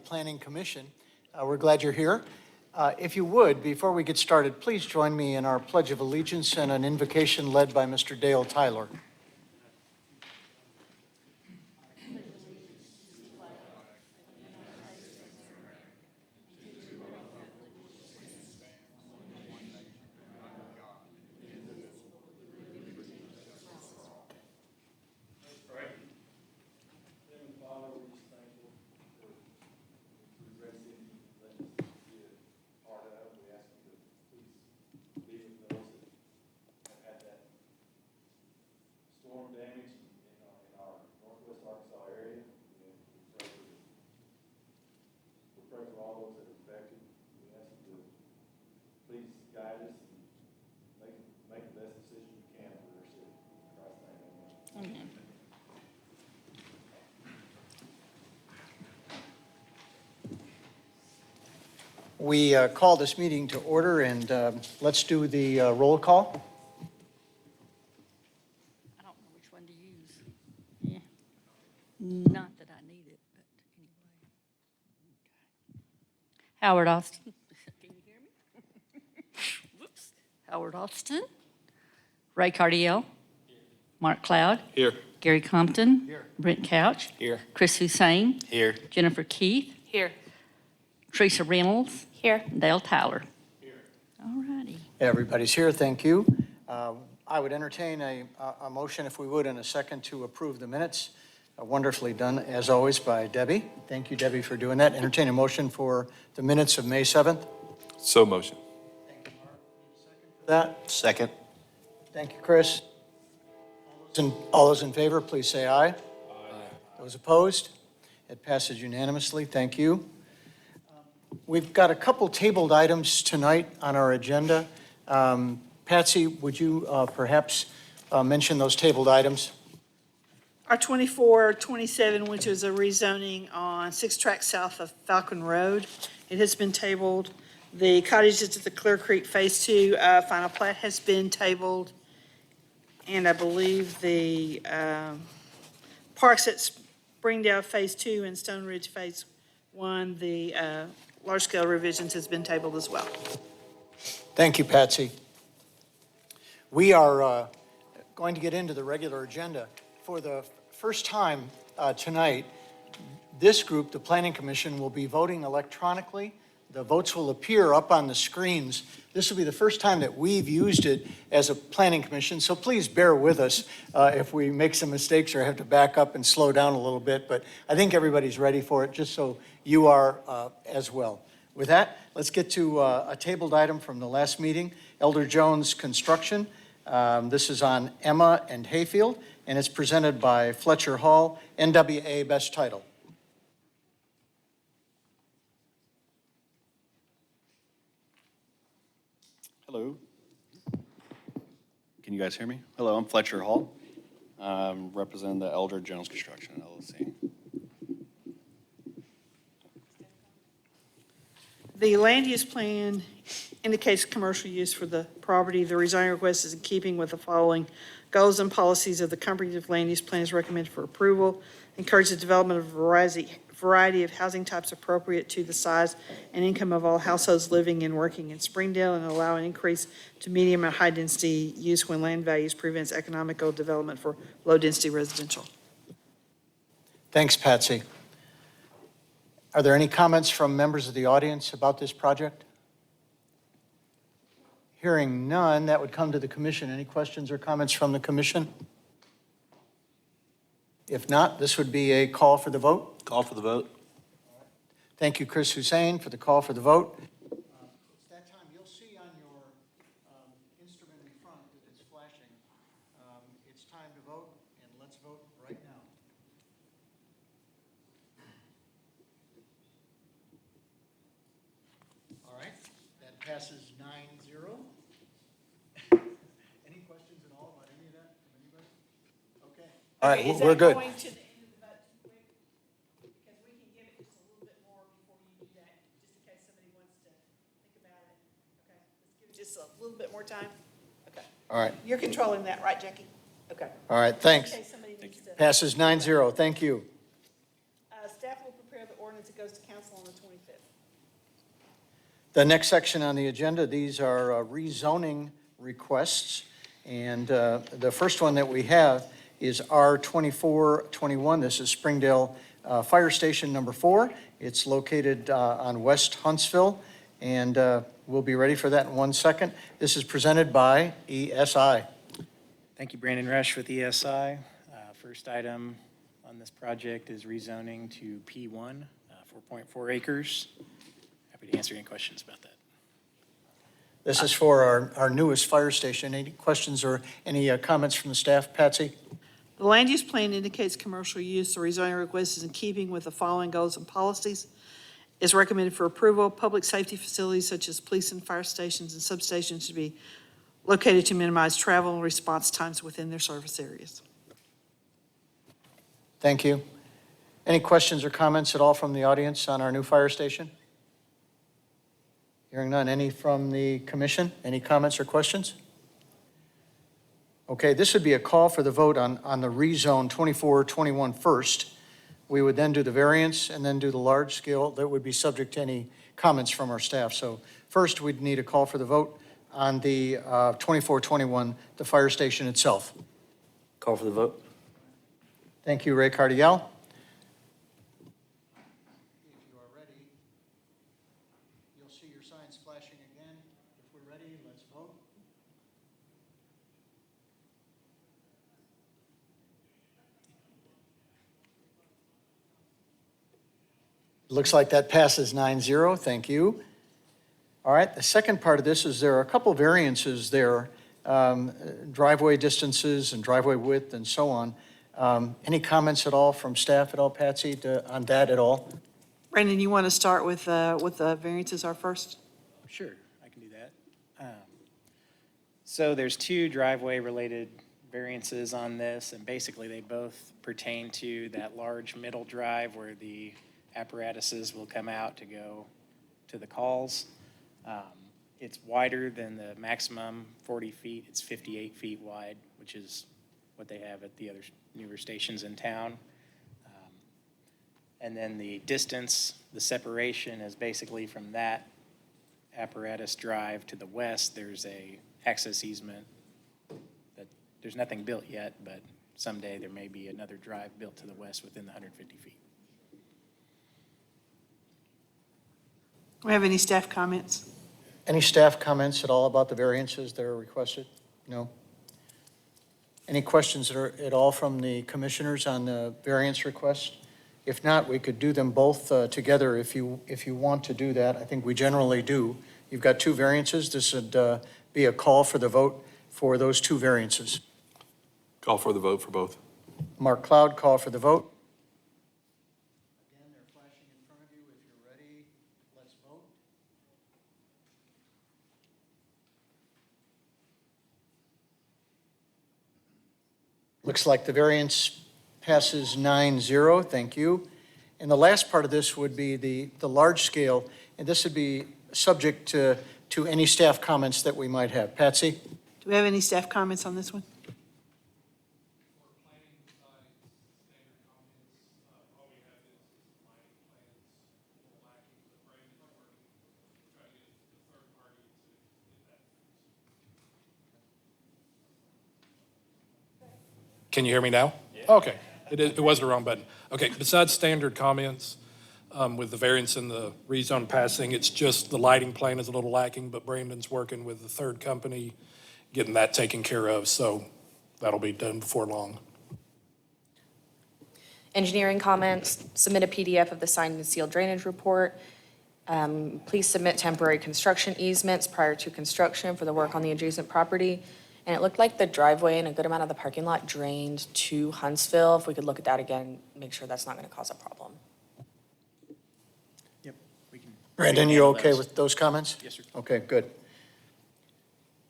Planning Commission. We're glad you're here. If you would, before we get started, please join me in our Pledge of Allegiance and an invocation led by Mr. Dale Tyler. We call this meeting to order, and let's do the roll call. I don't know which one to use. Yeah. Not that I need it, but anyway. Howard Austin. Can you hear me? Whoops. Howard Austin. Ray Cardiel. Mark Cloud. Here. Gary Compton. Here. Brent Couch. Here. Chris Hussein. Here. Jennifer Keith. Here. Teresa Reynolds. Here. Dale Tyler. Here. All righty. Everybody's here, thank you. I would entertain a motion, if we would, in a second to approve the minutes. Wonderfully done, as always, by Debbie. Thank you, Debbie, for doing that. Entertain a motion for the minutes of May 7th. So motion. Thank you, Mark. Second for that. Second. Thank you, Chris. All those in favor, please say aye. Aye. Those opposed? It passes unanimously. Thank you. We've got a couple tabled items tonight on our agenda. Patsy, would you perhaps mention those tabled items? Our 2427, which is a rezoning on 6 Track south of Falcon Road. It has been tabled. The cottages at the Clear Creek Phase 2 final plat has been tabled. And I believe the parks at Springdale Phase 2 and Stone Ridge Phase 1, the large-scale revisions has been tabled as well. Thank you, Patsy. We are going to get into the regular agenda. For the first time tonight, this group, the Planning Commission, will be voting electronically. The votes will appear up on the screens. This will be the first time that we've used it as a Planning Commission, so please bear with us if we make some mistakes or have to back up and slow down a little bit, but I think everybody's ready for it, just so you are as well. With that, let's get to a tabled item from the last meeting, Elder Jones Construction. This is on Emma and Hayfield, and it's presented by Fletcher Hall, NWA Best Title. Hello. Can you guys hear me? Hello, I'm Fletcher Hall. Representing the Elder Jones Construction, LLC. The land use plan indicates commercial use for the property. The rezoning request is in keeping with the following goals and policies of the comprehensive land use plan is recommended for approval. Encourage the development of a variety of housing types appropriate to the size and income of all households living and working in Springdale, and allow an increase to medium and high density use when land values prevents economical development for low density residential. Thanks, Patsy. Are there any comments from members of the audience about this project? Hearing none, that would come to the commission. Any questions or comments from the commission? If not, this would be a call for the vote. Call for the vote. Thank you, Chris Hussein, for the call for the vote. It's that time. You'll see on your instrument in front that it's flashing. It's time to vote, and let's vote right now. All right, that passes 9-0. Any questions at all about any of that from anybody? Okay. All right, we're good. Going to the end of the vote too quick? Because we can give it just a little bit more before you do that, just in case somebody wants to think about it. Okay, let's give it just a little bit more time. Okay. All right. You're controlling that, right, Jackie? Okay. All right, thanks. In case somebody needs to. Passes 9-0. Thank you. Staff will prepare the ordinance comments, it goes to council on the 25th. The next section on the agenda, these are rezoning requests. And the first one that we have is R2421. This is Springdale Fire Station number 4. It's located on West Huntsville, and we'll be ready for that in 1 second. This is presented by ESI. Thank you, Brandon Rush with ESI. First item on this project is rezoning to P1, 4.4 acres. Happy to answer any questions about that. This is for our newest fire station. Any questions or any comments from the staff? Patsy? The land use plan indicates commercial use. The rezoning request is in keeping with the following goals and policies. Is recommended for approval. Public safety facilities such as police and fire stations and substations should be located to minimize travel and response times within their service areas. Thank you. Any questions or comments at all from the audience on our new fire station? Hearing none. Any from the commission? Any comments or questions? Okay, this would be a call for the vote on the rezone 2421 first. We would then do the variance and then do the large scale that would be subject to any comments from our staff. So first, we'd need a call for the vote on the 2421, the fire station itself. Call for the vote. Thank you, Ray Cardiel. If you are ready, you'll see your signs flashing again. If we're ready, let's vote. Looks like that passes 9-0. Thank you. All right, the second part of this is there are a couple variances there, driveway distances and driveway width and so on. Any comments at all from staff at all, Patsy, on that at all? Brandon, you want to start with what the variances are first? Sure, I can do that. So there's 2 driveway-related variances on this, and basically they both pertain to that large middle drive where the apparatuses will come out to go to the calls. It's wider than the maximum 40 feet. It's 58 feet wide, which is what they have at the other newer stations in town. And then the distance, the separation is basically from that apparatus drive to the west. There's a access easement that there's nothing built yet, but someday there may be another drive built to the west within the 150 feet. Do we have any staff comments? Any staff comments at all about the variances that are requested? No? Any questions at all from the commissioners on the variance request? If not, we could do them both together if you want to do that. I think we generally do. You've got 2 variances. This would be a call for the vote for those 2 variances. Call for the vote for both. Mark Cloud, call for the vote. Again, they're flashing in front of you. If you're ready, let's vote. Looks like the variance passes 9-0. Thank you. And the last part of this would be the large scale, and this would be subject to any staff comments that we might have. Patsy? Do we have any staff comments on this one? Can you hear me now? Okay. It wasn't the wrong button. Okay, besides standard comments, with the variance and the rezone passing, it's just the lighting plan is a little lacking, but Brandon's working with the third company, getting that taken care of, so that'll be done before long. Engineering comments, submit a PDF of the signed and sealed drainage report. Please submit temporary construction easements prior to construction for the work on the adjacent property. And it looked like the driveway and a good amount of the parking lot drained to Huntsville. If we could look at that again, make sure that's not going to cause a problem. Yep, we can. Brandon, you okay with those comments? Yes, sir. Okay, good.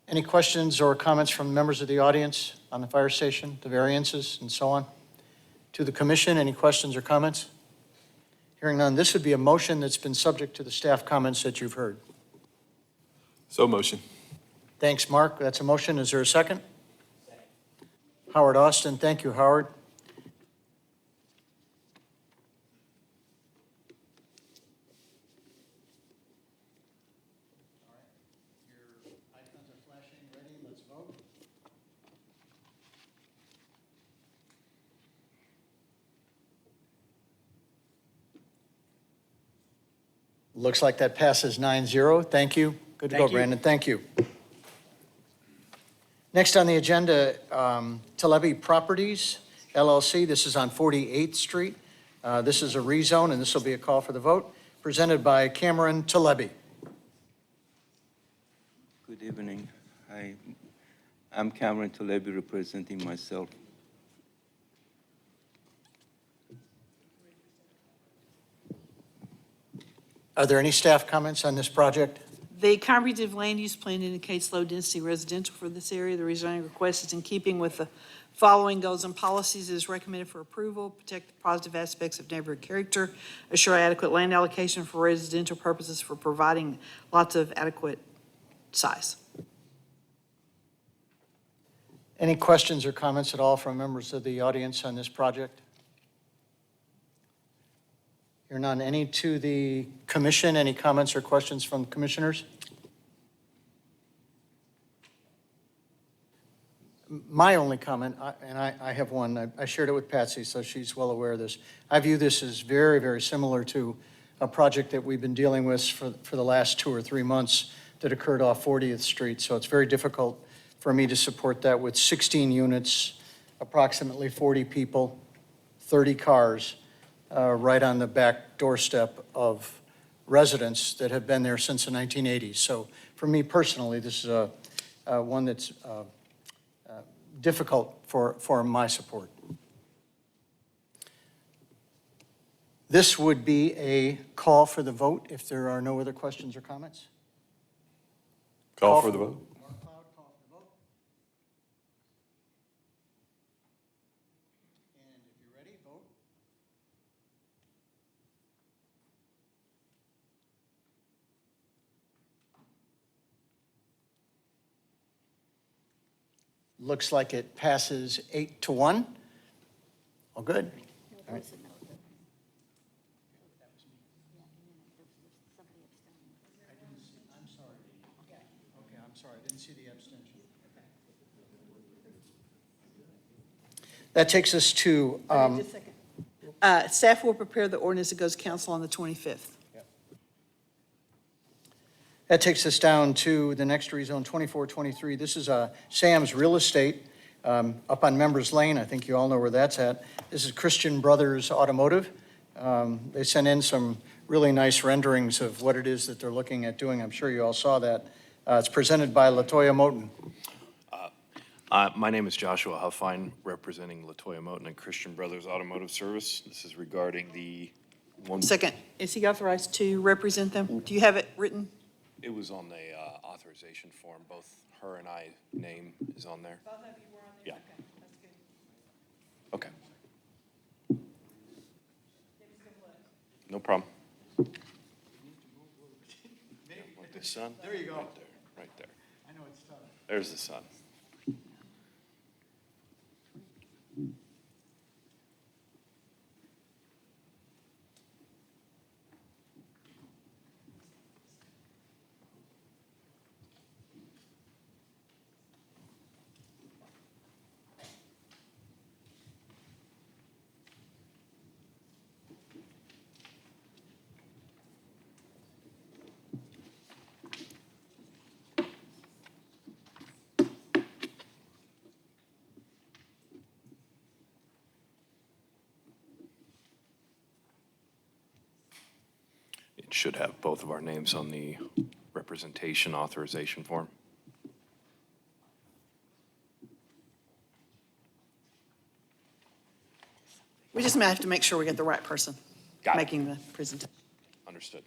Any questions or comments from members of the audience on the fire station, the variances, and so on? To the commission, any questions or comments? Hearing none, this would be a motion that's been subject to the staff comments that you've heard. So motion. Thanks, Mark. That's a motion. Is there a second? Howard Austin. Thank you, Howard. Looks like that passes 9-0. Thank you. Good to go, Thank you. Brandon. Thank you. Next on the agenda, Telebi Properties LLC. This is on 48th Street. This is a rezone, and this will be a call for the vote, presented by Cameron Telebi. Good evening. I'm Cameron Tolebi representing myself. Are there any staff comments on this project? The comprehensive land use plan indicates low-density residential for this area. The rezoning request is in keeping with the following goals and policies. It is recommended for approval: protect the positive aspects of neighborhood character, assure adequate land allocation for residential purposes for providing lots of adequate size. Any questions or comments at all from members of the audience on this project? Hear none. Any to the commission? Any comments or questions from commissioners? My only comment, and I have one, I shared it with Patsy, so she's well aware of this. I view this as very, very similar to a project that we've been dealing with for the last 2 or 3 months that occurred off 40th Street. So it's very difficult for me to support that with 16 units, approximately 40 people, 30 cars, right on the back doorstep of residents that have been there since the 1980s. So for me personally, this is one that's difficult for my support. This would be a call for the vote if there are no other questions or comments. Call for the vote. Mark Cloud, call for the vote. And if you're ready, vote. Looks like it passes 8-1. All good. All right. I'm sorry, I didn't see the abstention. That takes us to, Just a second. Staff will prepare the ordinance that goes to council on the 25th. that takes us down to the next rezone, 2423. This is Sam's Real Estate up on Members Lane. I think you all know where that's at. This is Christian Brothers Automotive. They sent in some really nice renderings of what it is that they're looking at doing. I'm sure you all saw that. It's presented by LaToya Moten. My name is Joshua Huffine, representing LaToya Moten and Christian Brothers Automotive Service. This is regarding the one. Second, is he authorized to represent them? Do you have it written? It was on the authorization form. Both her and I name is on there. Both of you were on there? Yeah. Okay, that's good. Okay. No problem. Like the sun? There you go. Right there, right there. I know it's tough. There's the sun. It should have both of our names on the representation authorization form. We just might have to make sure we get the right person Got it. making the presentation. Understood.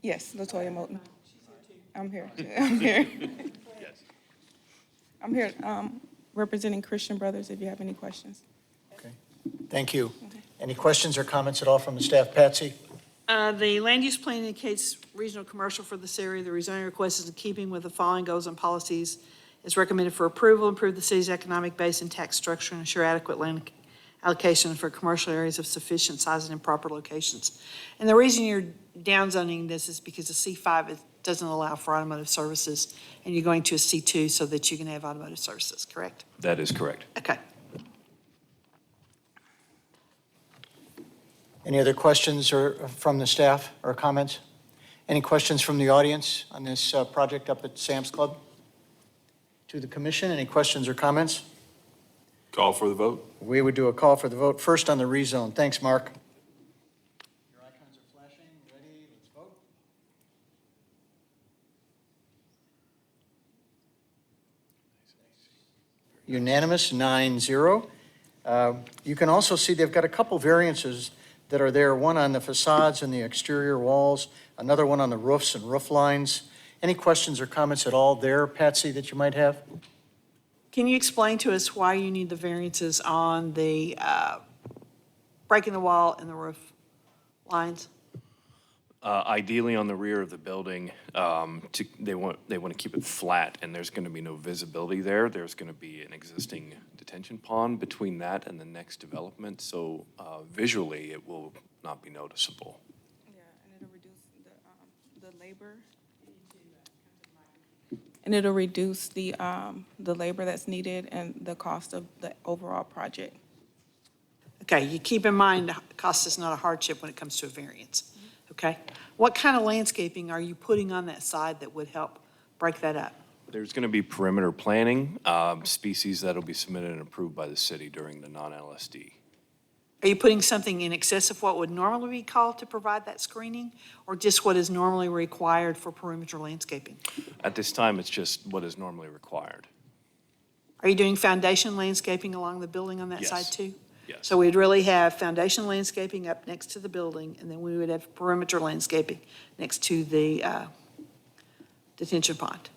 Yes, LaToya Moten. I'm here. I'm here. Yes. I'm here representing Christian Brothers if you have any questions. Okay, thank you. Any questions or comments at all from the staff? Patsy? The land use plan indicates regional commercial for this area. The rezoning request is in keeping with the following goals and policies. It's recommended for approval, improve the city's economic base and tax structure, and ensure adequate land allocation for commercial areas of sufficient size and in proper locations. And the reason you're downzoning this is because the C5 is doesn't allow for automotive services, and you're going to a C2 so that you can have automotive services, correct? That is correct. Okay. Any other questions or from the staff or comments? Any questions from the audience on this project up at Sam's Club? To the commission, any questions or comments? Call for the vote. We would do a call for the vote first on the rezone. Thanks, Mark. Your icons are flashing. Ready? Let's vote. Unanimous, 9-0. You can also see they've got a couple variances that are there, one on the facades and the exterior walls, another one on the roofs and roof lines. Any questions or comments at all there, Patsy, that you might have? Can you explain to us why you need the variances on the breaking the wall and the roof lines? Ideally, on the rear of the building, they want to keep it flat, and there's going to be no visibility there. There's going to be an existing detention pond between that and the next development, so visually, it will not be noticeable. Yeah, and it'll reduce the labor. And it'll reduce the labor that's needed and the cost of the overall project. Okay, you keep in mind, cost is not a hardship when it comes to a variance, okay? What kind of landscaping are you putting on that side that would help break that up? There's going to be perimeter planting, species that'll be submitted and approved by the city during the non-LSD. Are you putting something in excess of what would normally be called to provide that screening, or just what is normally required for perimeter landscaping? At this time, it's just what is normally required. Are you doing foundation landscaping along the building on that Yes. side too? Yes. So we'd really have foundation landscaping up next to the building, and then we would have perimeter landscaping next to the detention pond.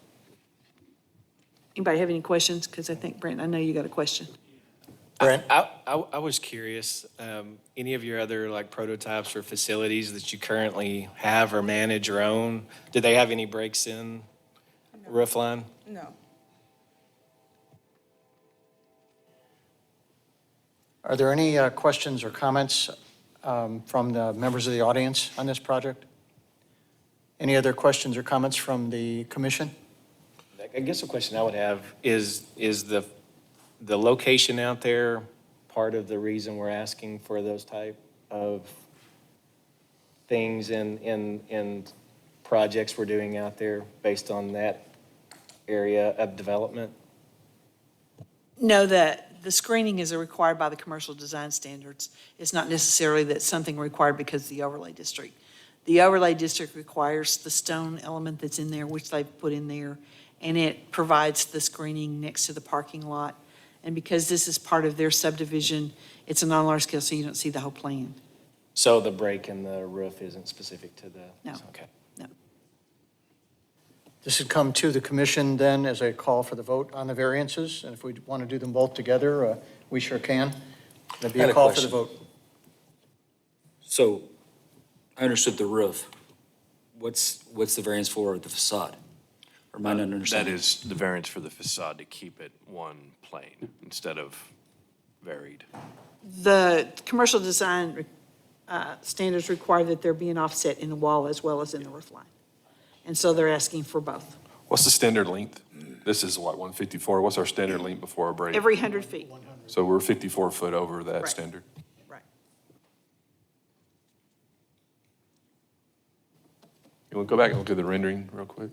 Anybody have any questions? Because I think, Brent, I know you got a question. Brent? I was curious, any of your other like prototypes or facilities that you currently have or manage or own, do they have any breaks in roof line? No. Are there any questions or comments from the members of the audience on this project? Any other questions or comments from the commission? I guess the question I would have is the location out there part of the reason we're asking for those type of things in projects we're doing out there based on that area of development? No, that the screening is required by the commercial design standards. It's not necessarily that something required because of the overlay district. The overlay district requires the stone element that's in there, which they've put in there, and it provides the screening next to the parking lot. And because this is part of their subdivision, it's a non-large scale, so you don't see the whole plan. So the break in the roof isn't specific to the? No. Okay. No. This would come to the commission then as a call for the vote on the variances, and if we want to do them both together, we sure can. That'd be I had a a call for the question. vote. So I understood the roof. What's the variance for the facade? Or am I not That understanding? is the variance for the facade to keep it one plane instead of varied. The commercial design standards require that there be an offset in the wall as well as in the roof line. And so they're asking for both, What's the standard length? This is what, 154? What's our standard length before a break? every 100 feet. So we're 54 foot over that Right. standard. Right. You want to go back and look at the rendering real quick?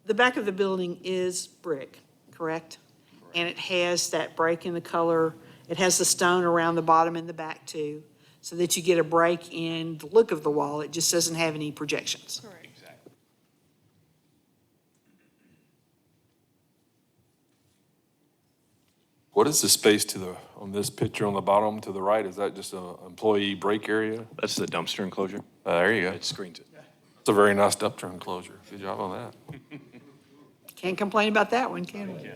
The back of the building is brick, correct? And it has that break in the color. It has the stone around the bottom and the back too, so that you get a break in the look of the wall. It just doesn't have any projections. Correct. What is the space on this picture on the bottom to the right? Is that just an employee break area? That's the dumpster enclosure. There you go. It screens it. It's a very nice dumpster enclosure. Good job on that. Can't complain about that one, can we?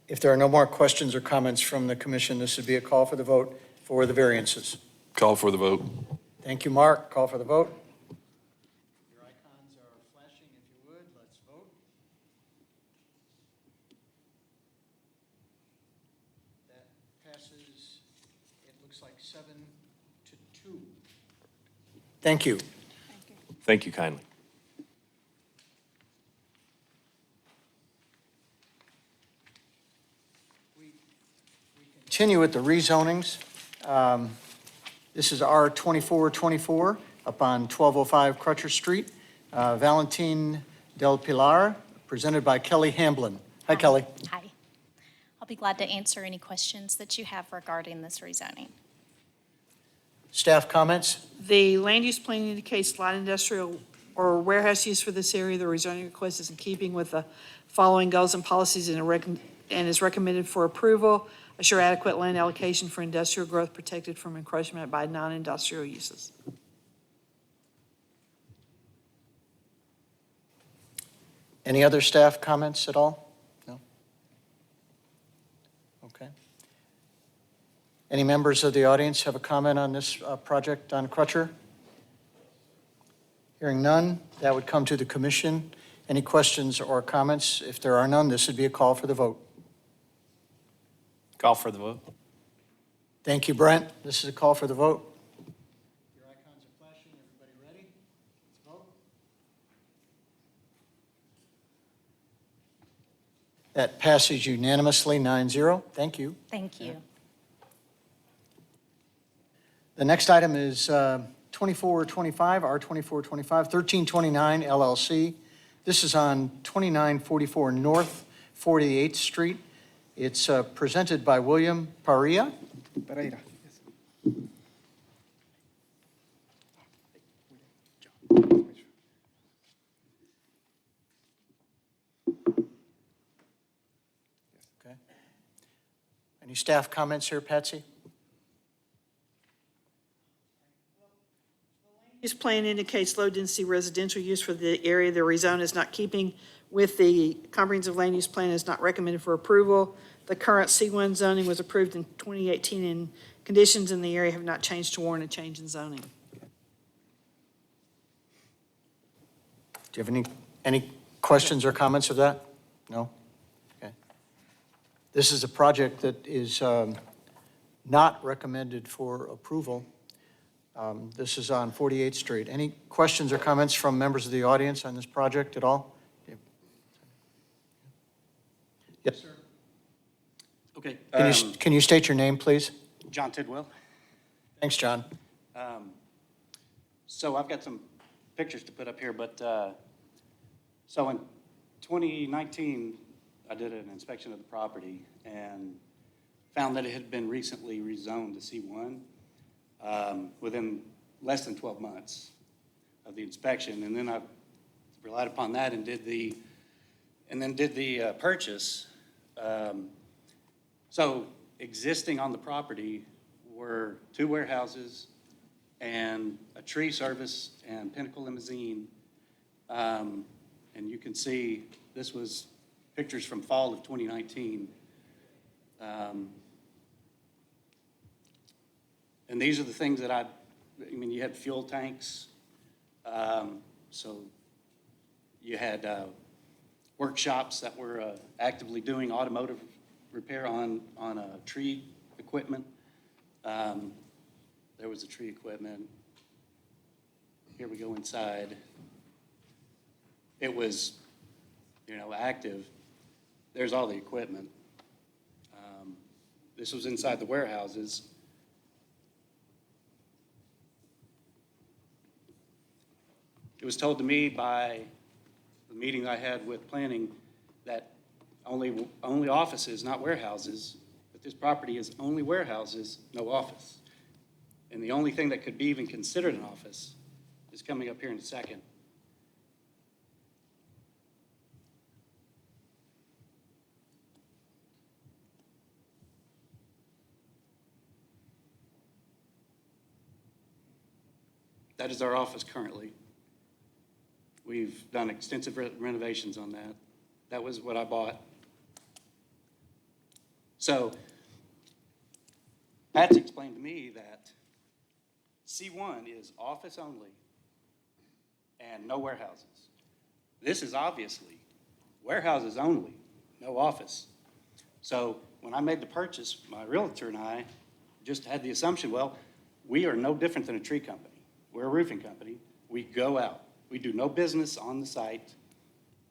If there are no more questions or comments from the commission, this would be a call for the vote for the variances. Call for the vote. Thank you, Mark. Call for the vote. Your icons are flashing, if you would. Let's vote. Thank you. Thank you kindly. Continue with the rezonings. This is R 2424 up on 1205 Crutcher Street. Valentin Del Pilar, presented by Kelly Hamblin. Hi, Kelly. Hi. I'll be glad to answer any questions that you have regarding this rezoning. Staff comments? The land use plan indicates light industrial or warehouse use for this area. The rezoning request is in keeping with the following goals and policies and is recommended for approval. Assure adequate land allocation for industrial growth protected from encroachment by non-industrial uses. Any other staff comments at all? No? Okay. Any members of the audience have a comment on this project on Crutcher? Hearing none, that would come to the commission. Any questions or comments? If there are none, this would be a call for the vote. Call for the vote. Thank you, Brent. This is a call for the vote. Your icons are flashing. Everybody ready? Let's vote. That passes unanimously, 9-0. Thank you. Thank you. The next item is 2425, R2425, 1329 LLC. This is on 2944 North 48th Street. It's presented by William Paria. Pereira. Okay. Any staff comments here, Patsy? Use plan indicates low-density residential use for the area. The rezone is not keeping with the comprehensive land use plan, is not recommended for approval. The current C1 zoning was approved in 2018, and conditions in the area have not changed to warrant a change in zoning. Do you have any questions or comments of that? No? Okay. This is a project that is not recommended for approval. This is on 48th Street. Any questions or comments from members of the audience on this project at all? Yes, sir. Okay. Can you state your name, please? John Tidwell. Thanks, John. So I've got some pictures to put up here, but so in 2019, I did an inspection of the property and found that it had been recently rezoned to C1 within less than 12 months of the inspection. And then I relied upon that and did the purchase. So existing on the property were 2 warehouses and a tree service and Pinnacle Limousine. And you can see this was pictures from fall of 2019. And these are the things that I mean, you had fuel tanks. So you had workshops that were actively doing automotive repair on tree equipment. There was the tree equipment. Here we go inside. It was, active. There's all the equipment. This was inside the warehouses. It was told to me by the meeting I had with planning that only offices, not warehouses, that this property is only warehouses, no office. And the only thing that could be even considered an office is coming up here in a second. That is our office currently. We've done extensive renovations on that. That was what I bought. So Pat's explained to me that C1 is office only and no warehouses. This is obviously warehouses only, no office. So when I made the purchase, my realtor and I just had the assumption, well, we are no different than a tree company. we're a roofing company. We go out. We do no business on the site.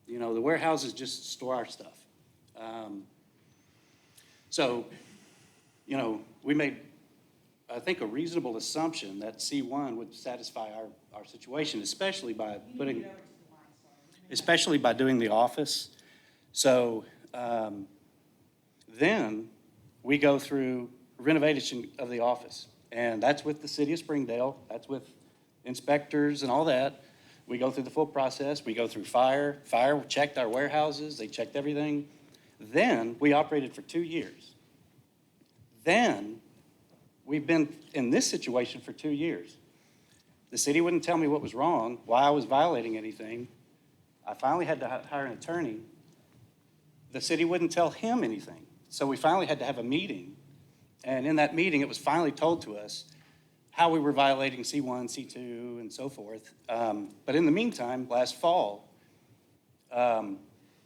You know, the warehouses just store our stuff. So, you know, we made, I think, a reasonable assumption that C1 would satisfy our situation, especially by doing the office. So then we go through renovation of the office, and that's with the city of Springdale. That's with inspectors and all that. We go through the full process. We go through fire. Fire checked our warehouses. They checked everything. Then we operated for 2 years. Then we've been in this situation for 2 years. The city wouldn't tell me what was wrong, why I was violating anything. I finally had to hire an attorney. The city wouldn't tell him anything. So we finally had to have a meeting. And in that meeting, it was finally told to us how we were violating C1, C2, and so forth. But in the meantime, last fall,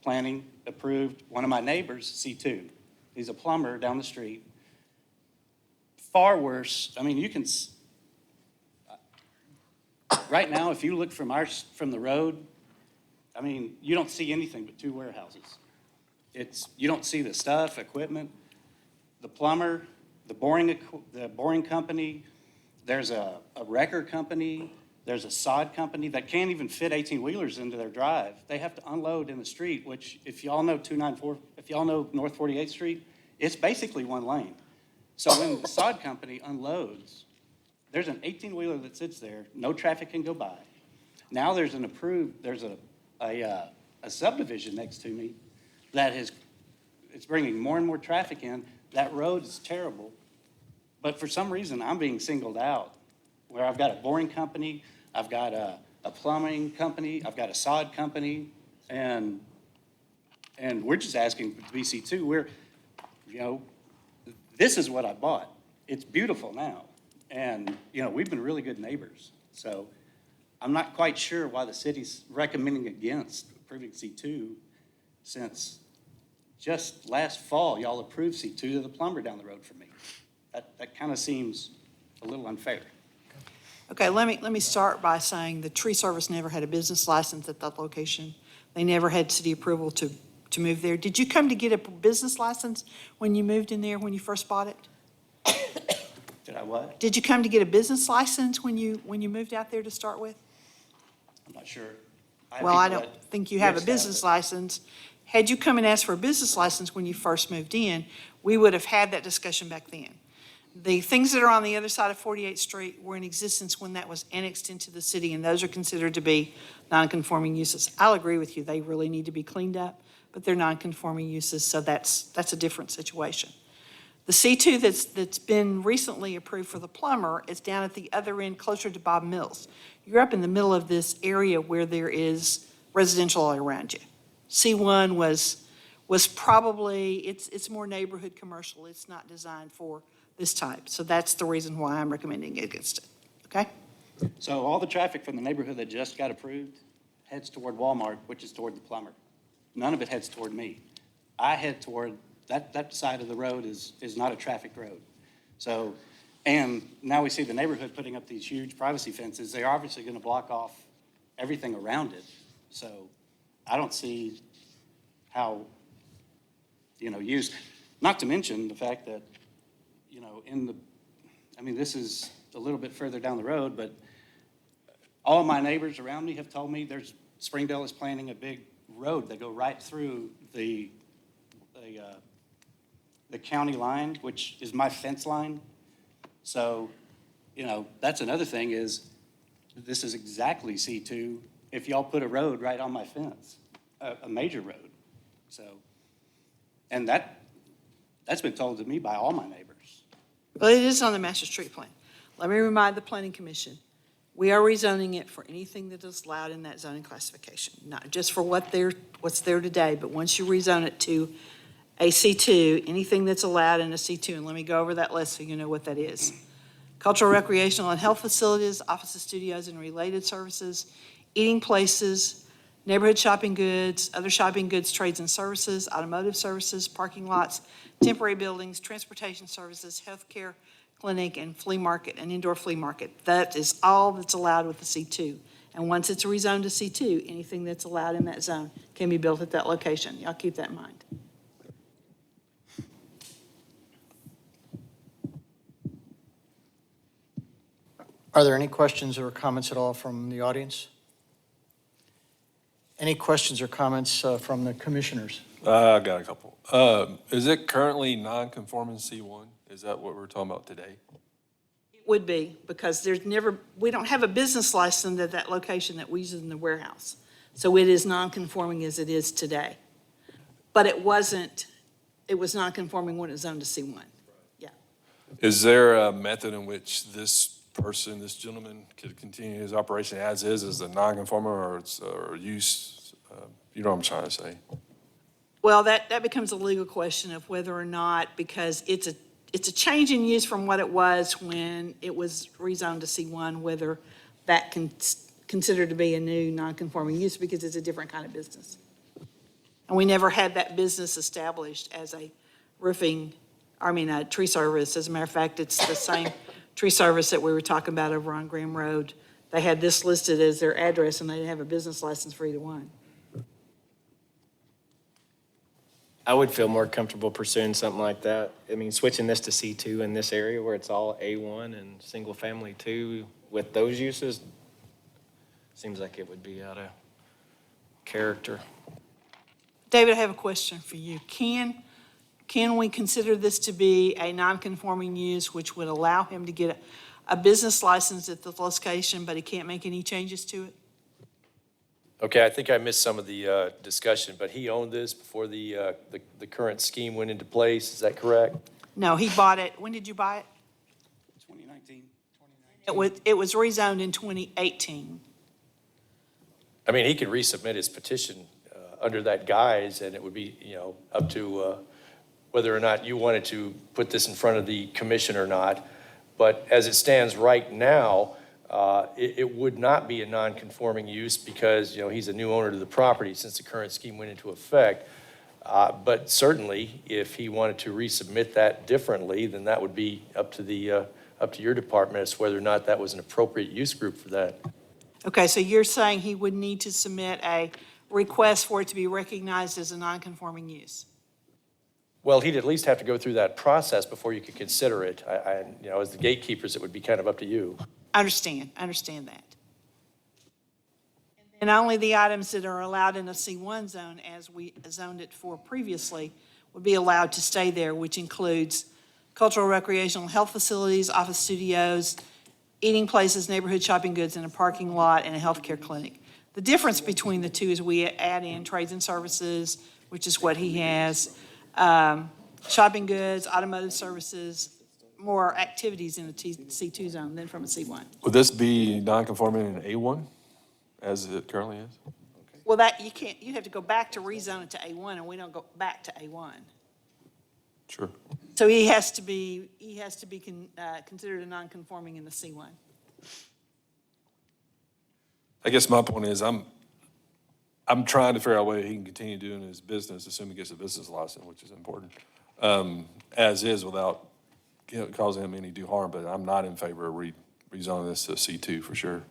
planning approved one of my neighbors, C2. He's a plumber down the street. Far worse, I mean, you can, right now, if you look from the road, I mean, you don't see anything but 2 warehouses. You don't see the stuff, equipment, the plumber, the boring company. There's a wrecker company. There's a sod company that can't even fit 18-wheelers into their drive. They have to unload in the street, which if y'all know 294, if y'all know North 48th Street, it's basically 1 lane. So when the sod company unloads, there's an 18-wheeler that sits there, no traffic can go by. Now there's a subdivision next to me that it's bringing more and more traffic in. That road is terrible. But for some reason, I'm being singled out, where I've got a boring company, I've got a plumbing company, I've got a sod company, and we're just asking to be C2. We're, you know, this is what I bought. It's beautiful now. And, you know, we've been really good neighbors. So I'm not quite sure why the city's recommending against approving C2, since just last fall, y'all approved C2 to the plumber down the road from me. That kind of seems a little unfair. Okay, let me start by saying the tree service never had a business license at that location. They never had city approval to move there. Did you come to get a business license when you moved in there, when you first bought it? Did I what? Did you come to get a business license when you moved out there to start with? I'm not sure. Well, I don't think you have a business license. Had you come and asked for a business license when you first moved in, we would have had that discussion back then. The things that are on the other side of 48th Street were in existence when that was annexed into the city, and those are considered to be non-conforming uses. I'll agree with you, they really need to be cleaned up, but they're non-conforming uses, so that's a different situation. The C2 that's been recently approved for the plumber is down at the other end, closer to Bob Mills. You're up in the middle of this area where there is residential all around you. C1 was probably, it's more neighborhood commercial. It's not designed for this type. So that's the reason why I'm recommending against it, okay? So all the traffic from the neighborhood that just got approved heads toward Walmart, which is toward the plumber. None of it heads toward me. I head toward, that side of the road is not a traffic road. So, and now we see the neighborhood putting up these huge privacy fences. They're obviously going to block off everything around it. So I don't see how, you know, used, not to mention the fact that, you know, I mean, this is a little bit further down the road, but all of my neighbors around me have told me Springdale is planning a big road that go right through the county line, which is my fence line. So, you know, that's another thing is this is exactly C2 if y'all put a road right on my fence, a major road. So, and that's been told to me by all my neighbors. Well, it is on the master street plan. Let me remind the planning commission, we are rezoning it for anything that is allowed in that zoning classification, not just for what's there today, but once you rezone it to a C2, anything that's allowed in a C2, and let me go over that list so you know what that is. Cultural, recreational, and health facilities, offices, studios, and related services, eating places, neighborhood shopping goods, other shopping goods, trades and services, automotive services, parking lots, temporary buildings, transportation services, healthcare, clinic and flea market, an indoor flea market. That is all that's allowed with the C2. And once it's rezoned to C2, anything that's allowed in that zone can be built at that location. Y'all keep that in mind. Are there any questions or comments at all from the audience? Any questions or comments from the commissioners? I got a couple. Is it currently non-conforming C1? Is that what we're talking about today? It would be, because we don't have a business license at that location that we use in the warehouse. So it is non-conforming as it is today. But it was non-conforming when it was zoned to C1. Yeah. Is there a method in which this person, this gentleman, could continue his operation as a non-conformer or use? You know what I'm trying to say? Well, that becomes a legal question of whether or not, because it's a change in use from what it was when it was rezoned to C1, whether that can considered to be a new non-conforming use because it's a different kind of business. And we never had that business established as a tree service. As a matter of fact, it's the same tree service that we were talking about over on Graham Road. They had this listed as their address and they didn't have a business license for either one. I would feel more comfortable pursuing something like that. I mean, switching this to C2 in this area where it's all A1 and single family 2 with those uses seems like it would be out of character. David, I have a question for you. Can we consider this to be a non-conforming use which would allow him to get a business license at the location, but he can't make any changes to it? Okay, I think I missed some of the discussion, but he owned this before the current scheme went into place, is that correct? No, he bought it. When did you buy it? 2019. It was rezoned in 2018. I mean, he could resubmit his petition under that guise, and it would be, up to whether or not you wanted to put this in front of the commission or not. But as it stands right now, it would not be a non-conforming use because, he's a new owner to the property since the current scheme went into effect. But certainly, if he wanted to resubmit that differently, then that would be up to your department as to whether or not that was an appropriate use group for that. Okay, so you're saying he would need to submit a request for it to be recognized as a non-conforming use? Well, he'd at least have to go through that process before you could consider it. As the gatekeepers, it would be kind of up to you. I understand that. And only the items that are allowed in a C1 zone, as we zoned it for previously, would be allowed to stay there, which includes cultural, recreational, health facilities, office studios, eating places, neighborhood shopping goods, and a parking lot and a healthcare clinic. The difference between the two is we add in trades and services, which is what he has, shopping goods, automotive services, more activities in a C2 zone than from a C1. Would this be non-conforming in A1 as it currently is? Well, that, you'd have to go back to rezone it to A1, and we don't go back to A1. Sure. So he has to be considered a non-conforming in the C1. I guess my point is I'm trying to figure out a way he can continue doing his business, assuming he gets a business license, which is important, as is without causing him any due harm. But I'm not in favor of rezoning this to C2 for sure.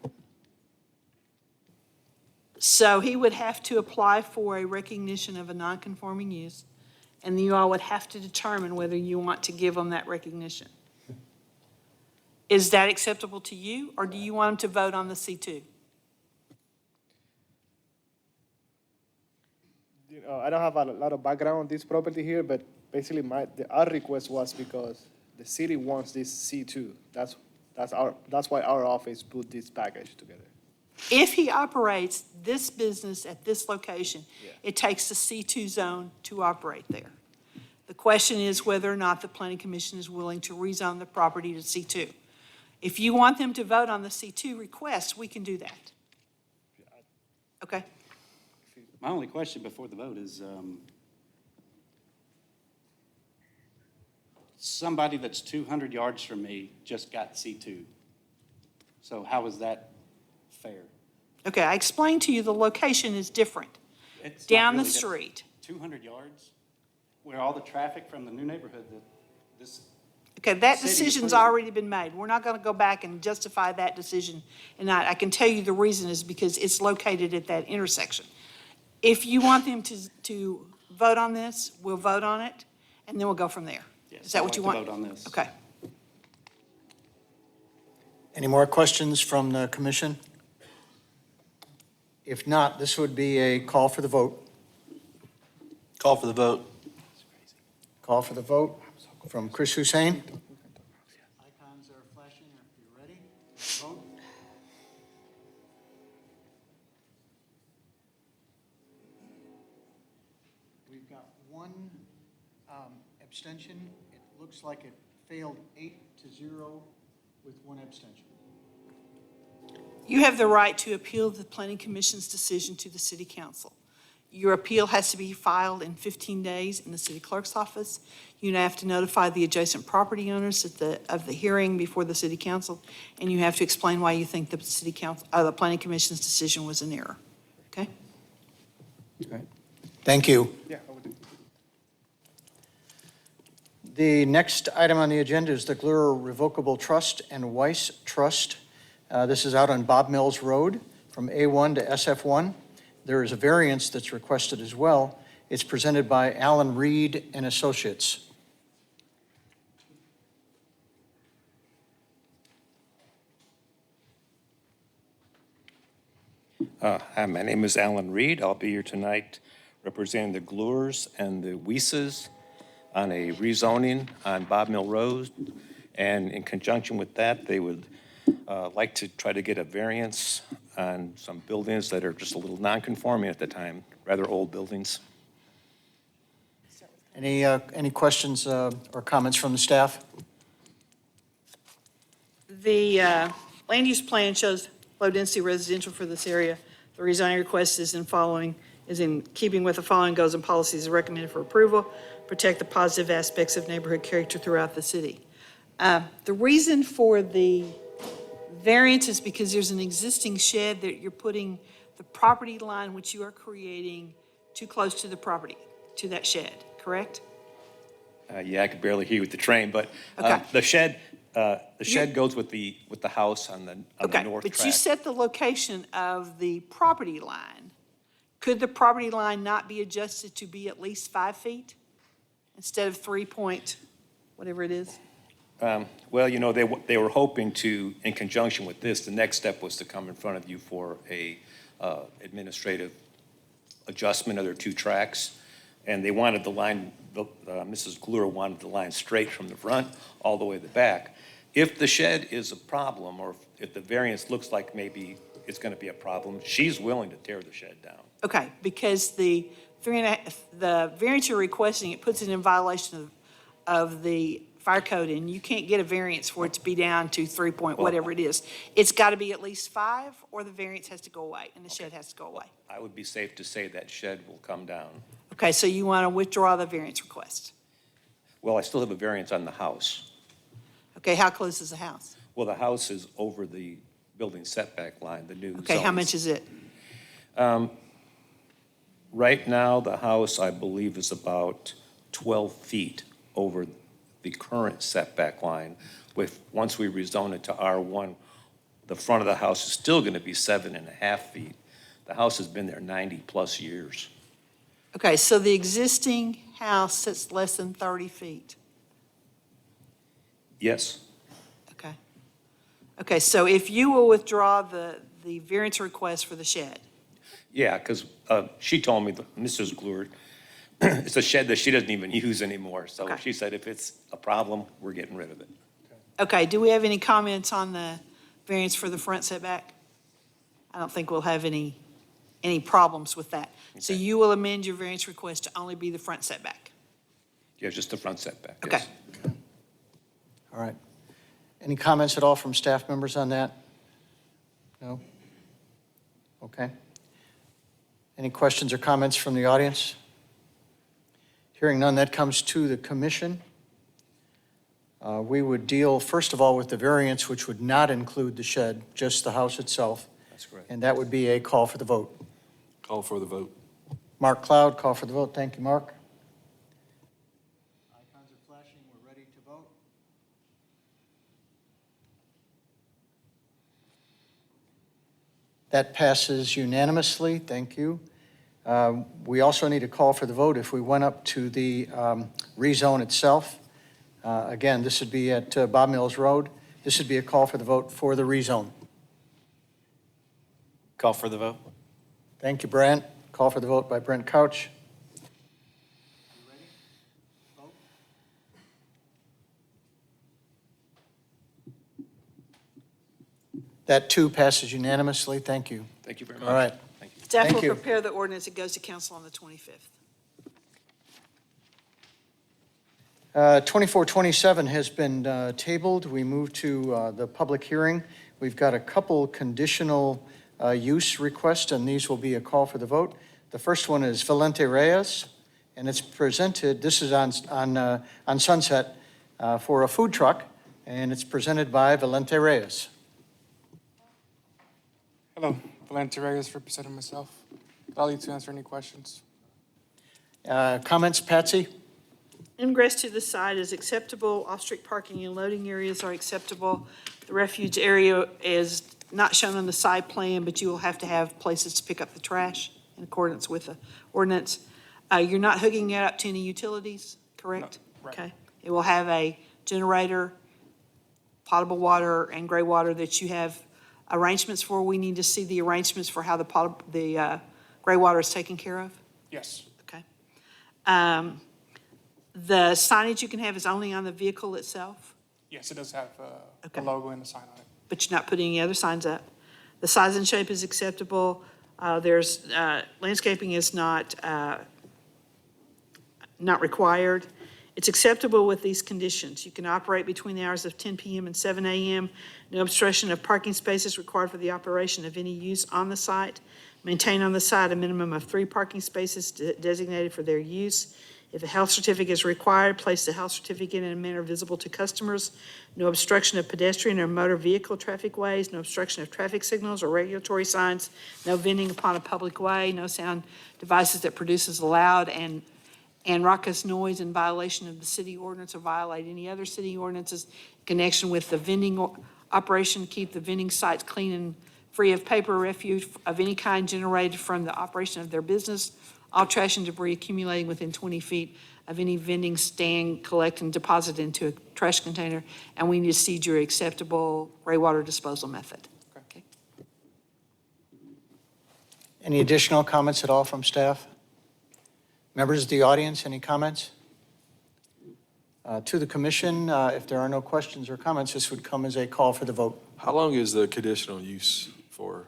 So he would have to apply for a recognition of a non-conforming use, and you all would have to determine whether you want to give him that recognition. Is that acceptable to you, or do you want him to vote on the C2? I don't have a lot of background on this property here, but basically our request was because the city wants this C2. That's why our office put this package together. If he operates this business at this location, it takes the C2 zone to operate there. The question is whether or not the planning commission is willing to rezone the property to C2. If you want them to vote on the C2 request, we can do that. Okay? My only question before the vote is, somebody that's 200 yards from me just got C2. So how is that fair? Okay, I explained to you the location is different. It's not Down the really that- street. 200 yards, where all the traffic from the new neighborhood that this Okay, that City decision's approved. already been made. We're not gonna go back and justify that decision. And I can tell you the reason is because it's located at that intersection. If you want them to vote on this, we'll vote on it, and then we'll go from there. Yes, Is that I'd what like you to want? vote on this. Okay. Any more questions from the commission? If not, this would be a call for the vote. Call for the vote. Call for the vote from Chris Hussein. Icons are flashing if you're ready. Vote. We've got one abstention. It looks like it failed 8-0 with one abstention. You have the right to appeal the planning commission's decision to the city council. Your appeal has to be filed in 15 days in the city clerk's office. You have to notify the adjacent property owners of the hearing before the city council, and you have to explain why you think the city council, the planning commission's decision was an error. Okay? Thank you. Yeah, I would do. The next item on the agenda is the Glura Revocable Trust and Weiss Trust. This is out on Bob Mills Road from A1 to SF1. There is a variance that's requested as well. It's presented by Alan Reed and Associates. Hi, my name is Alan Reed. I'll be here tonight representing the Glures and the Weisses on a rezoning on Bob Mill Road. And in conjunction with that, they would like to try to get a variance on some buildings that are just a little non-conforming at the time, rather old buildings. Any questions or comments from the staff? The land use plan shows low-density residential for this area. The rezoning request is in keeping with the following goals and policies recommended for approval, protect the positive aspects of neighborhood character throughout the city. The reason for the variance is because there's an existing shed that you're putting the property line which you are creating too close to the property, to that shed, correct? Yeah, I could barely hear you with the train, but Okay. the shed goes with the house on the Okay, north but you track. set the location of the property line. Could the property line not be adjusted to be at least 5 feet instead of 3 point, whatever it is? Well, you know, they were hoping to, in conjunction with this, the next step was to come in front of you for a administrative adjustment of their 2 tracks. And they wanted the line, Mrs. Glure wanted the line straight from the front all the way to the back. If the shed is a problem, or if the variance looks like maybe it's going to be a problem, she's willing to tear the shed down. Okay, because the variance you're requesting, it puts it in violation of the fire code, and you can't get a variance for it to be down to 3 point whatever it is. It's got to be at least 5, or the variance has to go away, and the shed has to go away. I would be safe to say that shed will come down. Okay, so you want to withdraw the variance request. Well, I still have a variance on the house. Okay, how close is the house? Well, the house is over the building setback line, the new Okay, how zones. much is it? Right now, the house, I believe, is about 12 feet over the current setback line. Once we rezone it to R1, the front of the house is still going to be 7.5 feet. The house has been there 90-plus years. Okay, so the existing house sits less than 30 feet. Yes. Okay. Okay, so if you will withdraw the variance request for the shed. Yeah, because she told me, Mrs. Glure, it's a shed that she doesn't even use anymore. So Okay. she said if it's a problem, we're getting rid of it. Okay, do we have any comments on the variance for the front setback? I don't think we'll have any problems with that. So Okay. you will amend your variance request to only be the front setback? Yeah, just the front setback, Okay. yes. All right. Any comments at all from staff members on that? No? Okay. Any questions or comments from the audience? Hearing none, that comes to the commission. We would deal, first of all, with the variance, which would not include the shed, just the house itself. That's correct. And that would be a call for the vote. Call for the vote. Mark Cloud, call for the vote. Thank you, Mark. Icons are flashing. We're ready to vote. That passes unanimously. Thank you. We also need a call for the vote if we went up to the rezone itself. Again, this would be at Bob Mills Road. This would be a call for the vote for the rezone. Call for the vote. Thank you, Brent. Call for the vote by Brent Couch. That too passes unanimously. Thank you. Thank you very much. All right. Staff Thank will you. prepare the ordinance. It goes to council on the 25th. 2427 has been tabled. We move to the public hearing. We've got a couple conditional use requests, and these will be a call for the vote. The first one is Valente Reyes, and it's presented, this is on Sunset for a food truck, and it's presented by Valente Reyes. Hello, Valente Reyes representing myself. Glad to answer any questions. Comments, Patsy? Ingress to the site is acceptable. Off-street parking and loading areas are acceptable. The refuge area is not shown on the site plan, but you will have to have places to pick up the trash in accordance with the ordinance. You're not hooking it up to any utilities, correct? No, right. Okay. It will have a generator, potable water, and gray water that you have arrangements for. We need to see the arrangements for how the gray water is taken care of. Yes. Okay. The signage you can have is only on the vehicle itself, Yes, it does have Okay. a logo and a sign on it. but you're not putting any other signs up. The size and shape is acceptable. There's, landscaping is not required. It's acceptable with these conditions. You can operate between the hours of 10 PM and 7 AM. No obstruction of parking spaces required for the operation of any use on the site. Maintain on the site a minimum of 3 parking spaces designated for their use. If a health certificate is required, place the health certificate in a manner visible to customers. No obstruction of pedestrian or motor vehicle traffic ways, no obstruction of traffic signals or regulatory signs, no vending upon a public way, no sound devices that produces loud and raucous noise in violation of the city ordinance or violate any other city ordinances in connection with the vending operation. Keep the vending sites clean and free of paper refuse of any kind generated from the operation of their business. All trash and debris accumulating within 20 feet of any vending stand, collect and deposit into a trash container. And we need to see your acceptable gray water disposal method. Okay. Any additional comments at all from staff? Members of the audience, any comments? To the commission, if there are no questions or comments, this would come as a call for the vote. How long is the conditional use for?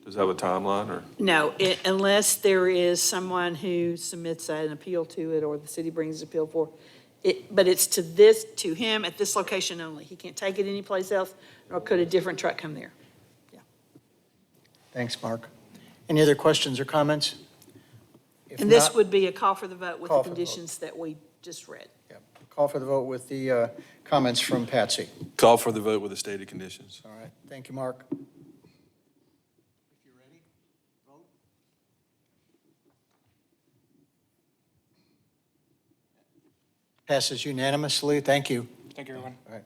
Does it have a timeline or? No, unless there is someone who submits an appeal to it or the city brings an appeal for it. But it's to him at this location only. He can't take it anyplace else, nor could a different truck come there. Yeah. Thanks, Mark. Any other questions or comments? If And this not, would be a call for the vote with the Call for the vote. conditions that we just read. call for the vote with the comments from Patsy. Call for the vote with the stated conditions. All right, thank you, Mark. Passes unanimously. Thank you. Thank you, everyone. All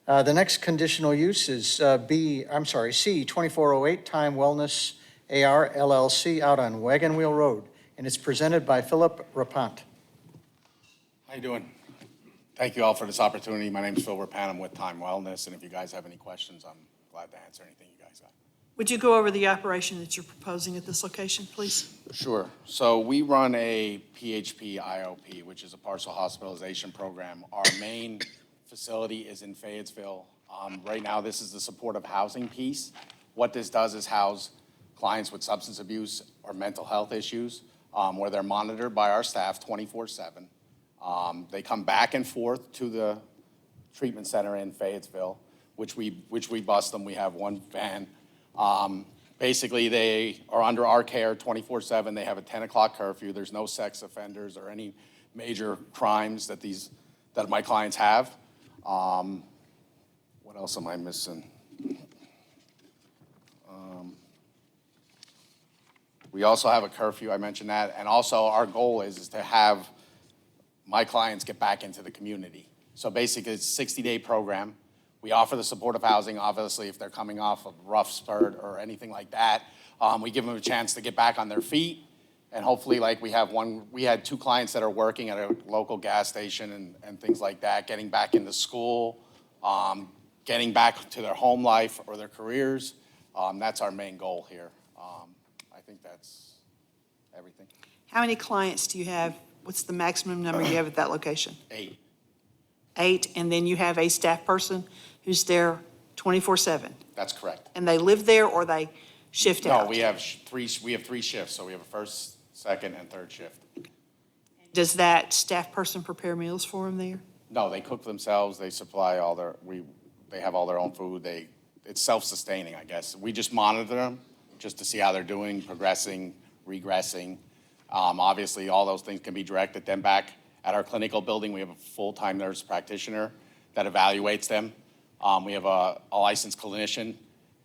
right. The next conditional use is C, 2408 Time Wellness AR LLC out on Wagon Wheel Road, and it's presented by Philip Rapant. How you doing? Thank you all for this opportunity. My name is Phil Rapant. I'm with Time Wellness, and if you guys have any questions, I'm glad to answer anything you guys got. Would you go over the operation that you're proposing at this location, please? Sure. So we run a PHP IOP, which is a partial hospitalization program. Our main facility is in Fayetteville. Right now, this is the supportive housing piece. What this does is house clients with substance abuse or mental health issues, where they're monitored by our staff 24/7. They come back and forth to the treatment center in Fayetteville, which we bus them. We have one van. Basically, they are under our care 24/7. They have a 10 o'clock curfew. There's no sex offenders or any major crimes that my clients have. What else am I missing? We also have a curfew, I mentioned that, and also our goal is to have my clients get back into the community. So basically, it's a 60-day program. We offer the supportive housing, obviously, if they're coming off of rough spurt or anything like that. We give them a chance to get back on their feet. And hopefully, like we had 2 clients that are working at a local gas station and things like that, getting back into school, getting back to their home life or their careers. That's our main goal here. I think that's everything. How many clients do you have? What's the maximum number you have at that location? 8. 8, and then you have a staff person who's there 24/7? That's correct. And they live there or they shift out? No, we have 3 shifts, so we have a first, second, and third shift. Does that staff person prepare meals for them there? No, they cook themselves, they supply all their, they have all their own food, it's self-sustaining, I guess. We just monitor them, just to see how they're doing, progressing, regressing. Obviously, all those things can be directed then back at our clinical building. We have a full-time nurse practitioner that evaluates them. We have a licensed clinician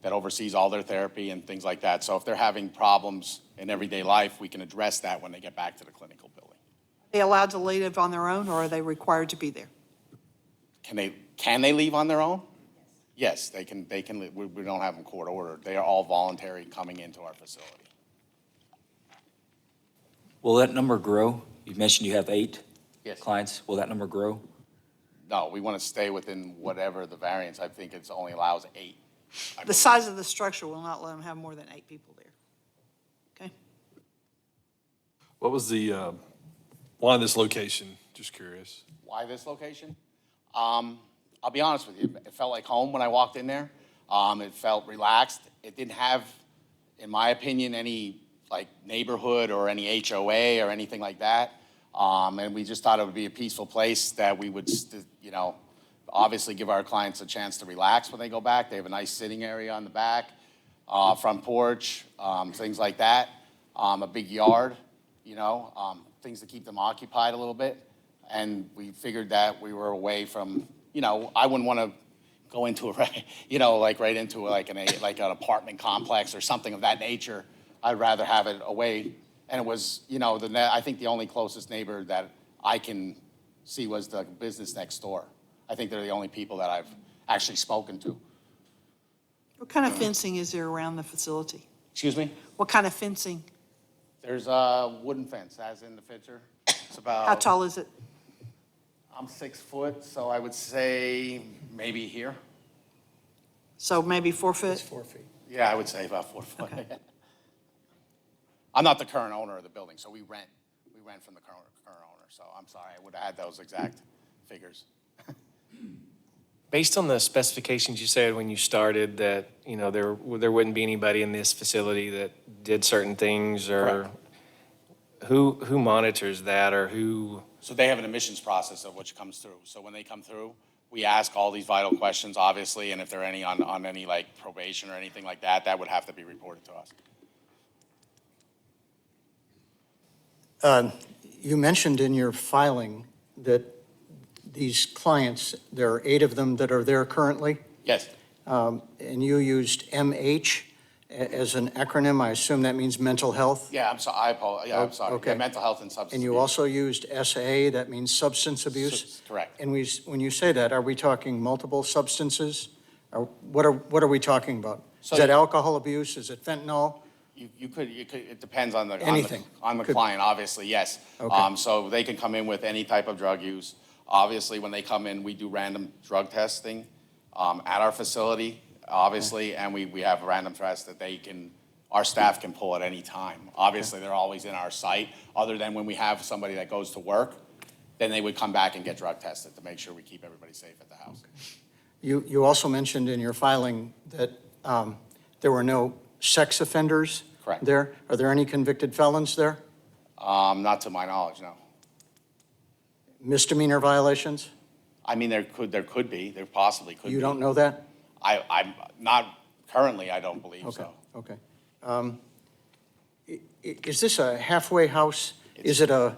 that oversees all their therapy and things like that. So if they're having problems in everyday life, we can address that when they get back to the clinical building. Are they allowed to live on their own, or are they required to be there? Can they leave on their own? Yes, they can leave. We don't have them court ordered. They are all voluntary coming into our facility. Will that number grow? You mentioned you have 8 Yes. clients. Will that number grow? No, we want to stay within whatever the variance. I think it only allows 8. The size of the structure will not let them have more than 8 people there. Okay? What was the, why this location? Just curious. Why this location? I'll be honest with you, it felt like home when I walked in there. It felt relaxed. It didn't have, in my opinion, any like neighborhood or any HOA or anything like that. And we just thought it would be a peaceful place that we would, obviously give our clients a chance to relax when they go back. They have a nice sitting area on the back, front porch, things like that. A big yard, things to keep them occupied a little bit. And we figured that we were away from, I wouldn't want to go into right into an apartment complex or something of that nature. I'd rather have it away. And it was, I think the only closest neighbor that I can see was the business next door. I think they're the only people that I've actually spoken to. What kind of fencing is there around the facility? Excuse me? What kind of fencing? There's a wooden fence, as in the picture. It's about. How tall is it? I'm 6 foot, so I would say maybe here. So maybe 4 foot? It's 4 feet. Yeah, I would say about 4 foot. Okay. I'm not the current owner of the building, so we rent. We rent from the current owner, so I'm sorry, I would have had those exact figures. Based on the specifications you said when you started that, there wouldn't be anybody in this facility that did certain things, or who monitors that, or who? So they have an admissions process of which comes through. So when they come through, we ask all these vital questions, obviously, and if they're any on any like probation or anything like that, that would have to be reported to us. You mentioned in your filing that these clients, there are 8 of them that are there currently, Yes, and you used MH as an acronym. I assume that means mental health? yeah, I'm sorry, I apologize, yeah, I'm sorry. Okay. Yeah, mental health and substance And you abuse. also used SA, that means substance abuse? Correct. And when you say that, are we talking multiple substances? Or what are we talking about? So Is that alcohol abuse? Is it fentanyl? You could, it depends on the. Anything. On the Could- client, obviously, yes. Okay. So they can come in with any type of drug use. Obviously, when they come in, we do random drug testing at our facility, obviously, and we have random tests that our staff can pull at any time. Obviously, they're always in our site, other than when we have somebody that goes to work, then they would come back and get drug tested to make sure we keep everybody safe at the house. You also mentioned in your filing that there were no sex offenders Correct. there. Are there any convicted felons there? Not to my knowledge, no. Misdemeanor violations? I mean, there could be, there possibly could be. You don't know that? I'm not, currently, I don't believe Okay, so. okay. Is this a halfway house? Is it a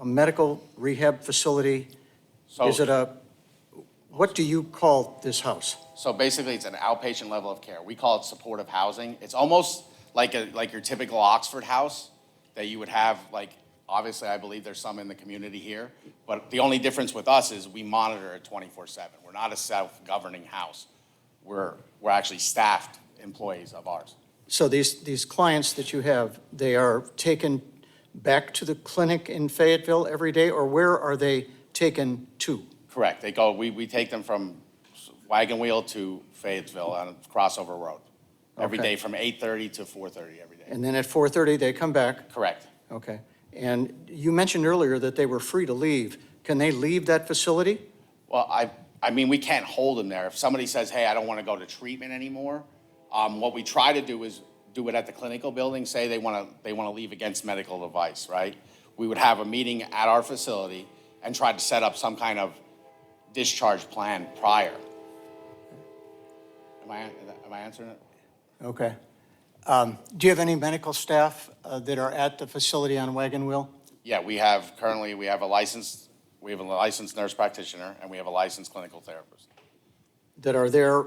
medical rehab facility? So- Is it what do you call this house? So basically, it's an outpatient level of care. We call it supportive housing. It's almost like your typical Oxford house that you would have like Obviously, I believe there's some in the community here, but the only difference with us is we monitor it 24/7. We're not a self-governing house. We're actually staffed employees of ours. So these clients that you have, they are taken back to the clinic in Fayetteville every day, or where are they taken to? Correct. They go, we take them from Wagon Wheel to Fayetteville on Crossover Road. Every Okay. day from 8:30 to 4:30 every day. And then at 4:30, they come back? Correct. Okay. And you mentioned earlier that they were free to leave. Can they leave that facility? Well, I mean, we can't hold them there. If somebody says, hey, I don't want to go to treatment anymore, what we try to do is do it at the clinical building, say they want to leave against medical advice, right? We would have a meeting at our facility and try to set up some kind of discharge plan prior. Am I answering it? Okay. Do you have any medical staff that are at the facility on Wagon Wheel? Yeah, we have a licensed nurse practitioner and we have a licensed clinical therapist. That are there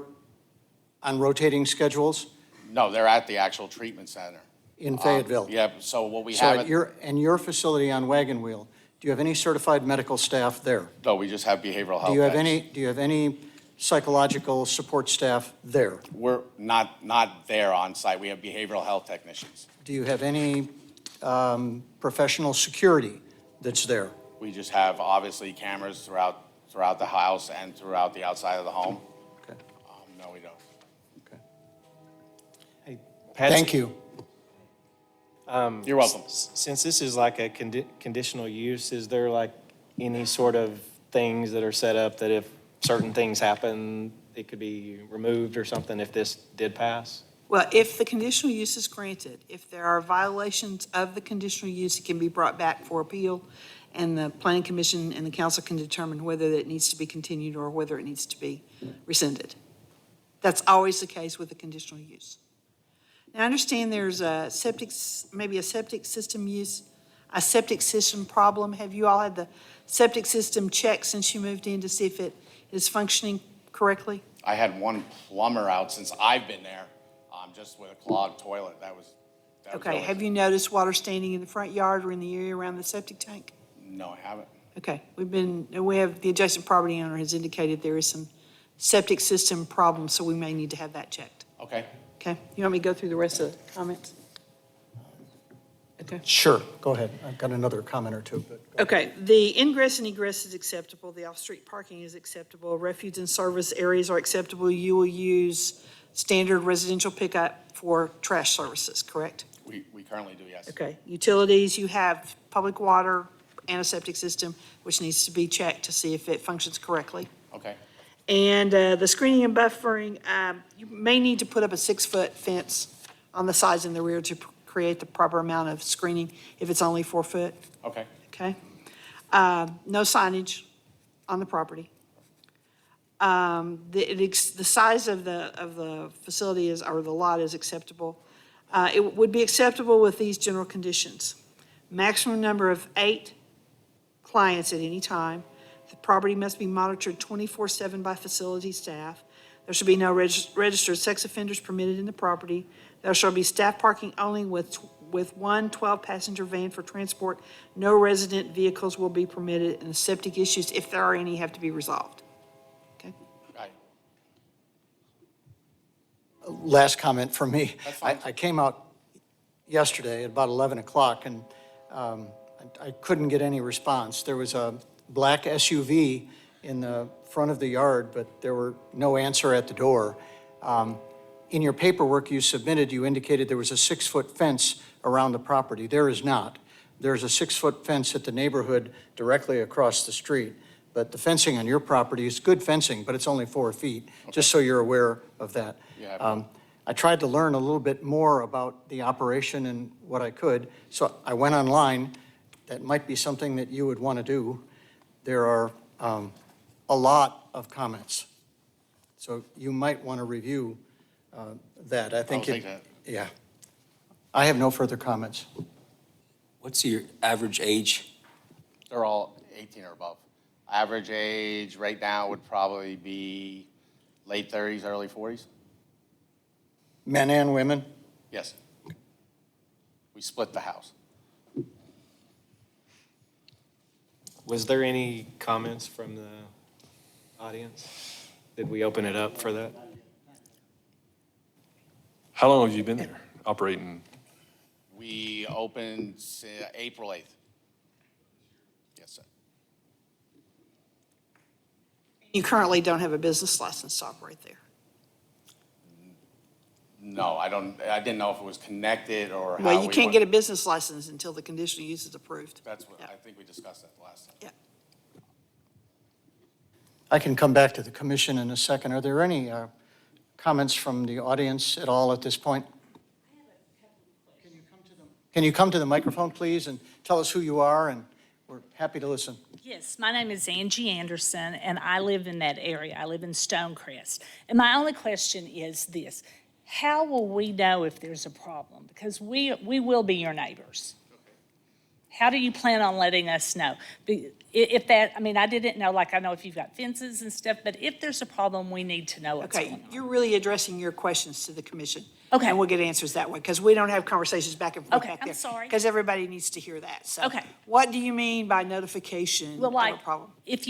on rotating schedules No, they're at the actual treatment center. in Fayetteville? Yeah, so what we So have, at your facility on Wagon Wheel, do you have any certified medical staff there? no, we just have behavioral health. Do you techs. have any psychological support staff there? We're not there on site. We have behavioral health technicians. Do you have any professional security that's there? We just have obviously cameras throughout the house and throughout the outside of the home. Okay. No, we don't. Patsy, Thank you. You're welcome. Since this is like a conditional use, is there like any sort of things that are set up that if certain things happen, it could be removed or something if this did pass? Well, if the conditional use is granted, if there are violations of the conditional use, it can be brought back for appeal, and the planning commission and the council can determine whether it needs to be continued or whether it needs to be rescinded. That's always the case with the conditional use. Now, I understand there's maybe a septic system problem. Have you all had the septic system checked since you moved in to see if it is functioning correctly? I had one plumber out since I've been there, just with a clogged toilet. That was Okay, really- have you noticed water standing in the front yard or in the area around the septic tank? No, I haven't. Okay, the adjacent property owner has indicated there is some septic system problem, so we may need to have that checked. Okay. Okay, you want me to go through the rest of the comments? Okay. Sure, go ahead. I've got another comment or two, but. Okay, the ingress and egress is acceptable, the off-street parking is acceptable, refuge and service areas are acceptable. You will use standard residential pickup for trash services, correct? We currently do, yes. Okay, utilities, you have public water and a septic system, which needs to be checked to see if it functions correctly. Okay. And the screening and buffering, you may need to put up a 6-foot fence on the sides and the rear to create the proper amount of screening if it's only 4 foot, Okay. okay? No signage on the property. The size of the facility or the lot is acceptable. It would be acceptable with these general conditions. Maximum number of 8 clients at any time. The property must be monitored 24/7 by facility staff. There should be no registered sex offenders permitted in the property. There shall be staff parking only with one 12-passenger van for transport. No resident vehicles will be permitted, and the septic issues, if there are any, have to be resolved. Okay? Right. Last comment from me. That's fine. I came out yesterday at about 11 o'clock, and I couldn't get any response. There was a black SUV in the front of the yard, but there were no answer at the door. In your paperwork you submitted, you indicated there was a 6-foot fence around the property. There is not. There's a 6-foot fence at the neighborhood directly across the street. But the fencing on your property is good fencing, but it's only 4 feet, just so you're aware of that. Yeah. I tried to learn a little bit more about the operation and what I could, so I went online. That might be something that you would want to do. There are a lot of comments, so you might want to review that. I think I'll take that. Yeah. I have no further comments. What's your average age? They're all 18 or above. Average age right now would probably be late 30s, early 40s. Men and women? Yes. We split the house. Was there any comments from the audience? Did we open it up for that? How long have you been there operating? We opened April 8th. Yes, sir. You currently don't have a business license to operate there. No, I didn't know if it was connected or how. Well, you we can't went- get a business license until the conditional use is approved. That's what, I think we discussed that last time. Yeah. I can come back to the commission in a second. Are there any comments from the audience at all at this point? Can you come to the microphone, please, and tell us who you are, and we're happy to listen. Yes, my name is Angie Anderson, and I live in that area. I live in Stonecrest. And my only question is this: how will we know if there's a problem? Because we will be your neighbors. How do you plan on letting us know? If that, I mean, I didn't know, like, I know if you've got fences and stuff, but if there's a problem, we need to know what's going Okay, on. you're really addressing your questions to the commission. Okay. And we'll get answers that way, because we don't have conversations back and forth Okay, back there. I'm sorry. Because everybody needs to hear that, so. Okay. What do you mean by notification Well, of like, a problem? if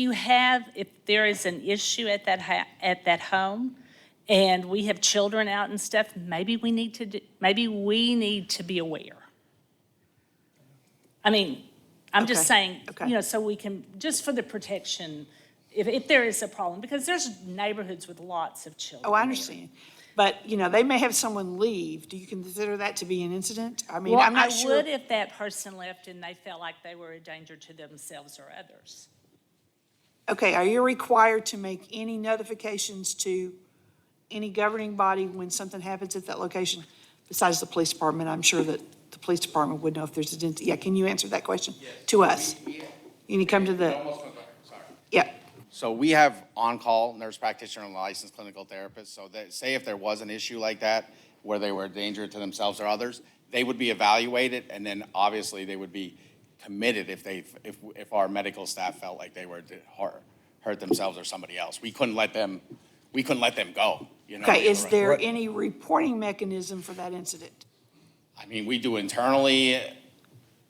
there is an issue at that home, and we have children out and stuff, maybe we need to be aware. I mean, I'm just saying, so we can, just for the protection, if there is a problem, because there's neighborhoods with lots of children. Oh, I understand. But, they may have someone leave. Do you consider that to be an incident? I mean, Well, I'm not sure. I would if that person left and they felt like they were a danger to themselves or others. Okay, are you required to make any notifications to any governing body when something happens at that location? Besides the police department, I'm sure that the police department would know if there's a, yeah, can you answer that question? To us? You need to come to the, yeah. So we have on-call nurse practitioner and licensed clinical therapist. So that, say if there was an issue like that, where they were a danger to themselves or others, they would be evaluated, and then obviously they would be committed if our medical staff felt like they were to hurt themselves or somebody else. We couldn't let them go, Okay, is there any reporting mechanism for that incident? I mean, we do internally,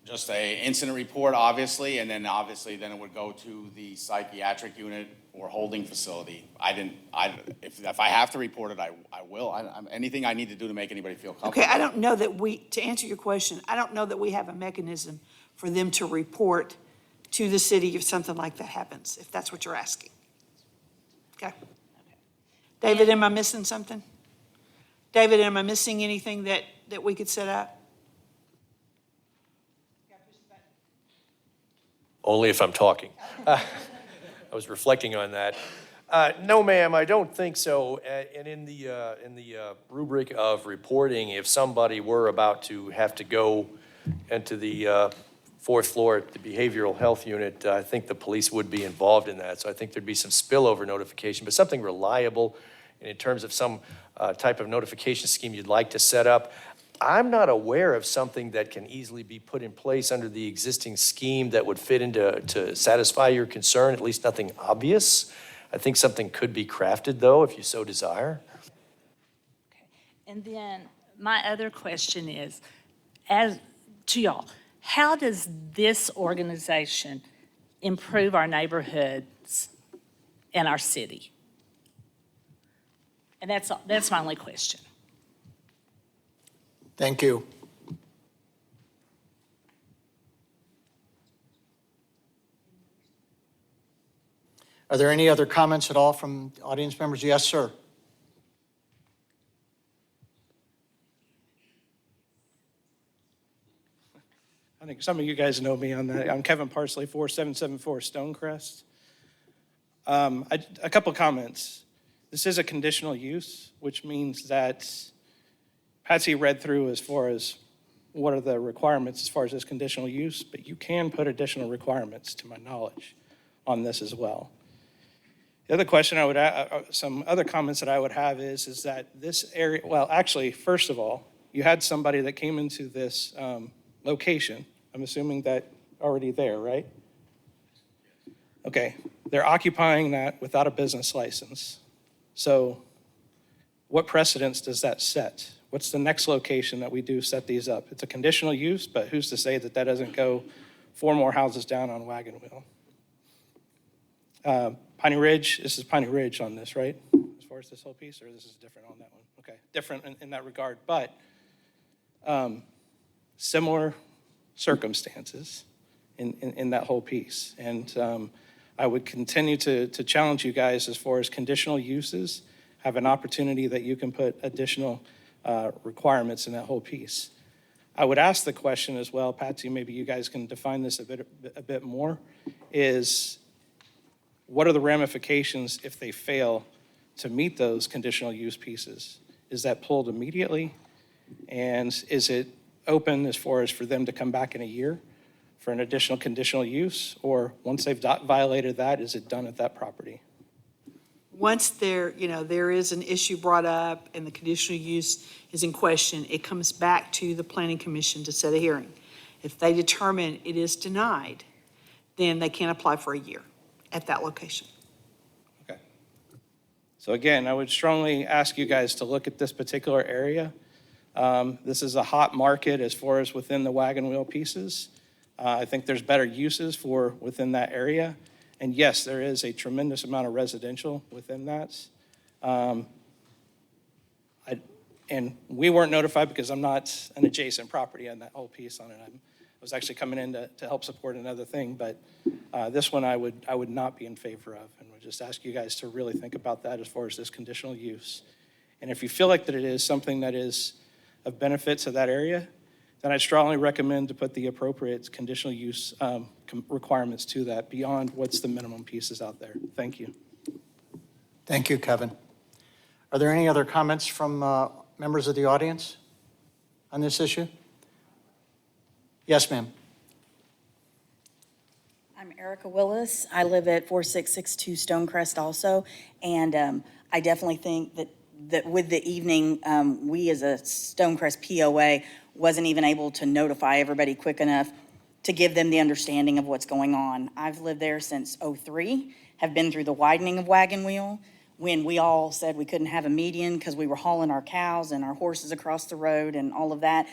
just a incident report, obviously, and then then it would go to the psychiatric unit or holding facility. If I have to report it, I will. Anything I need to do to make anybody feel comfortable. Okay, I don't know that to answer your question, I don't know that we have a mechanism for them to report to the city if something like that happens, if that's what you're asking. Okay. David, am I missing something? David, am I missing anything that we could set up? Only if I'm talking. I was reflecting on that. No, ma'am, I don't think so. And in the rubric of reporting, if somebody were about to have to go into the fourth floor at the behavioral health unit, I think the police would be involved in that. So I think there'd be some spillover notification, but something reliable. And in terms of some type of notification scheme you'd like to set up, I'm not aware of something that can easily be put in place under the existing scheme that would fit to satisfy your concern, at least nothing obvious. I think something could be crafted, though, if you so desire. And then my other question is, as to y'all, how does this organization improve our neighborhoods and our city? And that's my only question. Thank you. Are there any other comments at all from audience members? Yes, sir. I think some of you guys know me on that. I'm Kevin Parsley, 4774 Stonecrest. A couple comments. This is a conditional use, which means that Patsy read through as far as what are the requirements as far as this conditional use, but you can put additional requirements, to my knowledge, on this as well. The other question some other comments that I would have is that this area, well, actually, first of all, you had somebody that came into this location. I'm assuming that already there, right? Okay, they're occupying that without a business license. So what precedence does that set? What's the next location that we do set these up? It's a conditional use, but who's to say that that doesn't go 4 more houses down on Wagon Wheel? Piney Ridge, this is Piney Ridge on this, right? As far as this whole piece, or this is different on that one? Okay, different in that regard, but similar circumstances in that whole piece. And I would continue to challenge you guys as far as conditional uses, have an opportunity that you can put additional requirements in that whole piece. I would ask the question as well, Patsy, maybe you guys can define this a bit more, is what are the ramifications if they fail to meet those conditional use pieces? Is that pulled immediately? And is it open as far as for them to come back in a year for an additional conditional use? Or once they've violated that, is it done at that property? Once there is an issue brought up and the conditional use is in question, it comes back to the planning commission to set a hearing. If they determine it is denied, then they can apply for a year at that location. Okay. So again, I would strongly ask you guys to look at this particular area. This is a hot market as far as within the wagon wheel pieces. I think there's better uses for within that area. And yes, there is a tremendous amount of residential within that. And we weren't notified because I'm not an adjacent property on that whole piece on it. I was actually coming in to help support another thing, but this one I would not be in favor of. And would just ask you guys to really think about that as far as this conditional use. And if you feel like that it is something that is of benefit to that area, then I'd strongly recommend to put the appropriate conditional use requirements to that beyond what's the minimum pieces out there. Thank you. Thank you, Kevin. Are there any other comments from members of the audience on this issue? Yes, ma'am. I'm Erica Willis. I live at 4662 Stonecrest also, and I definitely think that with the evening, we as a Stonecrest POA wasn't even able to notify everybody quick enough to give them the understanding of what's going on. I've lived there since '03, have been through the widening of Wagon Wheel, when we all said we couldn't have a median because we were hauling our cows and our horses across the road and all of that.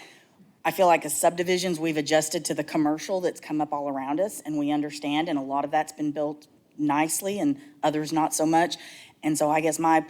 I feel like as subdivisions, we've adjusted to the commercial that's come up all around us, and we understand, and a lot of that's been built nicely and others not so much. And so I guess my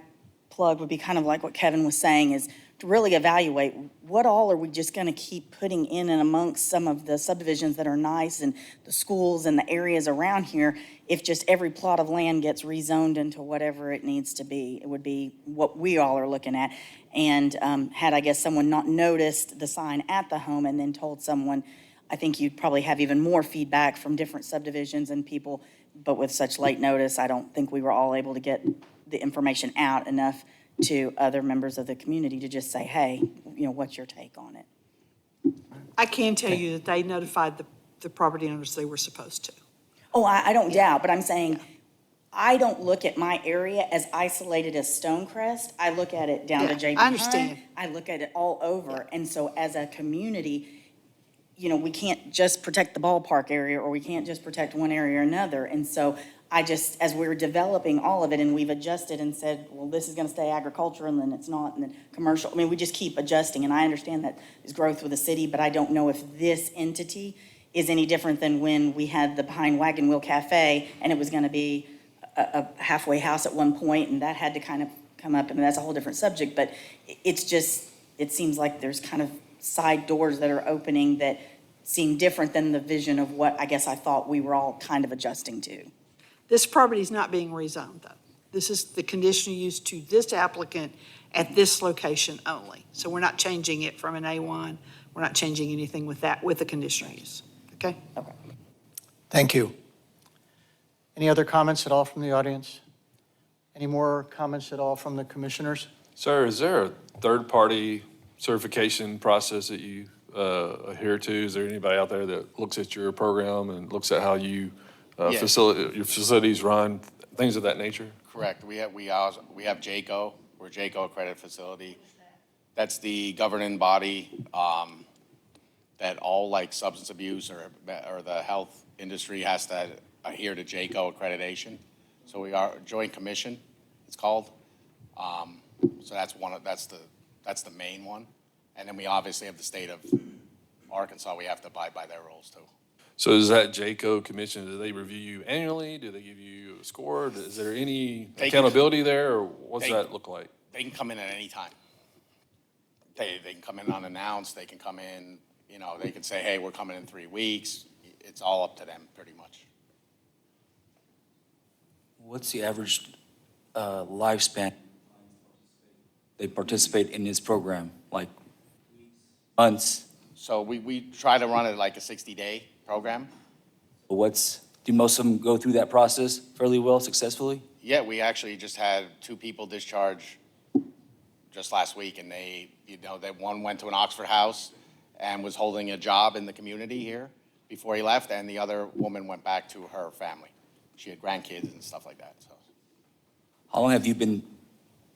plug would be kind of like what Kevin was saying, is to really evaluate what all are we just going to keep putting in and amongst some of the subdivisions that are nice and the schools and the areas around here. If just every plot of land gets rezoned into whatever it needs to be, it would be what we all are looking at. And had, I guess, someone not noticed the sign at the home and then told someone, I think you'd probably have even more feedback from different subdivisions and people. But with such late notice, I don't think we were all able to get the information out enough to other members of the community to just say, hey, what's your take on it? I can tell you that they notified the property owners they were supposed to. Oh, I don't doubt, but I'm saying, I don't look at my area as isolated as Stonecrest. I look at it down to JB I understand. Hunt. I look at it all over. And so as a community, we can't just protect the ballpark area, or we can't just protect one area or another. And so I just, as we're developing all of it and we've adjusted and said, well, this is going to stay agricultural and then it's not, and then commercial. I mean, we just keep adjusting. And I understand that is growth with the city, but I don't know if this entity is any different than when we had the Behind Wagon Wheel Cafe and it was going to be a halfway house at one point, and that had to kind of come up. I mean, that's a whole different subject, but it's just, it seems like there's kind of side doors that are opening that seem different than the vision of what I guess I thought we were all kind of adjusting to. This property is not being rezoned, though. This is the conditional use to this applicant at this location only. So we're not changing it from an A1. We're not changing anything with that, with the conditional use. Okay? Okay. Thank you. Any other comments at all from the audience? Any more comments at all from the commissioners? Sir, is there a third-party certification process that you adhere to? Is there anybody out there that looks at your program and looks at how you Yes. your facilities run, things of that nature? Correct. We have JACO. We're a JACO accredited facility. That's the governing body that all like substance abuse or the health industry has to adhere to JACO accreditation. So we are a joint commission, it's called. So that's the main one. And then we obviously have the state of Arkansas. We have to abide by their rules too. So is that JCO commission, do they review you annually? Do they give you a score? Is there any They can- accountability there, or what's they- that look like? They can come in at any time. They can come in unannounced, they can come in, you know, they can say, hey, we're coming in 3 weeks. It's all up to them, pretty much. What's the average lifespan they participate in this program? Like months? So we try to run it like a 60-day program. Do most of them go through that process fairly well, successfully? Yeah, we actually just had 2 people discharge just last week, and they, you know, that one went to an Oxford house and was holding a job in the community here before he left, and the other woman went back to her family. She had grandkids and stuff like that, so. How long have you been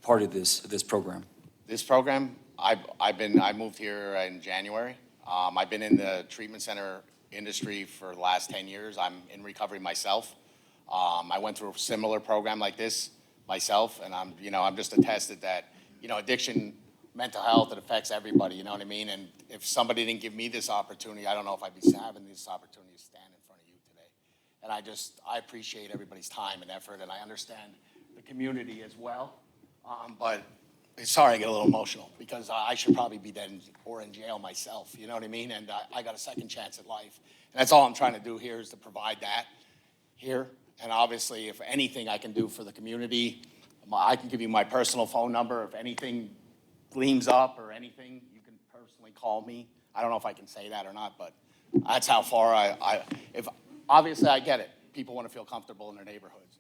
part of this program? This program, I moved here in January. I've been in the treatment center industry for the last 10 years. I'm in recovery myself. I went through a similar program like this myself, and I'm just attested that, addiction, mental health, it affects everybody, you know what I mean? And if somebody didn't give me this opportunity, I don't know if I'd be having this opportunity to stand in front of you today. And I appreciate everybody's time and effort, and I understand the community as well. But sorry, I get a little emotional because I should probably be dead or in jail myself, you know what I mean? And I got a second chance at life. And that's all I'm trying to do here is to provide that here. And obviously, if anything I can do for the community, I can give you my personal phone number. If anything gleams up or anything, you can personally call me. I don't know if I can say that or not, but that's how far obviously I get it. People want to feel comfortable in their neighborhoods.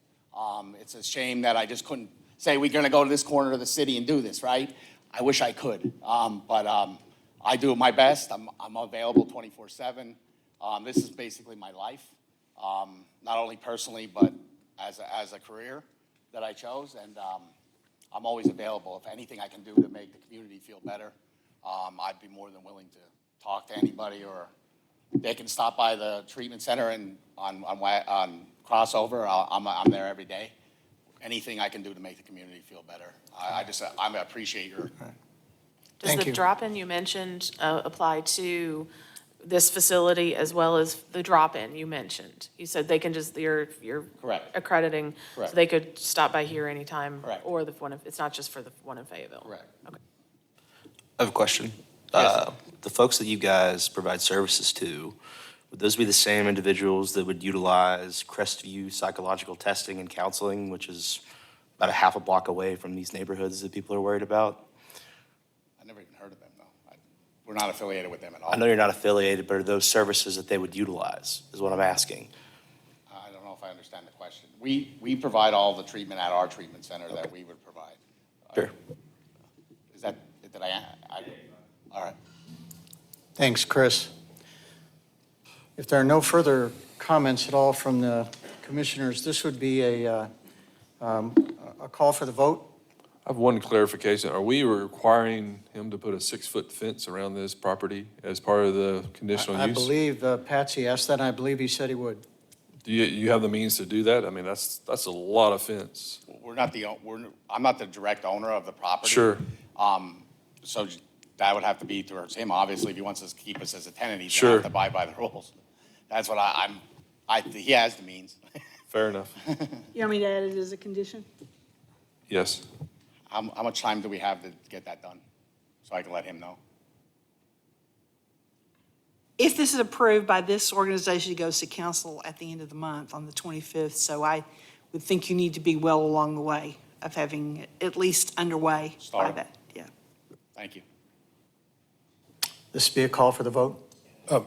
It's a shame that I just couldn't say we're going to go to this corner of the city and do this, right? I wish I could, but I do my best. I'm available 24/7. This is basically my life, not only personally, but as a career that I chose, and I'm always available. If anything I can do to make the community feel better, I'd be more than willing to talk to anybody, or they can stop by the treatment center and on Crossover. I'm there every day. Anything I can do to make the community feel better. I appreciate your. Does the drop-in you mentioned apply to this facility as well as the drop-in you mentioned? You said they can just, you're Correct. accrediting, Correct. so they could stop by here anytime? Correct. Or it's not just for the one in Fayetteville? Correct. Okay. I have a question. Yes. The folks that you guys provide services to, would those be the same individuals that would utilize Crestview psychological testing and counseling, which is about a half a block away from these neighborhoods that people are worried about? I never even heard of them, though. We're not affiliated with them at all. I know you're not affiliated, but are those services that they would utilize, is what I'm asking. I don't know if I understand the question. We provide all the treatment at our treatment center that we would provide. Sure. Is that, all right. Thanks, Chris. If there are no further comments at all from the commissioners, this would be a call for the vote. I have one clarification. Are we requiring him to put a 6-foot fence around this property as part of the conditional I use? believe Patsy asked that, and I believe he said he would. Do you have the means to do that? I mean, that's a lot of fence. I'm not the direct owner of the property. Sure. So that would have to be towards him. Obviously, if he wants us to keep us as a tenant, he's Sure. gonna have to abide by the rules. That's what he has the means. Fair enough. You want me to add it as a condition? Yes. How much time do we have to get that done? So I can let him know. If this is approved by this organization, it goes to council at the end of the month on the 25th. So I would think you need to be well along the way of having it at least underway by Start. that. Yeah. Thank you. This be a call for the vote.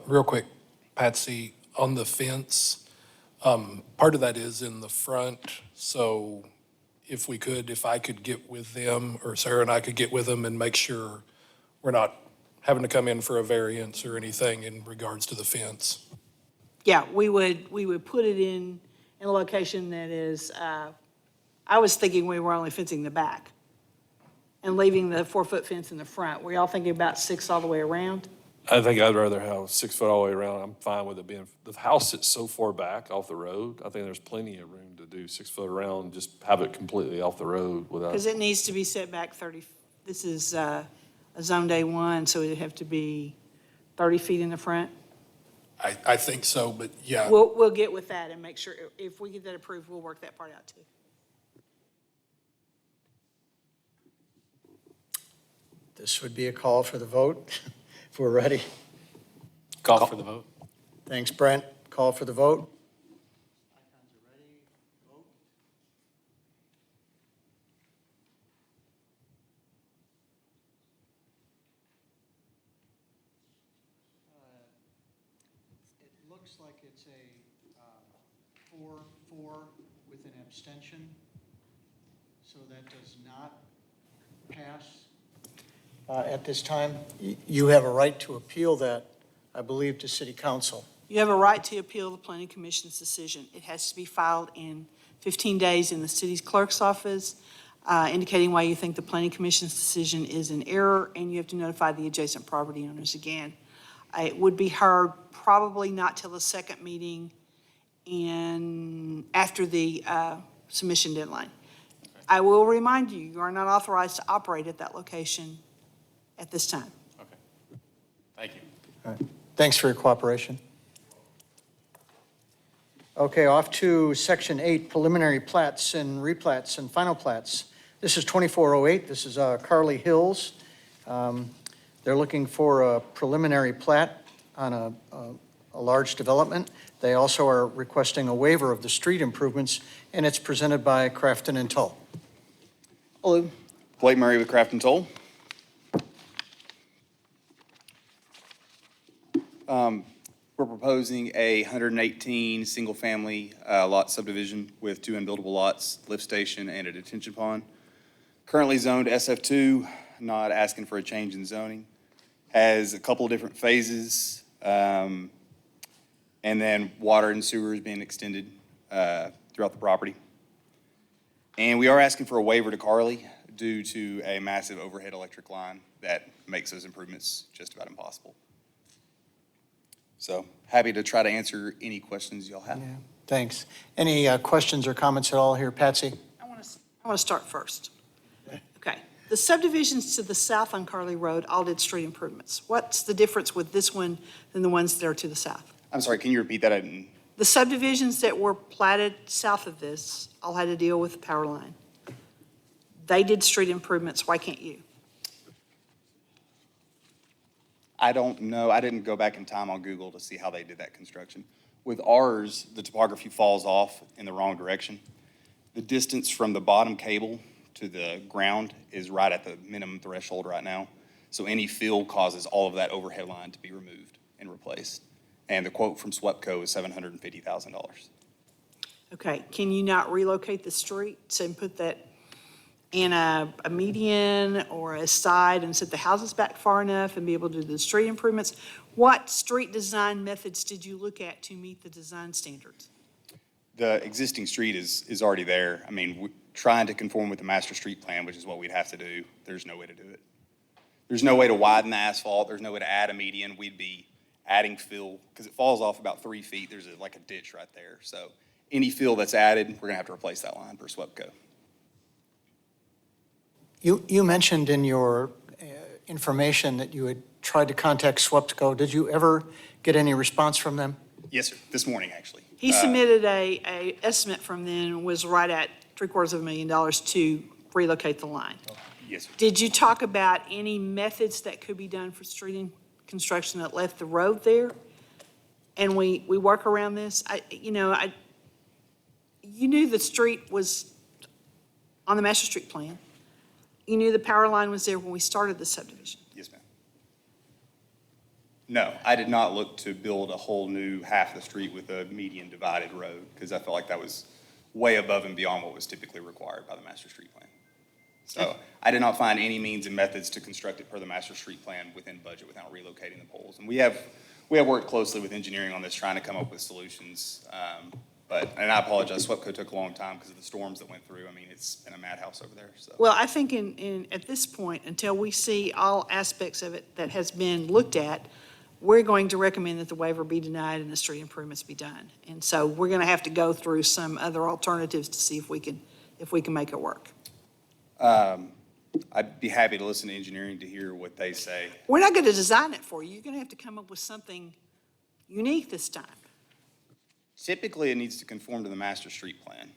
Real quick, Patsy, on the fence, part of that is in the front, so if I could get with them, or Sarah and I could get with them and make sure we're not having to come in for a variance or anything in regards to the fence. Yeah, we would put it in a location that is, I was thinking we were only fencing the back and leaving the 4-foot fence in the front. Were y'all thinking about 6 all the way around? I think I'd rather have 6 foot all the way around. I'm fine with it being, the house sits so far back off the road. I think there's plenty of room to do 6 foot around, just have it completely off the road without. Because it needs to be set back 30, this is a zone day 1, so it'd have to be 30 feet in the front. I think so, but yeah. We'll get with that and make sure, if we get that approved, we'll work that part out too. This would be a call for the vote, if we're ready. Call for the vote. Thanks, Brent. Call for the vote. It looks like it's a 4-4 with an abstention, so that does not pass. At this time, you have a right to appeal that, I believe, to City Council. You have a right to appeal the planning commission's decision. It has to be filed in 15 days in the city's clerk's office, indicating why you think the planning commission's decision is in error, and you have to notify the adjacent property owners again. It would be heard probably not till the second meeting and after the submission deadline. I will remind you, you are not authorized to operate at that location at this time. Okay. Thank you. All right. Thanks for your cooperation. Okay, off to Section 8, preliminary plats and replats and final plats. This is 2408. This is Carly Hills. They're looking for a preliminary plat on a large development. They also are requesting a waiver of the street improvements, and it's presented by Crafton and Toll. Hello, Blake Murray with Crafton Toll. We're proposing a 118 single-family lot subdivision with 2 unbuildable lots, lift station, and a detention pond. Currently zoned SF2, not asking for a change in zoning. Has a couple of different phases, and then water and sewers being extended throughout the property. And we are asking for a waiver to Carly due to a massive overhead electric line that makes those improvements just about impossible. So happy to try to answer any questions y'all have. Yeah, thanks. Any questions or comments at all here, Patsy? I want to start first. Okay. The subdivisions to the south on Carly Road all did street improvements. What's the difference with this one than the ones that are to the south? I'm sorry, can you repeat that? The subdivisions that were platted south of this all had to deal with the power line. They did street improvements. Why can't you? I don't know. I didn't go back in time on Google to see how they did that construction. With ours, the topography falls off in the wrong direction. The distance from the bottom cable to the ground is right at the minimum threshold right now. So any fill causes all of that overhead line to be removed and replaced. And the quote from SWEPCO is $750,000. Okay, can you not relocate the streets and put that in a median or a side and set the houses back far enough and be able to do the street improvements? What street design methods did you look at to meet the design standards? The existing street is already there. I mean, trying to conform with the master street plan, which is what we'd have to do, there's no way to do it. There's no way to widen the asphalt. There's no way to add a median. We'd be adding fill, because it falls off about 3 feet. There's like a ditch right there. So any fill that's added, we're gonna have to replace that line per SWEPCO. You mentioned in your information that you had tried to contact SWEPCO. Did you ever get any response from them? Yes, sir. This morning, actually. He submitted a estimate from them, was right at $750,000 to relocate the line. Yes, sir. Did you talk about any methods that could be done for street construction that left the road there? And we work around this? You knew the street was on the master street plan. You knew the power line was there when we started the subdivision. Yes, ma'am. No, I did not look to build a whole new half of the street with a median divided road, because I felt like that was way above and beyond what was typically required by the master street plan. So I did not find any means and methods to construct it per the master street plan within budget without relocating the poles. And we have worked closely with engineering on this, trying to come up with solutions. And I apologize, SWEPCO took a long time because of the storms that went through. I mean, it's been a madhouse over there, so. Well, I think at this point, until we see all aspects of it that has been looked at, we're going to recommend that the waiver be denied and the street improvements be done. And so we're going to have to go through some other alternatives to see if we can make it work. I'd be happy to listen to engineering to hear what they say. We're not going to design it for you. You're going to have to come up with something, unique this time. Typically, it needs to conform to the master street plan.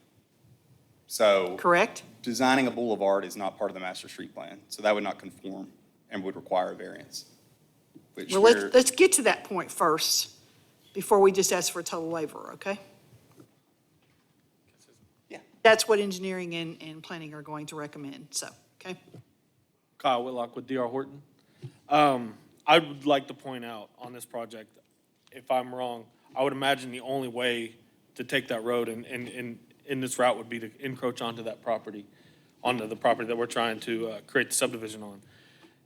So. Correct? Designing a boulevard is not part of the master street plan, so that would not conform and would require a variance. Which Well, let's get to that point first, before we just ask for a total waiver, okay? Yeah. That's what engineering and planning are going to recommend, so, okay? Kyle Whitlock with D.R. Horton. I would like to point out on this project, if I'm wrong, I would imagine the only way to take that road and in this route would be to encroach onto that property, onto the property that we're trying to create the subdivision on.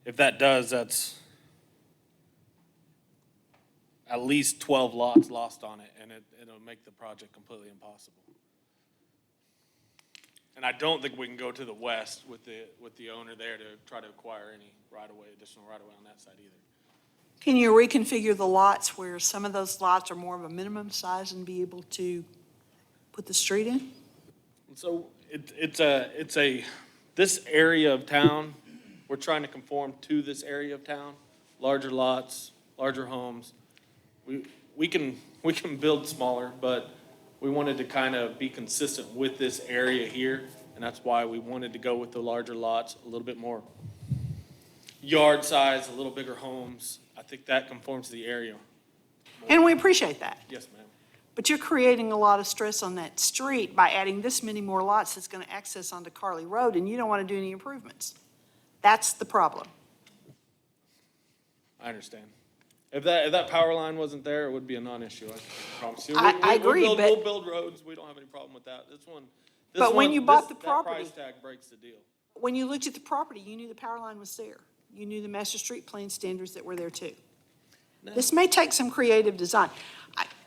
If that does, that's at least 12 lots lost on it, and it'll make the project completely impossible. And I don't think we can go to the west with the owner there to try to acquire any additional right-of-way on that side either. Can you reconfigure the lots where some of those lots are more of a minimum size and be able to put the street in? So this area of town, we're trying to conform to this area of town, larger lots, larger homes. We can build smaller, but we wanted to kind of be consistent with this area here, and that's why we wanted to go with the larger lots, a little bit more yard size, a little bigger homes. I think that conforms to the area. And we appreciate that. Yes, ma'am. But you're creating a lot of stress on that street by adding this many more lots that's going to access onto Carly Road, and you don't want to do any improvements. That's the problem. I understand. If that power line wasn't there, it would be a non-issue, I promise you. I agree, We'll build roads, we don't have any problem with that. But when you bought the that property, price tag breaks the deal. when you looked at the property, you knew the power line was there. You knew the master street plan standards that were there too. This may take some creative design.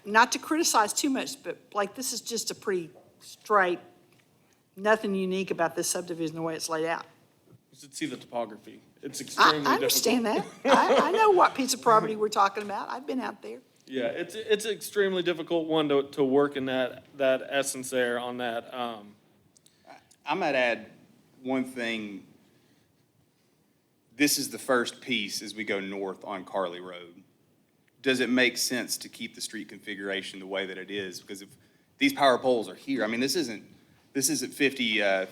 Not to criticize too much, but like this is just a pretty straight, nothing unique about this subdivision, the way it's laid out. You should see the topography. It's extremely difficult. I understand that. I know what piece of property we're talking about. I've been out there. Yeah, it's an extremely difficult one to work in that essence there on that. I might add one thing. This is the first piece as we go north on Carly Road. Does it make sense to keep the street configuration the way that it is? Because if these power poles are here, I mean, this isn't 56th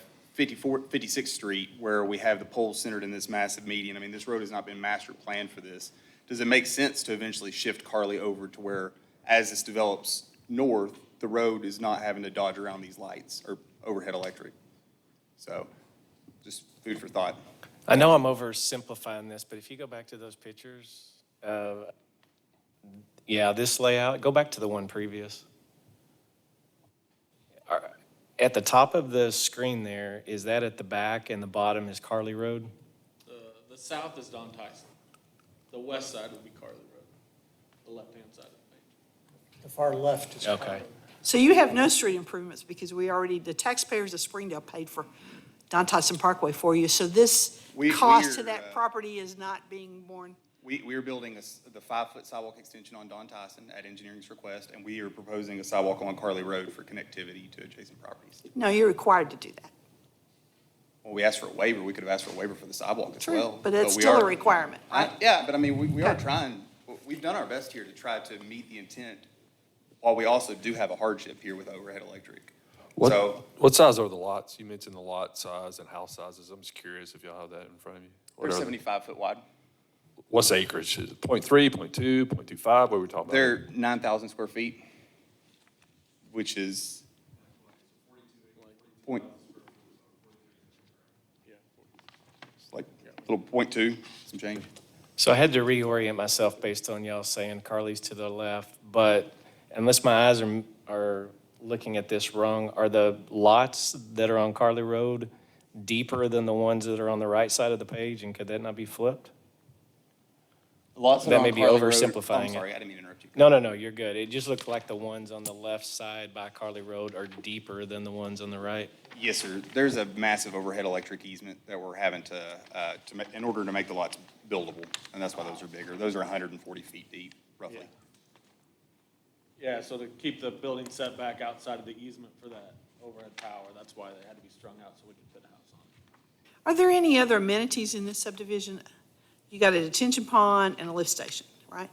Street where we have the poles centered in this massive median. I mean, this road has not been master planned for this. Does it make sense to eventually shift Carly over to where, as this develops north, the road is not having to dodge around these lights or overhead electric? So, just food for thought. I know I'm oversimplifying this, but if you go back to those pictures, this layout, go back to the one previous. At the top of the screen there, is that at the back and the bottom is Carly Road? The south is Don Tyson. The west side would be Carly Road, the left-hand side of the page. The far left is Okay. Carly. So you have no street improvements because the taxpayers of Springdale paid for Don Tyson Parkway for you. So this cost to that property is not being borne. We are building the 5-foot sidewalk extension on Don Tyson at engineering's request, and we are proposing a sidewalk along Carly Road for connectivity to adjacent properties. No, you're required to do that. Well, we asked for a waiver. We could have asked for a waiver for the sidewalk as well. But it's we still a are- requirement, right? Yeah, but I mean, we are trying, we've done our best here to try to meet the intent, while we also do have a hardship here with overhead electric. So, What size are the lots? You mentioned the lot size and house sizes. I'm just curious if y'all have that in front of you. they're 75-foot wide. What's the acreage? Is it 0.3, 0.2, 0.25? What are we talking about? They're 9,000 square feet, which is point, it's like a little 0.2, some change. So I had to reorient myself based on y'all saying Carly's to the left, but unless my eyes are looking at this wrong, are the lots that are on Carly Road deeper than the ones that are on the right side of the page, and could that not be flipped? Lots That may be oversimplifying I'm sorry, it. I didn't mean to interrupt you. No, you're good. It just looked like the ones on the left side by Carly Road are deeper than the ones on the right. Yes, sir. There's a massive overhead electric easement that we're having to in order to make the lots buildable, and that's why those are bigger. Those are 140 feet deep, roughly. Yeah, so to keep the building setback outside of the easement for that overhead power, that's why they had to be strung out so we could fit a house on it. Are there any other amenities in this subdivision? You got a detention pond and a lift station, right?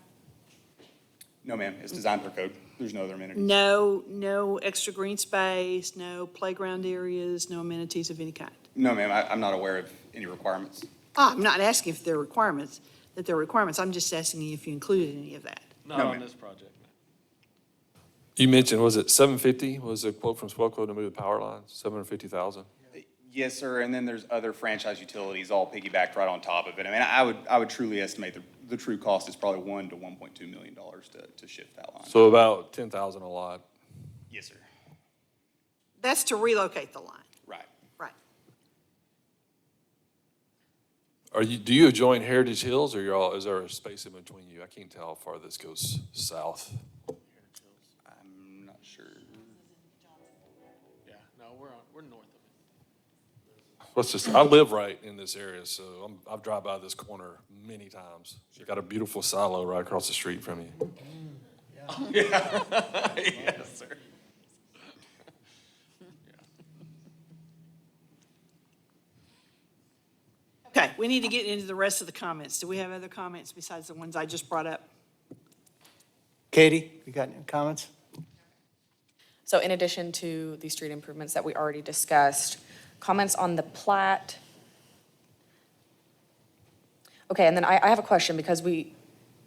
No, ma'am, it's designed per code. There's no other amenities. No extra green space, no playground areas, no amenities of any kind? No, ma'am, I'm not aware of any requirements. I'm not asking if there are requirements, I'm just asking you if you included any of that. Not No, on ma'am. this project. You mentioned, was it 750? Was the quote from Swellco to move the power lines? 750,000? Yes, sir, and then there's other franchise utilities all piggybacked right on top of it. I mean, I would truly estimate the true cost is probably $1 to $1.2 million to shift that line. So about 10,000 a lot. Yes, sir. That's to relocate the line. Right. Right. Do you adjoin Heritage Hills, or is there a space in between you? I can't tell how far this goes south. I'm not sure. Yeah, no, we're north of it. I live right in this area, so I've drive by this corner many times. You got a beautiful silo right across the street from you. Yes, sir. Okay, we need to get into the rest of the comments. Do we have other comments besides the ones I just brought up? Katie, you got any comments? So in addition to the street improvements that we already discussed, comments on the plat. Okay, and then I have a question because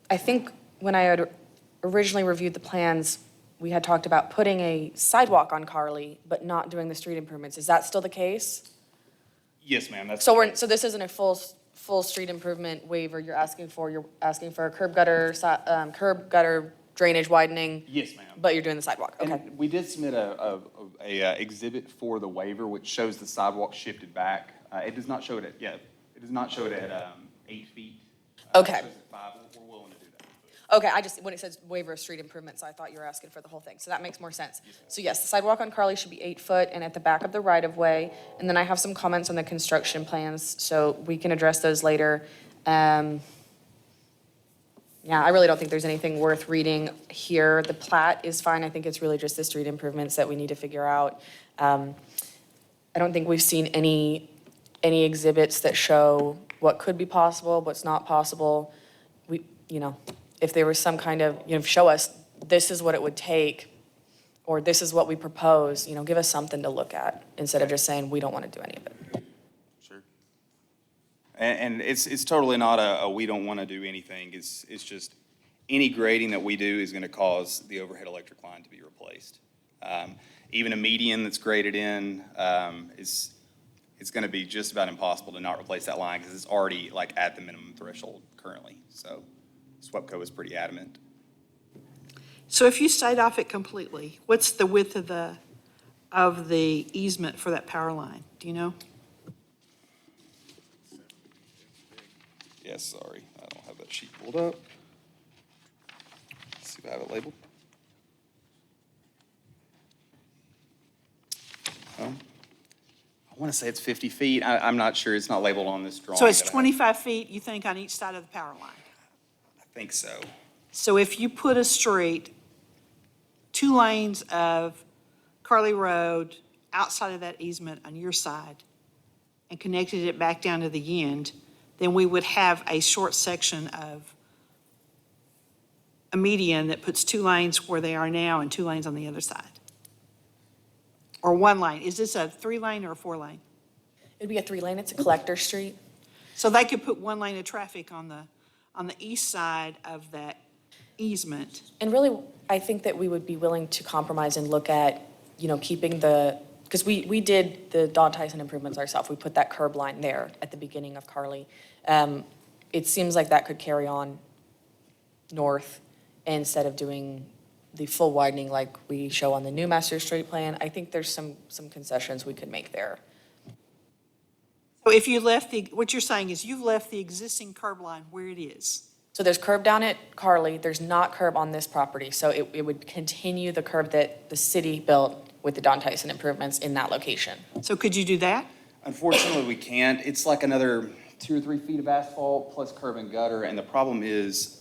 I think when I had originally reviewed the plans, we had talked about putting a sidewalk on Carly, but not doing the street improvements. Is that still the case? Yes, ma'am, that's. So this isn't a full street improvement waiver you're asking for a curb gutter drainage widening? Yes, ma'am. But you're doing the sidewalk, okay. And we did submit a exhibit for the waiver, which shows the sidewalk shifted back. It does not show it it does not show it at 8 feet. Okay. It shows at 5. We're willing to do that. Okay, when it says waiver of street improvements, I thought you were asking for the whole thing, so that makes more sense. So yes, the sidewalk on Carly should be 8 foot and at the back of the right-of-way. And then I have some comments on the construction plans, so we can address those later. Yeah, I really don't think there's anything worth reading here. The plat is fine, I think it's really just the street improvements that we need to figure out. I don't think we've seen any exhibits that show what could be possible, what's not possible. If there was some kind of, show us, this is what it would take, or this is what we propose, give us something to look at, instead of just saying, we don't want to do any of it. Sure. And it's totally not a we don't want to do anything. It's just any grading that we do is going to cause the overhead electric line to be replaced. Even a median that's graded in it's going to be just about impossible to not replace that line because it's already like at the minimum threshold currently. So SWEPCO is pretty adamant. So if you stayed off it completely, what's the width of the easement for that power line? Do you know? Yes, sorry, I don't have that sheet pulled up. Let's see if I have it labeled. I want to say it's 50 feet. I'm not sure. It's not labeled on this drawing. So it's that I have. 25 feet, you think, on each side of the power line? I think so. So if you put a street, 2 lanes of Carly Road outside of that easement on your side and connected it back down to the end, then we would have a short section of a median that puts 2 lanes where they are now and 2 lanes on the other side. Or 1 lane. Is this a 3-lane or a 4-lane? It'd be a 3-lane, it's a collector street. So they could put 1 lane of traffic on the east side of that easement. And really, I think that we would be willing to compromise and look at, keeping because we did the Don Tyson improvements ourselves. We put that curb line there at the beginning of Carly. It seems like that could carry on north instead of doing the full widening like we show on the new master street plan. I think there's some concessions we could make there. So if you left what you're saying is you've left the existing curb line where it is. So there's curb down at Carly, there's not curb on this property. So it would continue the curb that the city built with the Don Tyson improvements in that location. So could you do that? Unfortunately, we can't. It's like another 2 or 3 feet of asphalt plus curb and gutter. And the problem is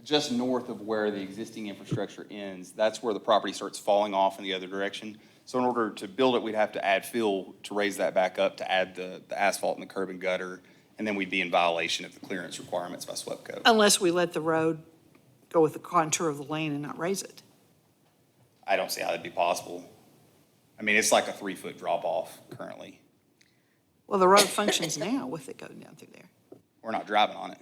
just north of where the existing infrastructure ends, that's where the property starts falling off in the other direction. So in order to build it, we'd have to add fill to raise that back up, to add the asphalt and the curb and gutter, and then we'd be in violation of the clearance requirements by SWEPCO. Unless we let the road go with the contour of the lane and not raise it. I don't see how that'd be possible. I mean, it's like a 3-foot drop-off currently. Well, the road functions now with it going down through there. We're not driving on it.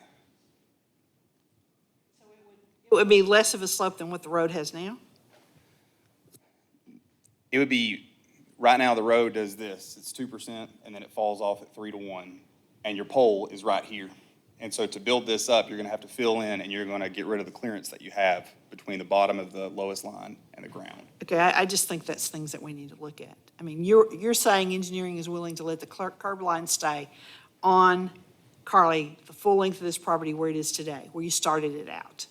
It would be less of a slope than what the road has now? It would be, right now, the road does this. It's 2%, and then it falls off at 3-1, and your pole is right here. And so to build this up, you're gonna have to fill in, and you're gonna get rid of the clearance that you have between the bottom of the lowest line and the ground. Okay, I just think that's things that we need to look at. I mean, you're saying engineering is willing to let the curb line stay on Carly, the full length of this property where it is today, where you started it out.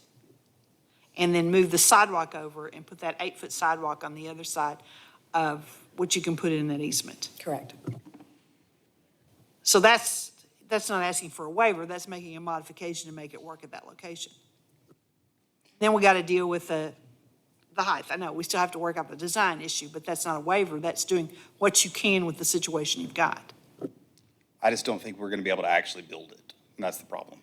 And then move the sidewalk over and put that 8-foot sidewalk on the other side of what you can put in that easement. Correct. So that's not asking for a waiver, that's making a modification to make it work at that location. Then we got to deal with the height. I know, we still have to work out the design issue, but that's not a waiver, that's doing what you can with the situation you've got. I just don't think we're gonna be able to actually build it, and that's the problem.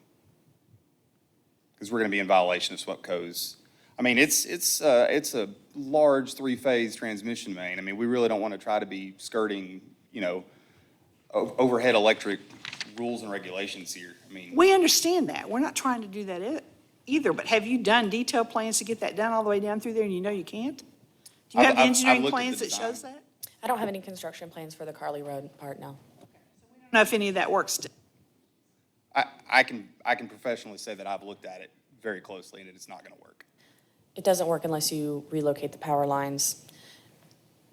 Because we're gonna be in violation of SWEPCO's. I mean, it's a large 3-phase transmission main. I mean, we really don't want to try to be skirting, overhead electric rules and regulations here. I mean, We understand that, we're not trying to do that either, but have you done detailed plans to get that down all the way down through there and you know you can't? Do you have the I've engineering looked at plans the that shows that? I don't have any construction plans for the Carly Road part, no. I don't know if any of that works. I can professionally say that I've looked at it very closely and it's not gonna work. It doesn't work unless you relocate the power lines.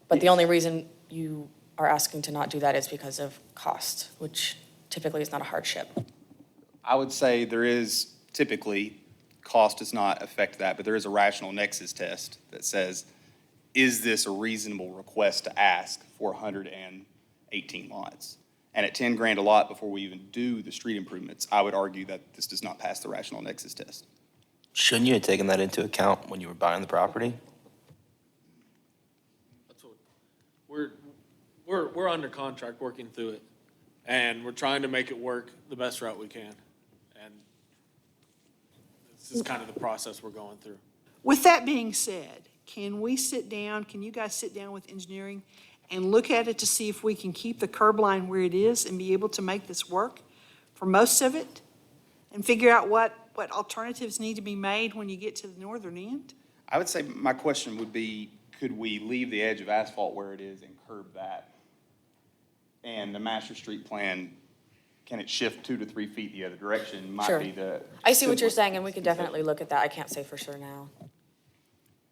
But the only reason you are asking to not do that is because of cost, which typically is not a hardship. I would say there is typically, cost does not affect that, but there is a rational nexus test that says, is this a reasonable request to ask for 118 lots? And at 10 grand a lot before we even do the street improvements, I would argue that this does not pass the rational nexus test. Shouldn't you have taken that into account when you were buying the property? That's what, we're under contract working through it, and we're trying to make it work the best route we can. And this is kind of the process we're going through. With that being said, can you guys sit down with engineering and look at it to see if we can keep the curb line where it is and be able to make this work for most of it? And figure out what alternatives need to be made when you get to the northern end? I would say my question would be, could we leave the edge of asphalt where it is and curb that? And the master street plan, can it shift 2 to 3 feet the other direction? Sure. Might be the. I see what you're simplest saying, and we can definitely look at that. I can't say for sure now.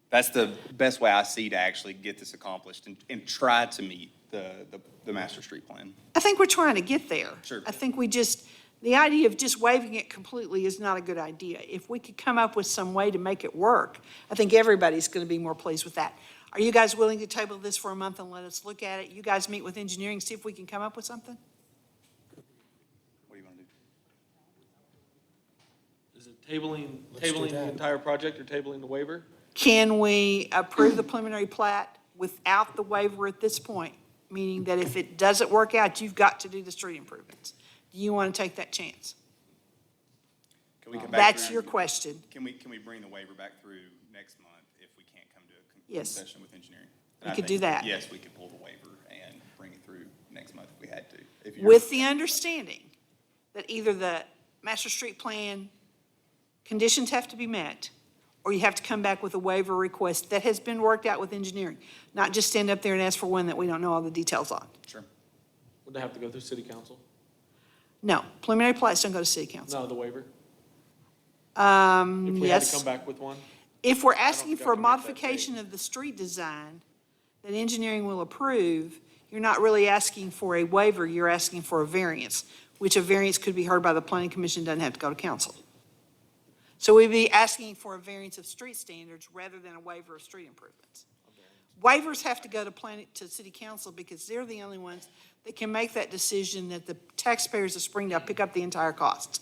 That's the best way I see to actually get this accomplished and try to meet the master street plan. I think we're trying to get there. Sure. I think the idea of just waiving it completely is not a good idea. If we could come up with some way to make it work, I think everybody's going to be more pleased with that. Are you guys willing to table this for a month and let us look at it? You guys meet with engineering, see if we can come up with something? What do you want to do? Is it tabling do the that. entire project or tabling the waiver? Can we approve the preliminary plat without the waiver at this point? Meaning that if it doesn't work out, you've got to do the street improvements. Do you want to take that chance? Can we come back That's through your and- question. Can we bring the waiver back through next month if we can't come to a Yes. concession with engineering? We And I could do think, that. Yes, we could pull the waiver and bring it through next month if we had to. If you're- With the understanding that either the master street plan conditions have to be met, or you have to come back with a waiver request that has been worked out with engineering, not just stand up there and ask for one that we don't know all the details on. Sure. Would they have to go through city council? No, preliminary plats don't go to city council. No, the waiver? If we had to Yes. come back with one? If we're asking think I for a can make that modification of the street design that engineering will approve, you're not really asking for a waiver, you're asking for a variance, which a variance could be heard by the planning commission, doesn't have to go to council. So we'd be asking for a variance of street standards rather than a waiver of street improvements. Waivers have to go to city council because they're the only ones that can make that decision that the taxpayers of Springdale pick up the entire cost.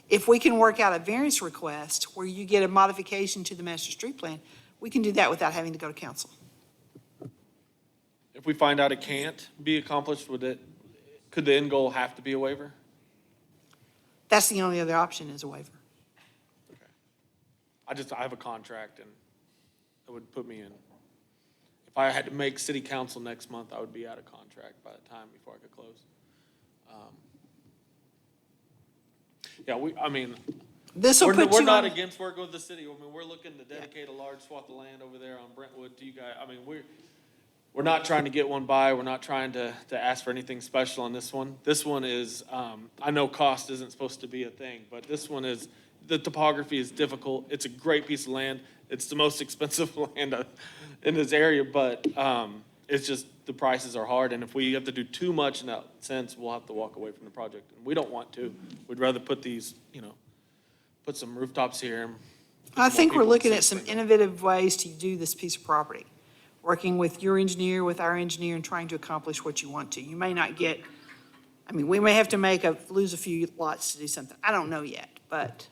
If we can work out a variance request where you get a modification to the master street plan, we can do that without having to go to council. If we find out it can't be accomplished, could the end goal have to be a waiver? That's the only other option is a waiver. I have a contract and it would put me in. If I had to make city council next month, I would be out of contract by the time before I could close. Yeah, we're not against working with the city. I mean, we're looking to dedicate a large swath of land over there on Brentwood to you guys. I mean, we're not trying to get one by. We're not trying to ask for anything special on this one. This one is, I know cost isn't supposed to be a thing, but this one is, the topography is difficult. It's a great piece of land. It's the most expensive land in this area, but it's just, the prices are hard. And if we have to do too much in that sense, we'll have to walk away from the project. And we don't want to. We'd rather put these, put some rooftops here. I think we're looking at some innovative ways to do this piece of property, working with your engineer, with our engineer, and trying to accomplish what you want to. You may not get, we may have to lose a few lots to do something. I don't know yet, but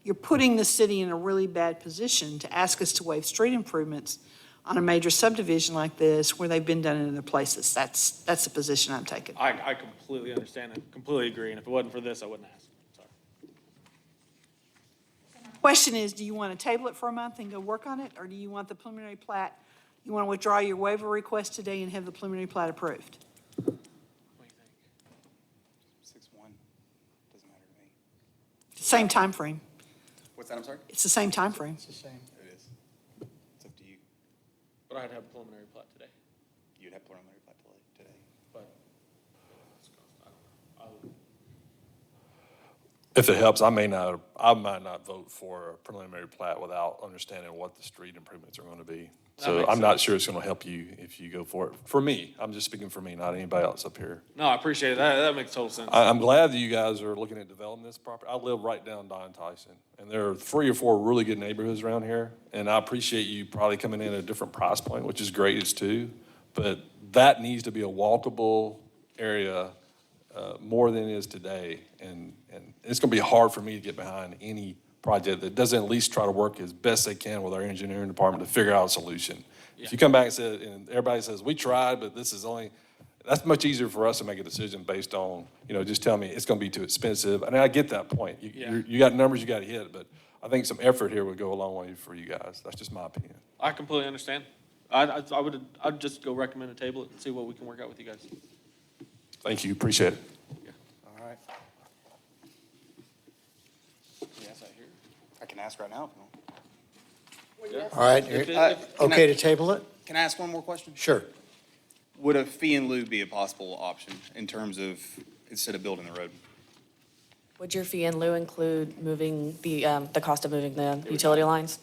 you're putting the city in a really bad position to ask us to waive street improvements on a major subdivision like this where they've been done in other places. That's the position I'm taking. I completely understand and completely agree. And if it wasn't for this, I wouldn't ask. Sorry. Question is, do you want to table it for a month and go work on it? Or do you want the preliminary plat, you want to withdraw your waiver request today and have the preliminary plat approved? What do you think? 6-1, doesn't matter to me. Same time frame. What's that, I'm sorry? It's the same time frame. It's the same. It is. It's up to you. But I'd have preliminary plat today. You'd have preliminary plat today. But I would. If it helps, I might not vote for a preliminary plat without understanding what the street improvements are going to be. So I'm not sure it's going to help you if you go for it. For me, I'm just speaking for me, not anybody else up here. No, I appreciate it. That makes total sense. I'm glad that you guys are looking at developing this property. I live right down Don Tyson, and there are 3 or 4 really good neighborhoods around here. And I appreciate you probably coming in at a different price point, which is great as too. But that needs to be a walkable area more than it is today. And it's going to be hard for me to get behind any project that doesn't at least try to work as best they can with our engineering department to figure out a solution. If you come back and say, and everybody says, we tried, but this is only, that's much easier for us to make a decision based on, just tell me it's going to be too expensive. And I get that point. You got numbers you got to hit, but I think some effort here would go a long way for you guys. That's just my opinion. I completely understand. I'd just go recommend a table it and see what we can work out with you guys. Thank you. Appreciate it. All right. I can ask right now. All right, okay to table it? Can I ask one more question? Sure. Would a fee in lieu be a possible option in terms of, instead of building the road? Would your fee in lieu include moving the cost of moving the utility lines?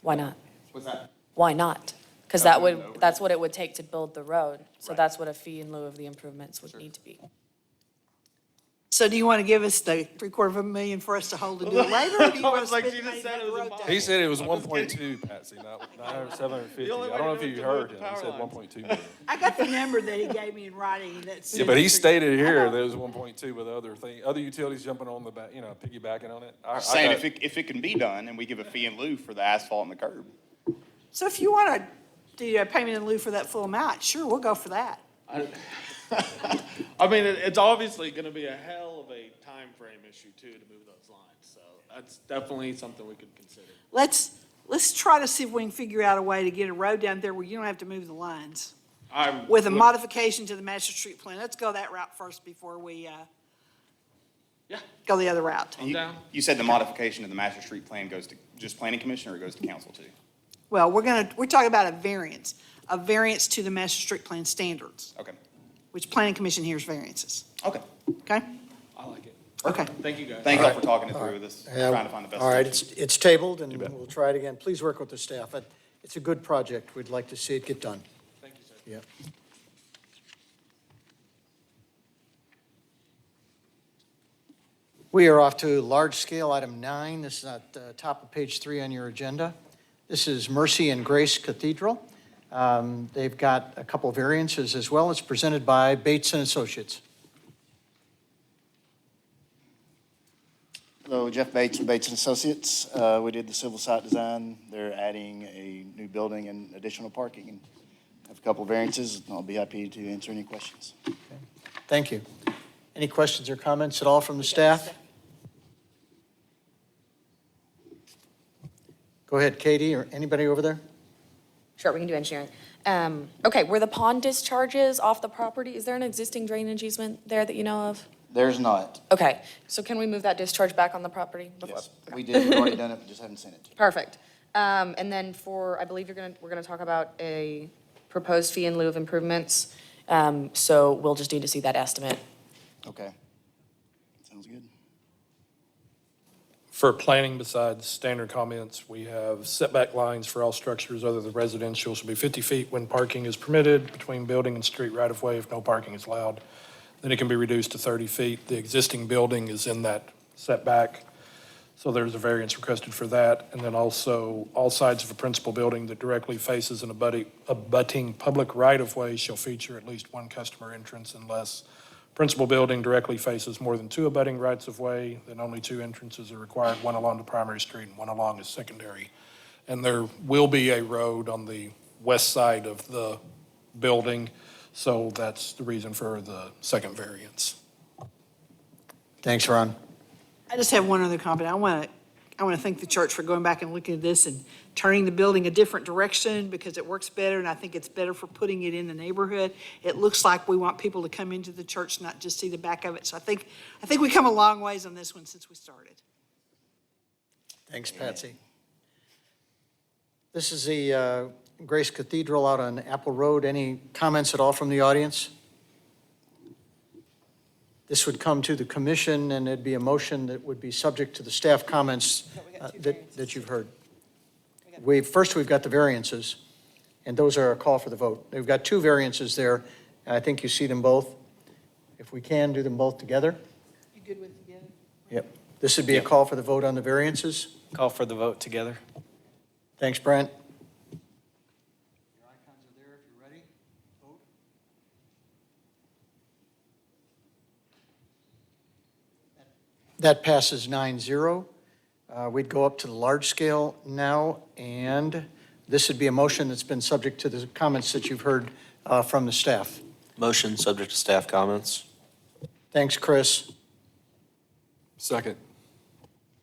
Why not? What's that? Why not? Because that's what it would take to build the road. So that's what a fee in lieu of the improvements would need to be. So do you want to give us the $750,000 for us to hold and do it later? Or do you want to Like spend you just money said, to it do was the road impossible. day? He said it was 1.2, Patsy, not 750. I don't know if you heard him. He said 1.2 million. I got the number that he gave me in writing. Yeah, but he stated here there was 1.2 with other utilities jumping on the back, piggybacking on it. Saying if it can be done and we give a fee in lieu for the asphalt and the curb. So if you want to do a payment in lieu for that full amount, sure, we'll go for that. I mean, it's obviously going to be a hell of a time frame issue too to move those lines. So that's definitely something we could consider. Let's try to see if we can figure out a way to get a road down there where you don't have to move the lines. With a modification to the master street plan. Let's go that route first before we go the other route. You said the modification of the master street plan goes to just planning commission or it goes to council too? Well, we're talking about a variance to the master street plan standards. Okay. Which planning commission hears variances. Okay. Okay? I like it. Okay. Thank you, guys. Thank y'all for talking it through this, Yeah, trying to find the best. All right, solution. it's tabled, and we'll try it again. Please work with the staff. It's a good project. We'd like to see it get done. Thank you, sir. Yeah. We are off to large-scale item 9. This is at the top of page 3 on your agenda. This is Mercy and Grace Cathedral. They've got a couple variances as well. It's presented by Bates and Associates. Hello, Jeff Bates from Bates and Associates. We did the civil site design. They're adding a new building and additional parking, and have a couple of variances. I'll be happy to answer any questions. Okay. Thank you. Any questions or comments at all from the staff? Go ahead, Katie, or anybody over there? Sure, we can do engineering. Okay, where the pond discharges off the property, is there an existing drainage easement there that you know of? There's not. Okay, so can we move that discharge back on the property? Yes, we did, we've already done it, we just haven't seen it to you. Perfect. And then I believe we're gonna talk about a proposed fee in lieu of improvements. So we'll just need to see that estimate. Okay. Sounds good. For planning, besides standard comments, we have setback lines for all structures other than residential shall be 50 feet when parking is permitted between building and street right-of-way if no parking is allowed. Then it can be reduced to 30 feet. The existing building is in that setback, so there's a variance requested for that. And then also, all sides of a principal building that directly faces an abutting public right-of-way shall feature at least one customer entrance unless principal building directly faces more than 2 abutting rights-of-way, then only 2 entrances are required, one along the primary street and one along a secondary. And there will be a road on the west side of the building, so that's the reason for the second variance. Thanks, Ron. I just have one other comment. I want to thank the church for going back and looking at this and turning the building a different direction because it works better, and I think it's better for putting it in the neighborhood. It looks like we want people to come into the church, not just see the back of it. So I think we come a long ways on this one since we started. Thanks, Patsy. This is the Grace Cathedral out on Apple Road. Any comments at all from the audience? This would come to the commission, and it'd be a motion that would be subject to the staff comments that you've heard. First, we've got the variances, and those are a call for the vote. We've got 2 variances there, and I think you see them both. If we can, do them both together. You good with together? Yep. This would be a call for the vote on the variances. Call for the vote together. Thanks, Brent. Your icons are there if you're ready. Vote. That passes 9-0. We'd go up to the large scale now, and this would be a motion that's been subject to the comments that you've heard from the staff. Motion subject to staff comments. Thanks, Chris. Second.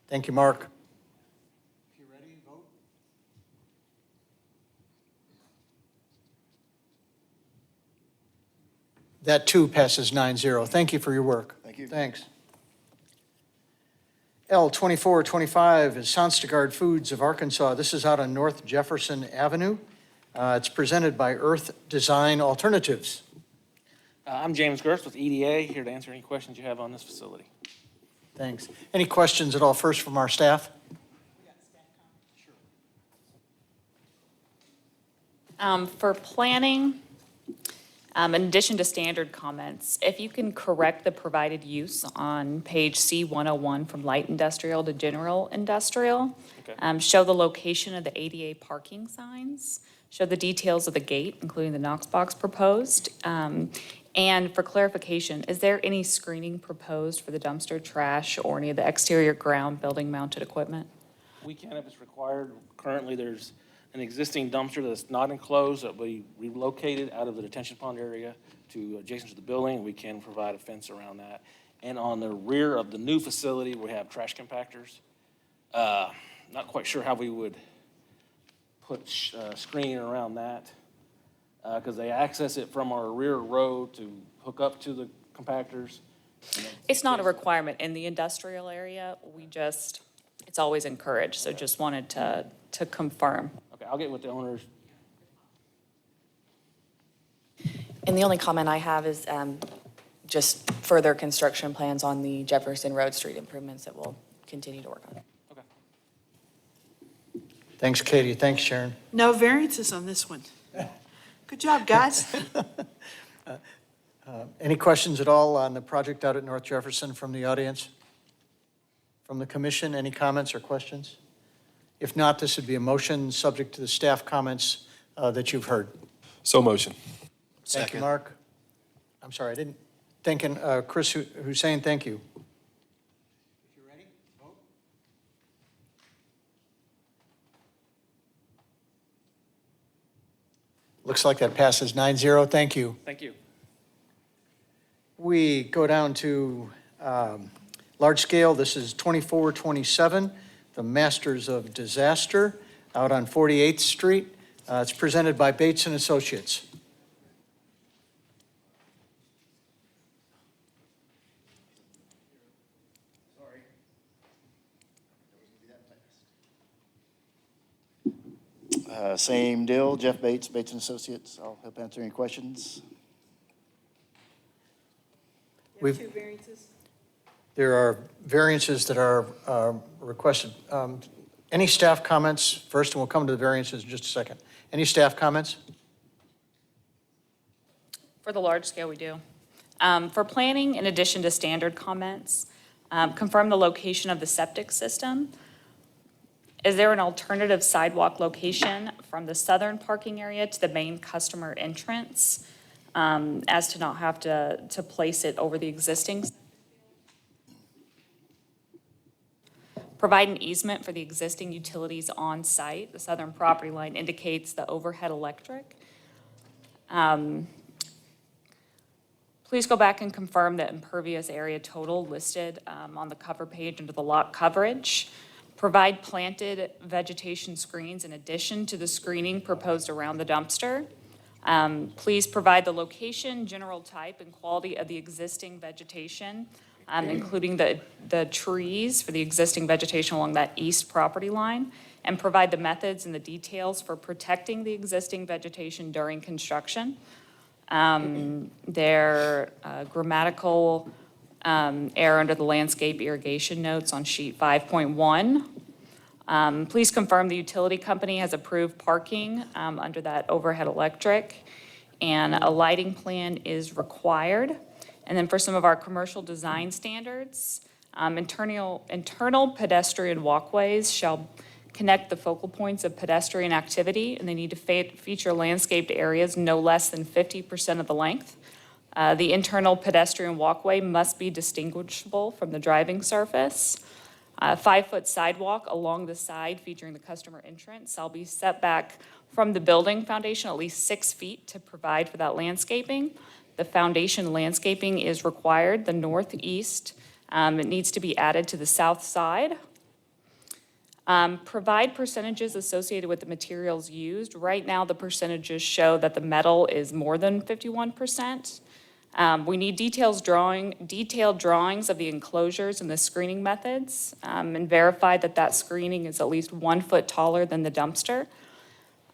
Thank you, Mark. If you're ready, vote. That too passes 9-0. Thank you for your work. Thank you. Thanks. L2425 is Sonstegard Foods of Arkansas. This is out on North Jefferson Avenue. It's presented by Earth Design Alternatives. I'm James Gerst with EDA, here to answer any questions you have on this facility. Thanks. Any questions at all first from our staff? For planning, in addition to standard comments, if you can correct the provided use on page C101 from light industrial to general industrial, show the location of the ADA parking signs, show the details of the gate, including the Knox box proposed. And for clarification, is there any screening proposed for the dumpster, trash, or any of the exterior ground building mounted equipment? We can if it's required. Currently, there's an existing dumpster that's not enclosed that we relocated out of the detention pond area to adjacent to the building. We can provide a fence around that. And on the rear of the new facility, we have trash compactors. Not quite sure how we would put screening around that because they access it from our rear road to hook up to the compactors. It's not a requirement in the industrial area. It's always encouraged, so just wanted to confirm. Okay, I'll get with the owners. And the only comment I have is just further construction plans on the Jefferson Road Street improvements that we'll continue to work on. Okay. Thanks, Katie. Thanks, Sharon. No variances on this one. Good job, guys. Any questions at all on the project out at North Jefferson from the audience? From the commission, any comments or questions? If not, this would be a motion subject to the staff comments that you've heard. So motion. Thank you, Mark. I'm sorry, I didn't, thanking Chris Hussein, thank you. If you're ready, vote. Looks like that passes 9-0. Thank you. Thank you. We go down to large scale. This is 2427, the Masters of Disaster. out on 48th Street. It's presented by Bates and Associates. Same deal, Jeff Bates, Bates and Associates. I'll help answer any questions. You have We've- 2 variances? There are variances that are requested. Any staff comments first, and we'll come to the variances in just a second. Any staff comments? For the large scale, we do. For planning, in addition to standard comments, confirm the location of the septic system. Is there an alternative sidewalk location from the southern parking area to the main customer entrance, as to not have to place it over the existing? Provide an easement for the existing utilities on site. The southern property line indicates the overhead electric. Please go back and confirm the impervious area total listed on the cover page under the lot coverage. Provide planted vegetation screens in addition to the screening proposed around the dumpster. Please provide the location, general type, and quality of the existing vegetation, including the trees for the existing vegetation along that east property line, and provide the methods and the details for protecting the existing vegetation during construction. Their grammatical error under the landscape irrigation notes on sheet 5.1. Please confirm the utility company has approved parking under that overhead electric, and a lighting plan is required. And then for some of our commercial design standards, internal pedestrian walkways shall connect the focal points of pedestrian activity, and they need to feature landscaped areas no less than 50% of the length. The internal pedestrian walkway must be distinguishable from the driving surface. 5-foot sidewalk along the side featuring the customer entrance shall be set back from the building foundation at least 6 feet to provide for that landscaping. The foundation landscaping is required, the northeast. It needs to be added to the south side. Provide percentages associated with the materials used. Right now, the percentages show that the metal is more than 51%. We need detailed drawings of the enclosures and the screening methods, and verify that that screening is at least 1 foot taller than the dumpster.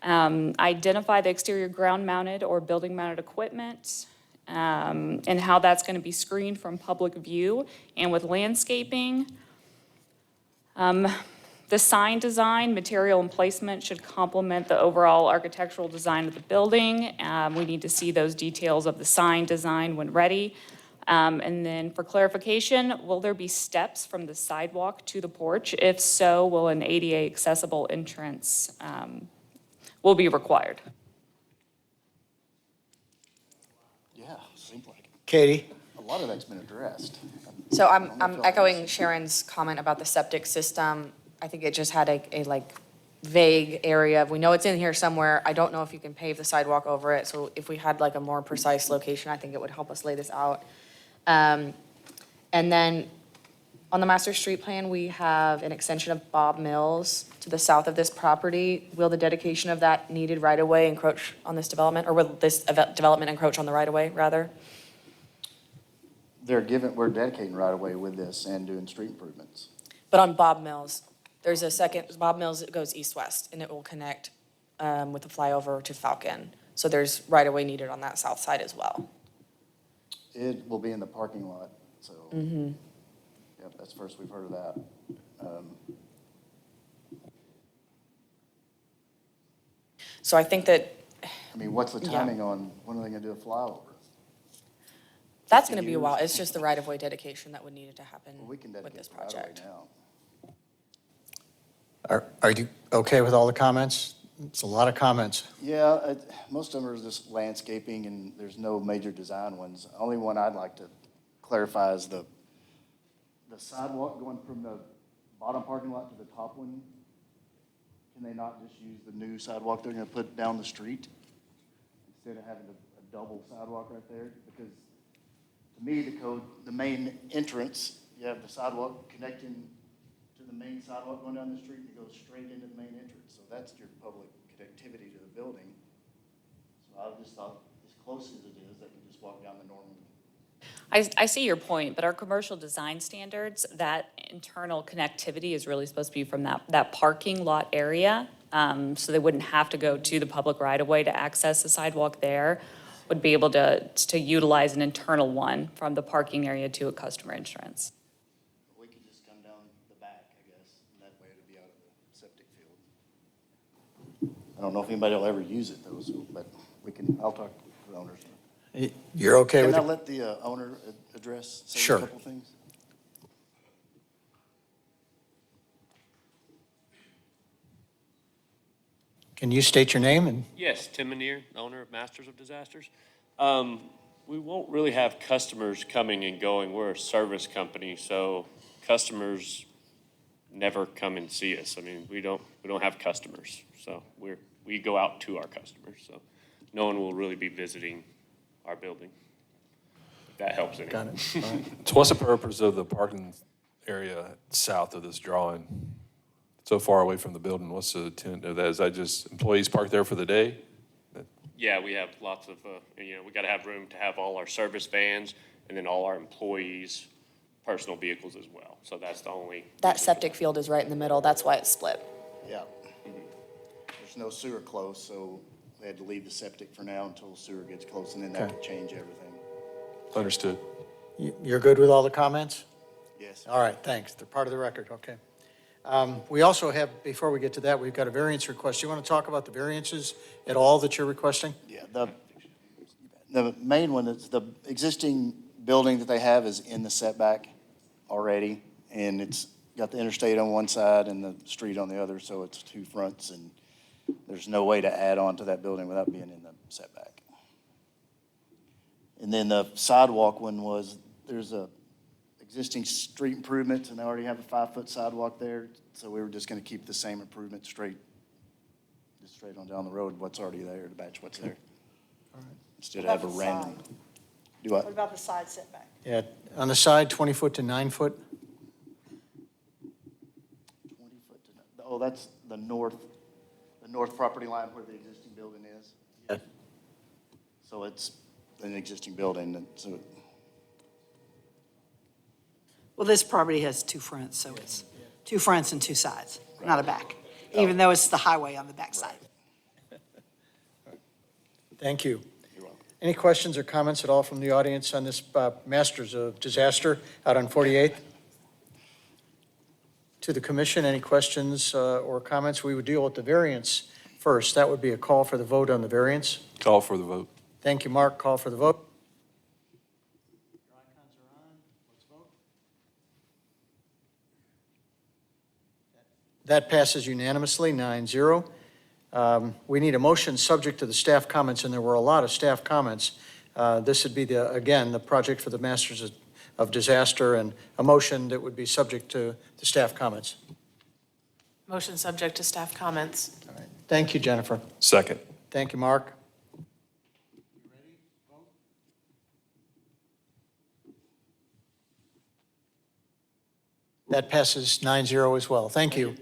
Identify the exterior ground-mounted or building-mounted equipment, and how that's going to be screened from public view and with landscaping. The sign design, material, and placement should complement the overall architectural design of the building. We need to see those details of the sign design when ready. And then for clarification, will there be steps from the sidewalk to the porch? If so, will an ADA accessible entrance will be required? Yeah, seems like it. Katie? A lot of that's been addressed. So I don't know if I'm y'all- echoing Sharon's comment about the septic system. I think it just had a like vague area. We know it's in here somewhere. I don't know if you can pave the sidewalk over it. So if we had like a more precise location, I think it would help us lay this out. And then on the master street plan, we have an extension of Bob Mills to the south of this property. Will the dedication of that needed right-of-way encroach on this development, or will this development encroach on the right-of-way, rather? We're dedicating right away with this and doing street improvements. But on Bob Mills, there's a second, Bob Mills, it goes east-west, and it will connect with the flyover to Falcon. So there's right-of-way needed on that south side as well. It will be in the parking lot, so, Mm-hmm. yep, that's the first we've heard of that. So I think that I mean, what's the Yeah. timing on, when are they gonna do a flyover? that's gonna be a while. It's just the right-of-way dedication that would need to happen Well, we can with dedicate this the right away project. now. Are you okay with all the comments? It's a lot of comments. Yeah, most of them are just landscaping, and there's no major design ones. Only one I'd like to clarify is the sidewalk going from the bottom parking lot to the top one. Can they not just use the new sidewalk they're gonna put down the street instead of having a double sidewalk right there? Because to me, the main entrance, you have the sidewalk connecting to the main sidewalk going down the street, and it goes straight into the main entrance, so that's your public connectivity to the building. So I just thought, as close as it is, they can just walk down the normal. I see your point, but our commercial design standards, that internal connectivity is really supposed to be from that parking lot area. So they wouldn't have to go to the public right-of-way to access the sidewalk there, would be able to utilize an internal one from the parking area to a customer entrance. We could just come down the back, I guess, and that way it'd be out of the septic field. I don't know if anybody will ever use it though, so, but I'll talk to the owners. You're okay with Can I it? let the owner address, say Sure. a couple things? Can you state your name and? Yes, Tim Manier, owner of Masters of Disasters. We won't really have customers coming and going. We're a service company, so customers never come and see us. I mean, we don't have customers, so we go out to our customers. So no one will really be visiting our building. If that helps anyone. Got it. All right. So what's the purpose of the parking area south of this drawing? So far away from the building, what's the intent of that? Is that just employees park there for the day? Yeah, we have lots of, we got to have room to have all our service vans and then all our employees' personal vehicles as well. So that's the only. That septic field is right in the middle, that's why it's split. Yeah. There's no sewer close, so they had to leave the septic for now until sewer gets close, and then that Okay. would change everything. Understood. You're good with all the comments? Yes. All right, thanks. They're part of the record, okay. We also have, before we get to that, we've got a variance request. Do you want to talk about the variances at all that you're requesting? Yeah, the main one is the existing building that they have is in the setback already, and it's got the interstate on one side and the street on the other, so it's two fronts, and there's no way to add on to that building without being in the setback. And then the sidewalk one was, there's a existing street improvements, and they already have a 5-foot sidewalk there, so we were just gonna keep the same improvement just straight on down the road, what's already there, to match what's there. Instead of have a random. Do what? What about the side setback? Yeah, on the side, 20 foot to 9 foot? 20 foot to, oh, that's the north property line where the existing building is. Yeah. So it's an existing building, and so, Well, this property has two fronts, so it's two fronts and two sides, not a back, even though it's the highway on the backside. Thank you. Any questions or comments at all from the audience on this Masters of Disaster out on 48th? To the commission, any questions or comments? We would deal with the variance first. That would be a call for the vote on the variance. Call for the vote. Thank you, Mark. Call for the vote. Your icons are on. Let's vote. That passes unanimously, 9-0. We need a motion subject to the staff comments, and there were a lot of staff comments. This would be, again, the project for the Masters of Disaster, and a motion that would be subject to the staff comments. Motion subject to staff comments. All right. Thank you, Jennifer. Second. Thank you, Mark. You ready? Vote. That passes 9-0 as well. Thank you.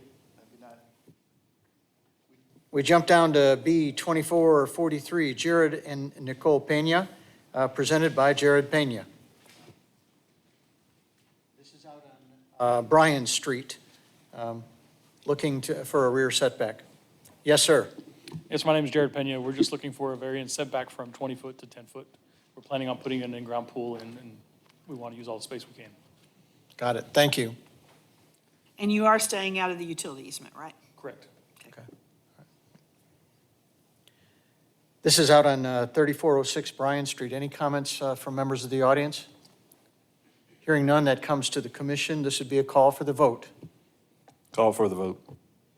We jump down to B 2443, Jared and Nicole Pena, presented by Jared Pena. This is out on Bryan Street, looking for a rear setback. Yes, sir. Yes, my name is Jared Pena. We're just looking for a variance setback from 20 foot to 10 foot. We're planning on putting an in-ground pool in, and we want to use all the space we can. Got it. Thank you. And you are staying out of the utility easement, right? Correct. This is out on 3406 Bryan Street. Any comments from members of the audience? Hearing none, that comes to the commission. This would be a call for the vote. Call for the vote.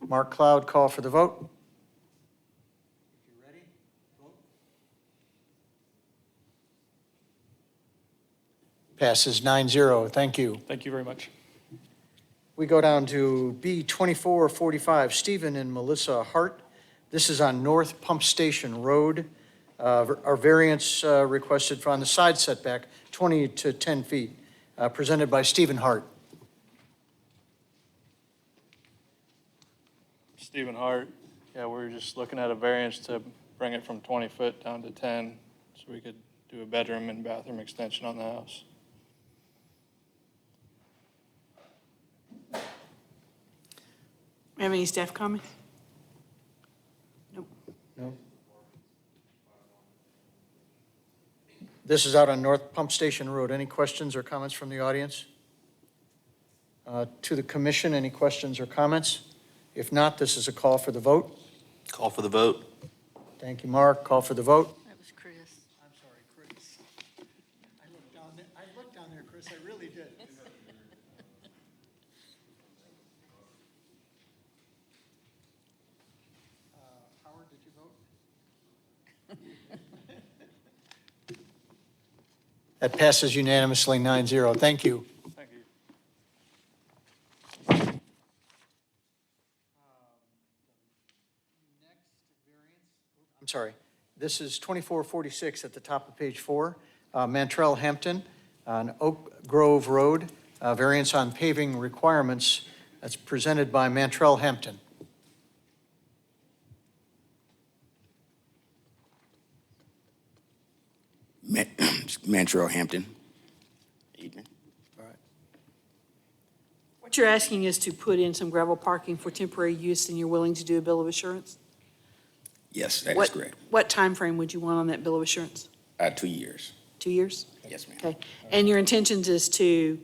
Mark Cloud, call for the vote. If you're ready, vote. Passes 9-0. Thank you. Thank you very much. We go down to B 2445, Stephen and Melissa Hart. This is on North Pump Station Road. Our variance requested on the side setback, 20 to 10 feet, presented by Stephen Hart. Stephen Hart. Yeah, we were just looking at a variance to bring it from 20 foot down to 10, so we could do a bedroom and bathroom extension on the house. Have any staff comments? Nope. No? This is out on North Pump Station Road. Any questions or comments from the audience? To the commission, any questions or comments? If not, this is a call for the vote. Call for the vote. Thank you, Mark. Call for the vote. That was Chris. I'm sorry, Chris. I looked down there, Chris, I really did. Howard, did you vote? That passes unanimously 9-0. Thank you. Thank you. I'm sorry. This is 2446 at the top of page 4. Mantrell Hampton on Oak Grove Road, variance on paving requirements. That's presented by Mantrell Hampton. Mantrell Hampton. Evening. All right. What you're asking is to put in some gravel parking for temporary use, and you're willing to do a bill of assurance? Yes, that is What- correct. What time frame would you want on that bill of assurance? 2 years. 2 years? Yes, ma'am. Okay. And your intentions is to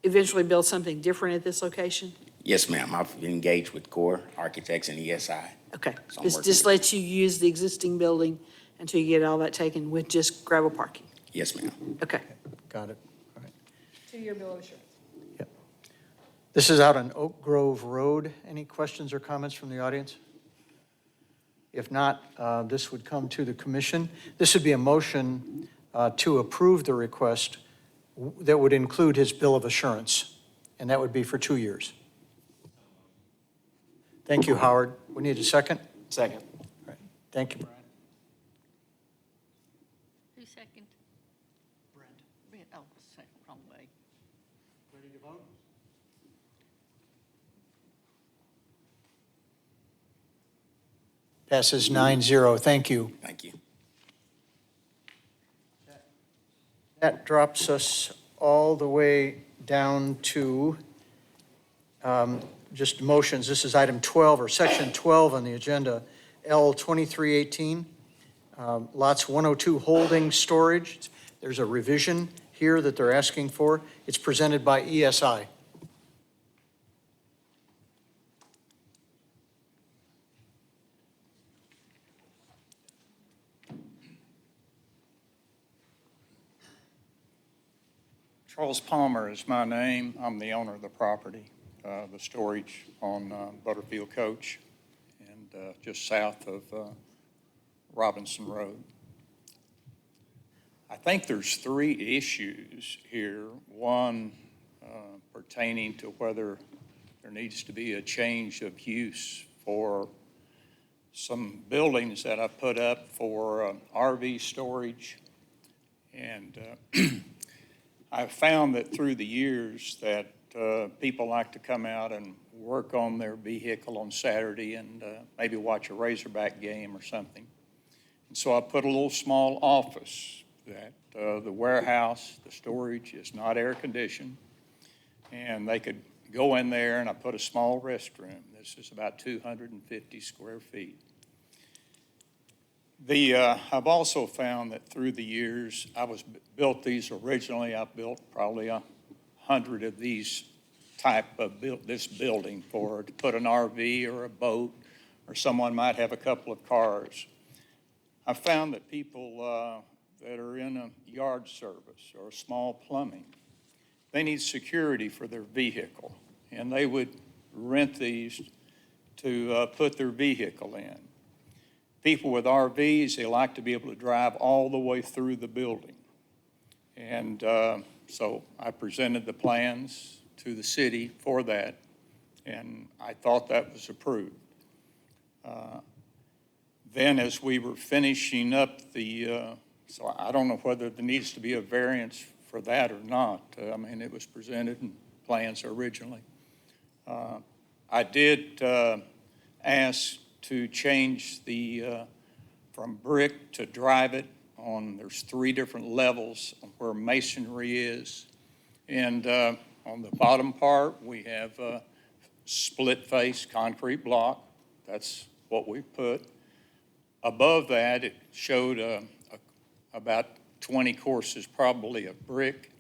eventually build something different at this location? Yes, ma'am. I've engaged with Core Architects and ESI. Okay. So I'm Just working with- let you use the existing building until you get all that taken with just gravel parking? Yes, ma'am. Okay. Got it. All right. 2-year bill of assurance. This is out on Oak Grove Road. Any questions or comments from the audience? If not, this would come to the commission. This would be a motion to approve the request that would include his bill of assurance, and that would be for 2 years. Thank you, Howard. We need a second? Second. All right. Thank you, Brian. Who's second? Brent. Oh, second, wrong way. Ready to vote? Passes 9-0. Thank you. Thank you. That drops us all the way down to just motions. This is item 12, or section 12 on the agenda, L 2318, lots 102 holding storage. There's a revision here that they're asking for. It's presented by ESI. Charles Palmer is my name. I'm the owner of the property, the storage on Butterfield Coach and just south of Robinson Road. I think there's 3 issues here. One pertaining to whether there needs to be a change of use for some buildings that I put up for RV storage. And I've found that through the years that people like to come out and work on their vehicle on Saturday and maybe watch a Razorback game or something. And so I put a little small office that the warehouse, the storage is not air conditioned. And they could go in there, and I put a small restroom. This is about 250 square feet. I've also found that through the years, built these originally. I built probably 100 of these type of this building to put an RV or a boat, or someone might have a couple of cars. I found that people that are in a yard service or small plumbing, they need security for their vehicle, and they would rent these to put their vehicle in. People with RVs, they like to be able to drive all the way through the building. And so I presented the plans to the city for that, and I thought that was approved. Then as we were finishing up so I don't know whether there needs to be a variance for that or not. I mean, it was presented in plans originally. I did asked to change from brick to drive it there's 3 different levels of where masonry is. And on the bottom part, we have a split-face concrete block. That's what we put. Above that, it showed about 20 courses probably of brick.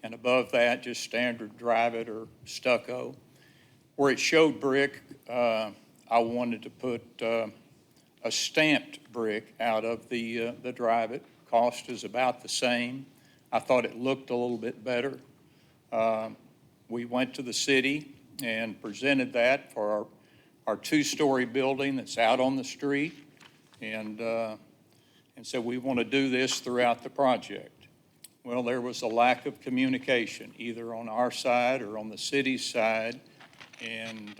And above that, just standard drive it or stucco. Where it showed brick, I wanted to put a stamped brick out of the drive it. Cost is about the same. I thought it looked a little bit better. We went to the city and presented that for our 2-story building that's out on the street. And so we want to do this throughout the project. Well, there was a lack of communication, either on our side or on the city's side. And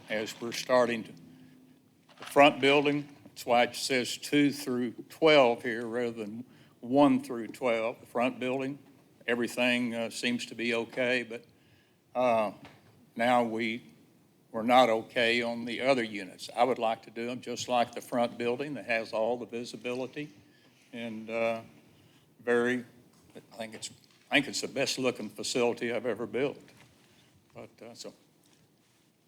as we're starting the front building, that's why it says 2 through 12 here rather than 1 through 12. The front building, everything seems to be okay, but now we're not okay on the other units. I would like to do them just like the front building that has all the visibility and I think it's the best looking facility I've ever built. But so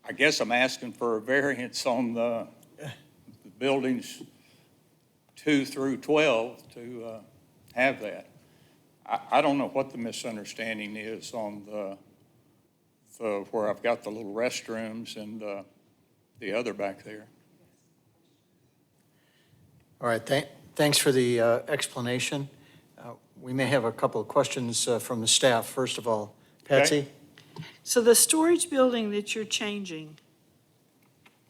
I guess I'm asking for a variance on the buildings 2 through 12 to have that. I don't know what the misunderstanding is on where I've got the little restrooms and the other back there. All right, thanks for the explanation. We may have a couple of questions from the staff. First of all, Patsy? So the storage building that you're changing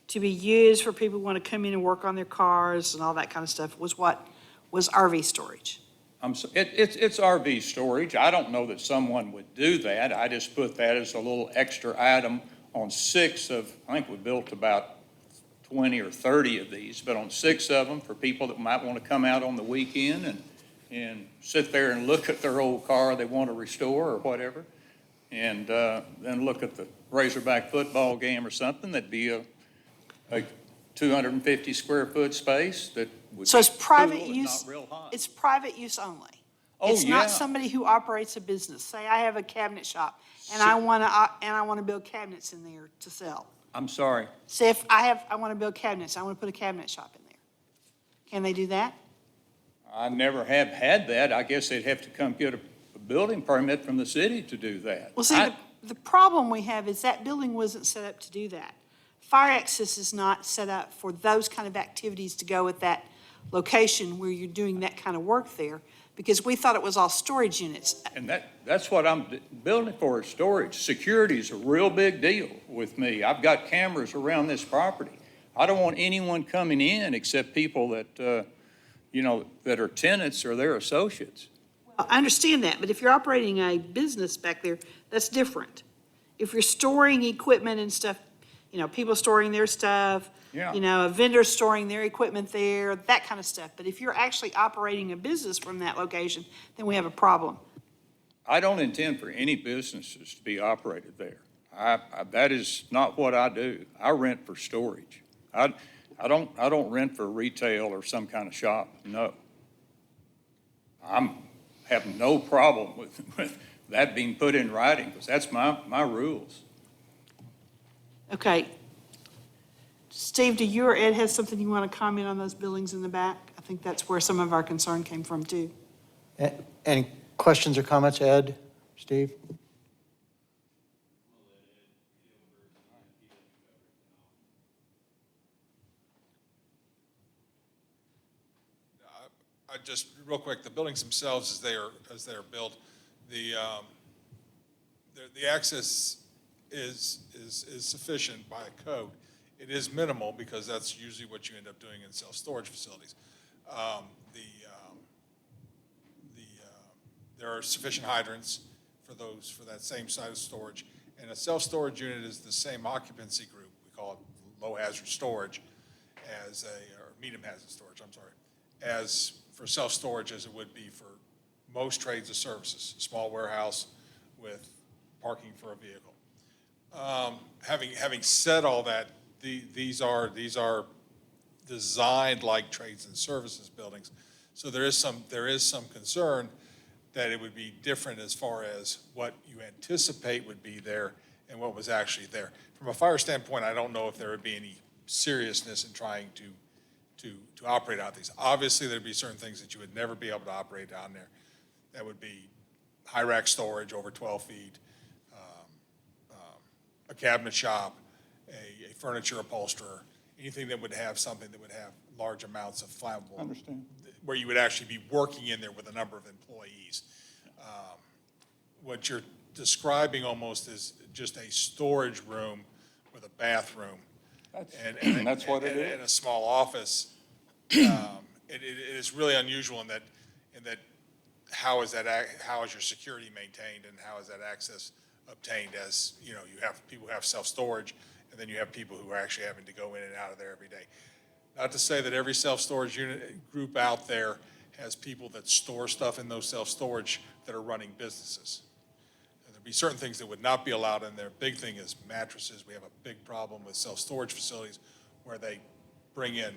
to be used for people who want to come in and work on their cars and all that kind of stuff was what? Was RV storage? It's RV storage. I don't know that someone would do that. I just put that as a little extra item on 6 of, I think we built about 20 or 30 of these, but on 6 of them for people that might want to come out on the weekend and sit there and look at their old car they want to restore or whatever, and then look at the Razorback football game or something. That'd be a 250 square foot space that would So it's be private cool and use? not real hot. It's private use only? Oh, It's yeah. not somebody who operates a business. Say I have a cabinet shop and I want to build cabinets in there to sell. I'm sorry. Say if I want to build cabinets, I want to put a cabinet shop in there. Can they do that? I never have had that. I guess they'd have to come get a building permit from the city to do that. Well, see, the problem we have is that building wasn't set up to do that. Fire access is not set up for those kind of activities to go at that location where you're doing that kind of work there, because we thought it was all storage units. And that's what I'm building for, is storage. Security is a real big deal with me. I've got cameras around this property. I don't want anyone coming in except people that, that are tenants or their associates. Well, I understand that, but if you're operating a business back there, that's different. If you're storing equipment and stuff, people storing their stuff, Yeah. a vendor storing their equipment there, that kind of stuff. But if you're actually operating a business from that location, then we have a problem. I don't intend for any businesses to be operated there. That is not what I do. I rent for storage. I don't rent for retail or some kind of shop, no. Have no problem with that being put in writing, because that's my rules. Okay. Steve, do you or Ed have something you want to comment on those buildings in the back? I think that's where some of our concern came from, too. Any questions or comments, Ed, Steve? Just real quick, the buildings themselves, as they are built, the access is sufficient by code. It is minimal because that's usually what you end up doing in self-storage facilities. There are sufficient hydrants for that same size of storage, and a self-storage unit is the same occupancy group. We call it low hazard storage or medium hazard storage, I'm sorry, as for self-storage as it would be for most trades or services, a small warehouse with parking for a vehicle. Having said all that, these are designed like trades and services buildings. So there is some concern that it would be different as far as what you anticipate would be there and what was actually there. From a fire standpoint, I don't know if there would be any seriousness in trying to operate out these. Obviously, there'd be certain things that you would never be able to operate down there. That would be high rack storage over 12 feet, a cabinet shop, a furniture upholsterer, anything that would have something that would have large amounts of flammable. Understand. Where you would actually be working in there with a number of employees. What you're describing almost is just a storage room with a bathroom. And That's what it is. And a small office. It is really unusual in that how is your security maintained and how is that access obtained, as, you know, you have people who have self-storage and then you have people who are actually having to go in and out of there every day. Not to say that every self-storage unit group out there has people that store stuff in those self-storage that are running businesses. And there'd be certain things that would not be allowed in there. Big thing is mattresses. We have a big problem with self-storage facilities where they bring in,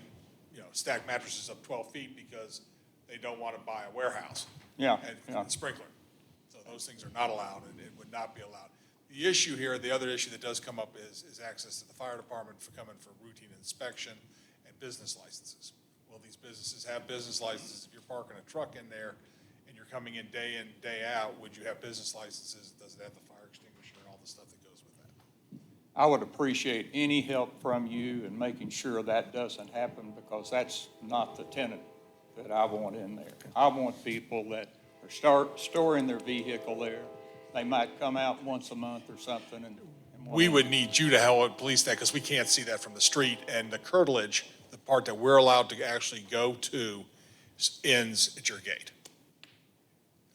you know, stacked mattresses up 12 feet because they don't want to buy a warehouse. And sprinkler. So those things are not allowed, and it would not be allowed. The issue here, the other issue that does come up is access to the fire department for coming for routine inspection and business licenses. Will these businesses have business licenses? If you're parking a truck in there and you're coming in, day out, would you have business licenses? Does it have the fire extinguisher and all the stuff that goes with that? I would appreciate any help from you in making sure that doesn't happen, because that's not the tenant that I want in there. I want people that are storing their vehicle there. They might come out once a month or something and We would need you to help police that because we can't see that from the street. And the curtilage, the part that we're allowed to actually go to, ends at your gate.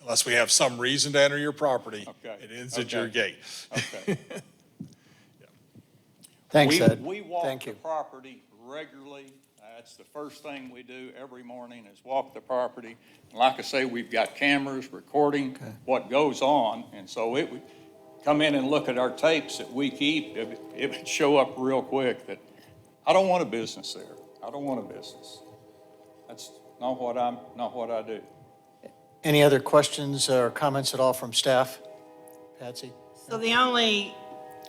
Unless we have some reason to enter your property, it ends at your gate. Okay. Thanks, Ed. We walk Thank the you. property regularly. That's the first thing we do every morning is walk the property. Like I say, we've got cameras recording what goes on, and so it would come in and look at our tapes that we keep. It would show up real quick that I don't want a business there. I don't want a business. That's not what I do. Any other questions or comments at all from staff? Patsy? So the only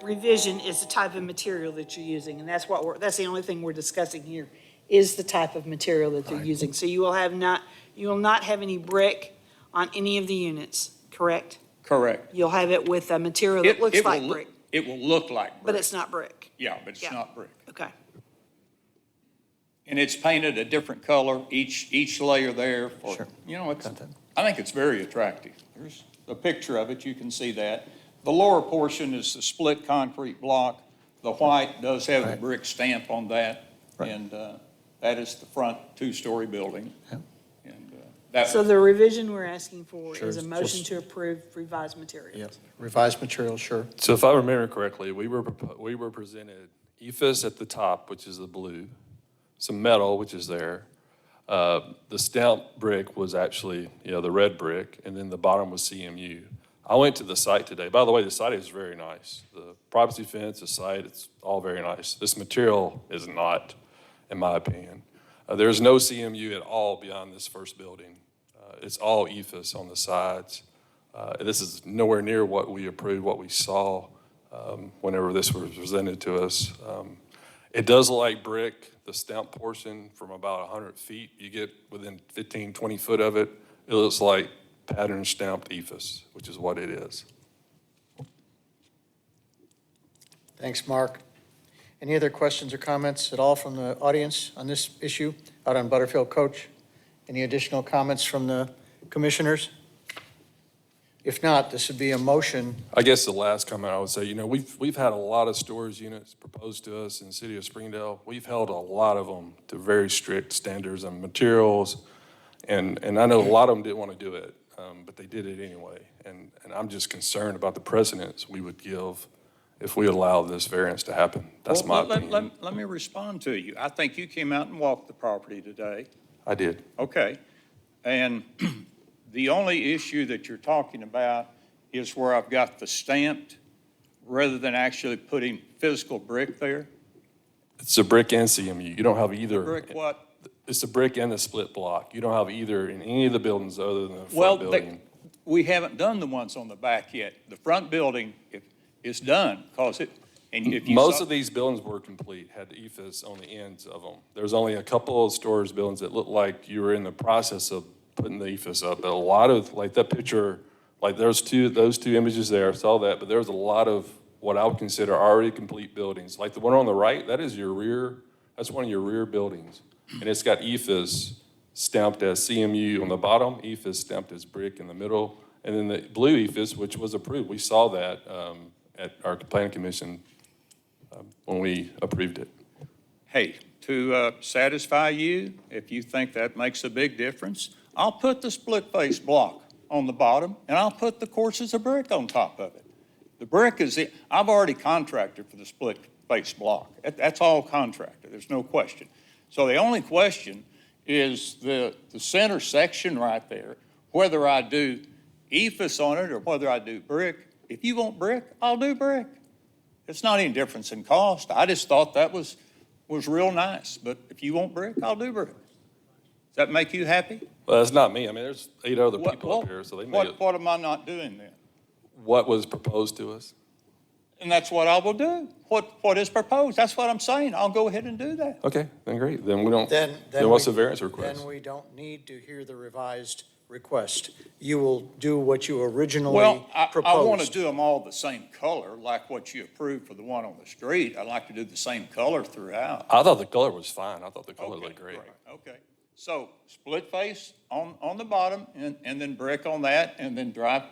revision is the type of material that you're using, and that's the only thing we're discussing here, is the type of material that they're using. So you will not have any brick on any of the units, correct? Correct. You'll have it with a material that looks like brick, It will look like brick. but it's not brick. Yeah, but it's not brick. Okay. And it's painted a different color, each layer there for, you know, I think it's very attractive. There's a picture of it, you can see that. The lower portion is the split concrete block. The white does have the brick stamp on that. And that is the front two-story building. And So the revision we're asking for Sure, is a motion just- to approve revised materials. Yep. Revised material, sure. So if I remember correctly, we were presented ephes at the top, which is the blue, some metal, which is there. The stamp brick was actually, the red brick, and then the bottom was CMU. I went to the site today. By the way, the site is very nice. The privacy fence, the site, it's all very nice. This material is not, in my opinion. There's no CMU at all beyond this first building. It's all ephes on the sides. This is nowhere near what we approved, what we saw whenever this was presented to us. It does look like brick, the stamp portion from about 100 feet. You get within 15, 20 foot of it, it looks like pattern stamped ephes, which is what it is. Thanks, Mark. Any other questions or comments at all from the audience on this issue out on Butterfield Coach? Any additional comments from the commissioners? If not, this would be a motion. I guess the last comment I would say, we've had a lot of storage units proposed to us in the city of Springdale. We've held a lot of them to very strict standards and materials. And I know a lot of them didn't want to do it, but they did it anyway. And I'm just concerned about the precedence we would give if we allow this variance to happen. That's my opinion. Let me respond to you. I think you came out and walked the property today. I did. Okay. And the only issue that you're talking about is where I've got the stamped rather than actually putting physical brick there. It's a brick and CMU. You don't have either. Brick what? It's a brick and a split block. You don't have either in any of the buildings other than the Well, front building. we haven't done the ones on the back yet. The front building is done, because and if you Most saw- of these buildings were complete, had the EFS on the ends of them. There's only a couple of storage buildings that looked like you were in the process of putting the EFS up. But a lot of, like that picture, like those two images there, I saw that, but there was a lot of what I would consider already complete buildings. Like the one on the right, that is your rear, that's one of your rear buildings. And it's got EFS stamped as CMU on the bottom, EFS stamped as brick in the middle, and then the blue EFS, which was approved. We saw that at our planning commission when we approved it. Hey, to satisfy you, if you think that makes a big difference, I'll put the split face block on the bottom, and I'll put the courses of brick on top of it. The brick I've already contracted for the split face block. That's all contracted, there's no question. So the only question is the center section right there, whether I do EFS on it or whether I do brick. If you want brick, I'll do brick. It's not any difference in cost. I just thought that was real nice. But if you want brick, I'll do brick. Does that make you happy? Well, that's not me. I mean, there's 8 other people up here, so they made it. What am I not doing then? What was proposed to us? And that's what I will do. What is proposed? That's what I'm saying. I'll go ahead and do that. Okay, then great. Then we don't, Then what's we- the variance request? Then we don't need to hear the revised request. You will do what you originally Well, I proposed. want to do them all the same color, like what you approved for the one on the street. I'd like to do the same color throughout. I thought the color was fine. I thought the color looked great. Okay, so split face on the bottom, and then brick on that, and then dry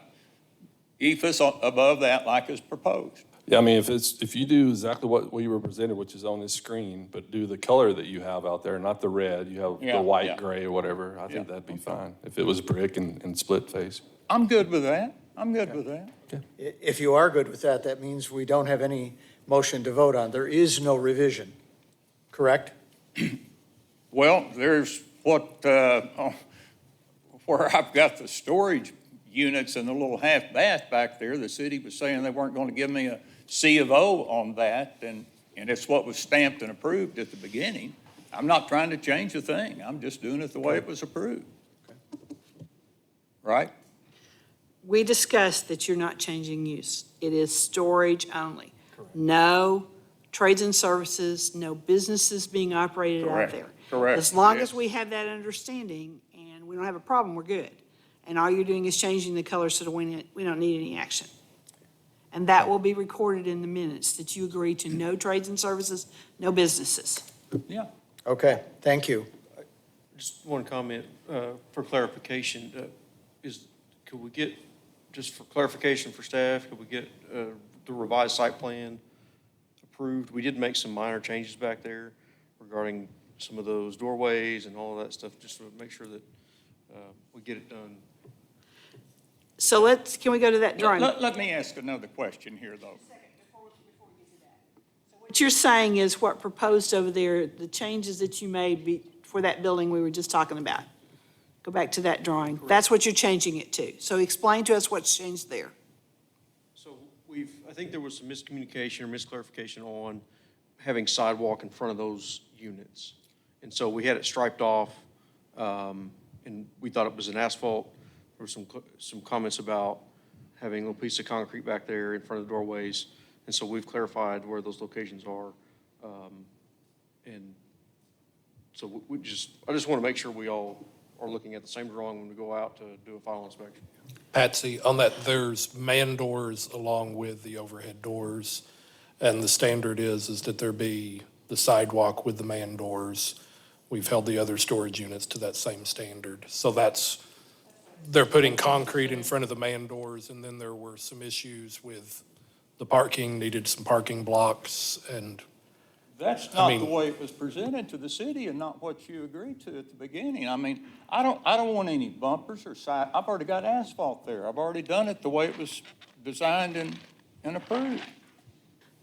EFS above that like is proposed. Yeah, I mean, if you do exactly what we were presented, which is on this screen, but do the color that you have out there, not the red, you have Yeah, the white, yeah. gray, or whatever, I think that'd be fine. If it was brick and split face. I'm good with that. I'm good with that. If you are good with that, that means we don't have any motion to vote on. There is no revision, correct? Well, there's where I've got the storage units and the little half bath back there, the city was saying they weren't going to give me a C of O on that, and it's what was stamped and approved at the beginning. I'm not trying to change a thing. I'm just doing it the way it was approved. Right? We discussed that you're not changing use. It is storage only. No trades and services, no businesses being operated out Correct. there. Correct. As long Yes. as we have that understanding and we don't have a problem, we're good. And all you're doing is changing the color so that we don't need any action. And that will be recorded in the minutes, that you agree to no trades and services, no businesses. Yeah. Okay, thank you. Just one comment for clarification. Could we get, just for clarification for staff, could we get the revised site plan approved? We did make some minor changes back there regarding some of those doorways and all of that stuff, just to make sure that we get it done. So can we go to that drawing? Let me ask another question here, though. What you're saying is what proposed over there, the changes that you made for that building we were just talking about. Go back to that drawing. That's what you're changing it to. So explain to us what's changed there. So I think there was some miscommunication or misclarification on having sidewalk in front of those units. And so we had it striped off, and we thought it was an asphalt. There were some comments about having a little piece of concrete back there in front of the doorways. And so we've clarified where those locations are. And so I just want to make sure we all are looking at the same drawing when we go out to do a final inspection. Patsy, on that, there's man doors along with the overhead doors. And the standard is that there be the sidewalk with the man doors. We've held the other storage units to that same standard. So they're putting concrete in front of the man doors, and then there were some issues with the parking, needed some parking blocks, and That's not the way it was presented to the city and not what you agreed to at the beginning. I mean, I don't want any bumpers or side. I've already got asphalt there. I've already done it the way it was designed and approved.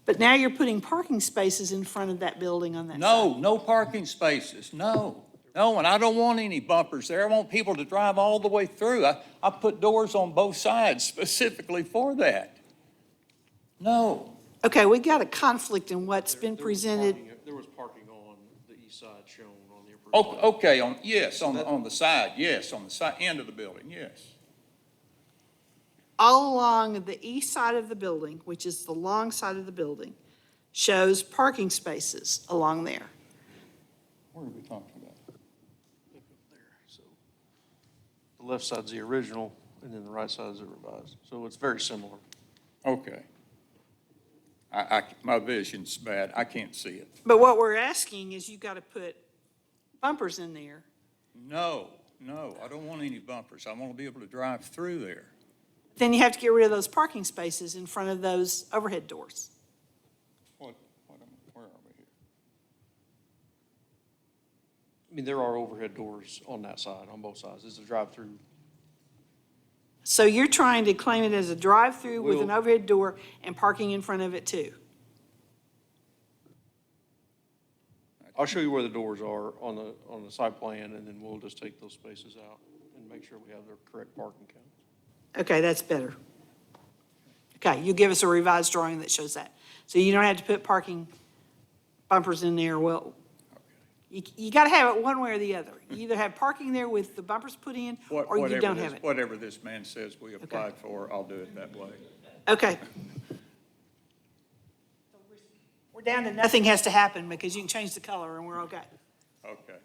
But now you're putting parking spaces in front of that building on that side. No parking spaces, no. No, and I don't want any bumpers there. I want people to drive all the way through. I put doors on both sides specifically for that. No. Okay, we got a conflict in what's been presented. There was parking on the east side shown on the approved Oh, plan. okay, on the side, yes, on the side, end of the building, yes. All along the east side of the building, which is the long side of the building, shows parking spaces along there. What are we talking about? The left side's the original, and then the right side's the revised. So it's very similar. Okay. My vision's bad, I can't see it. But what we're asking is you got to put bumpers in there. No, I don't want any bumpers, I want to be able to drive through there. Then you have to get rid of those parking spaces in front of those overhead doors. Where are we here? I mean, there are overhead doors on that side, on both sides. It's a drive-through. So you're trying to claim it as a drive-through with an We'll- overhead door and parking in front of it too? I'll show you where the doors are on the site plan, and then we'll just take those spaces out and make sure we have the correct parking count. Okay, that's better. Okay, you give us a revised drawing that shows that. So you don't have to put parking bumpers in there. Well, you got to have it one way or the other. You either have parking there with the bumpers put in, or you don't have it. Whatever this man says we applied for, I'll do it that way. Okay. We're down to nothing has to happen because you can change the color and we're okay. Okay.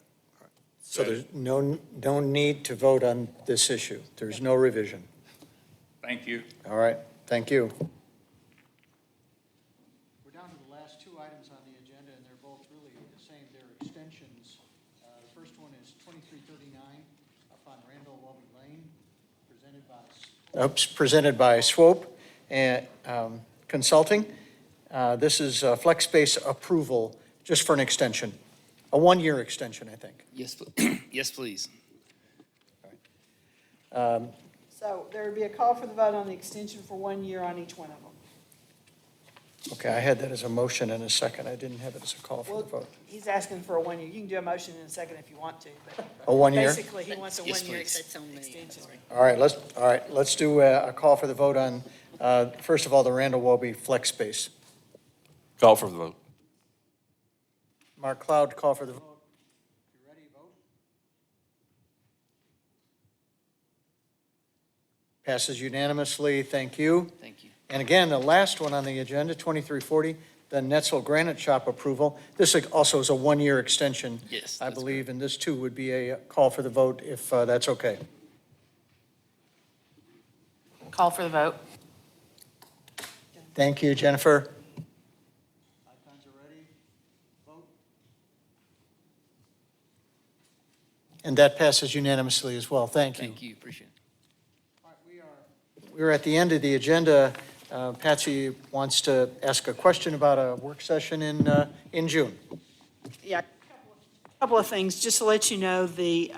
So there's no need to vote on this issue. There's no revision. Thank you. All right, thank you. We're down to the last two items on the agenda, and they're both really the same. They're extensions. The first one is 2339 up on Randall Welby Lane, presented by Swope and Consulting. This is flex space approval just for an extension, a one-year extension, I think. Yes, yes, please. So there would be a call for the vote on the extension for 1 year on each one of them. Okay, I had that as a motion and a second. I didn't have it as a call for the vote. He's asking for a 1 year. You can do a motion in a second if you want to, but. A 1 year? Basically, he wants a Yes, 1 year please. extension. All right, let's do a call for the vote on, first of all, the Randall Welby flex space. Call for the vote. Mark Cloud, call for the vote. You ready, vote? Passes unanimously, thank you. Thank you. And again, the last one on the agenda, 2340, the Netzel Granite Shop approval. This also is a one-year extension. Yes, I that's believe, and this too would be a call for the vote if that's okay. Call for the vote. Thank you, Jennifer. Icons are ready. Vote. And that passes unanimously as well. Thank you. Thank you, appreciate it. We're at the end of the agenda. Patsy wants to ask a question about a work session in June. Yeah, a couple of things, just to let you know, the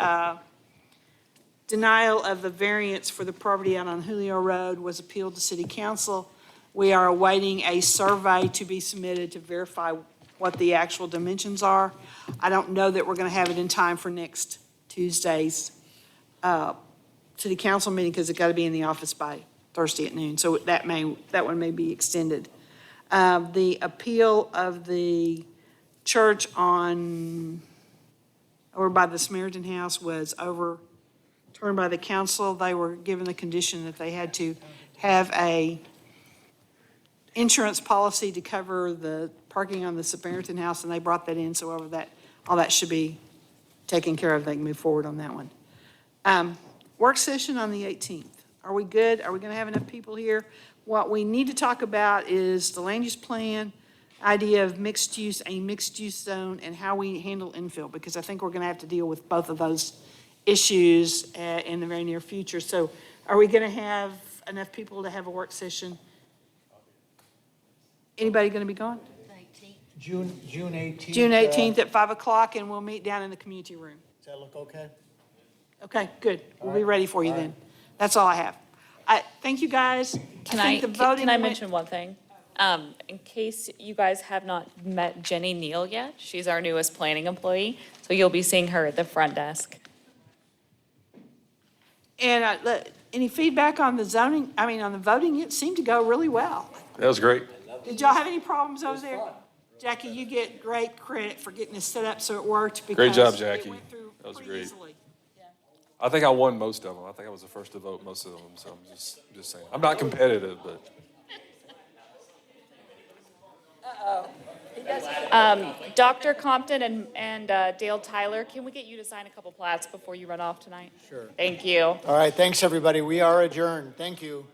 denial of the variance for the property out on Julio Road was appealed to City Council. We are awaiting a survey to be submitted to verify what the actual dimensions are. I don't know that we're going to have it in time for next Tuesday's City Council meeting because it's got to be in the office by Thursday at noon, so that one may be extended. The appeal of the church over by the Samaritan House was overturned by the council. They were given the condition that they had to have a insurance policy to cover the parking on the Samaritan House, and they brought that in, so all that should be taken care of. They can move forward on that one. Work session on the 18th. Are we good? Are we going to have enough people here? What we need to talk about is the land use plan, idea of mixed use, a mixed use zone, and how we handle infill, because I think we're going to have to deal with both of those issues in the very near future. So are we going to have enough people to have a work session? Anybody going to be gone? June 18th. June 18th at 5 o'clock, and we'll meet down in the community room. Does that look okay? Okay, good. We'll be ready for you then. That's all I have. Thank you, guys. Can think the voting can I went- mention one thing? In case you guys have not met Jenny Neal yet, she's our newest planning employee, so you'll be seeing her at the front desk. And any feedback on the zoning, on the voting? It seemed to go really well. That was great. Did y'all have any problems over there? Jackie, you get great credit for getting this set up so it worked because. Great job, it Jackie. went through That was pretty great. easily. I think I won most of them. I think I was the first to vote most of them, so I'm just saying. I'm not competitive, but. Dr. Compton and Dale Tyler, can we get you to sign a couple plats before you run off tonight? Sure. Thank you. All right, thanks, everybody. We are adjourned. Thank you.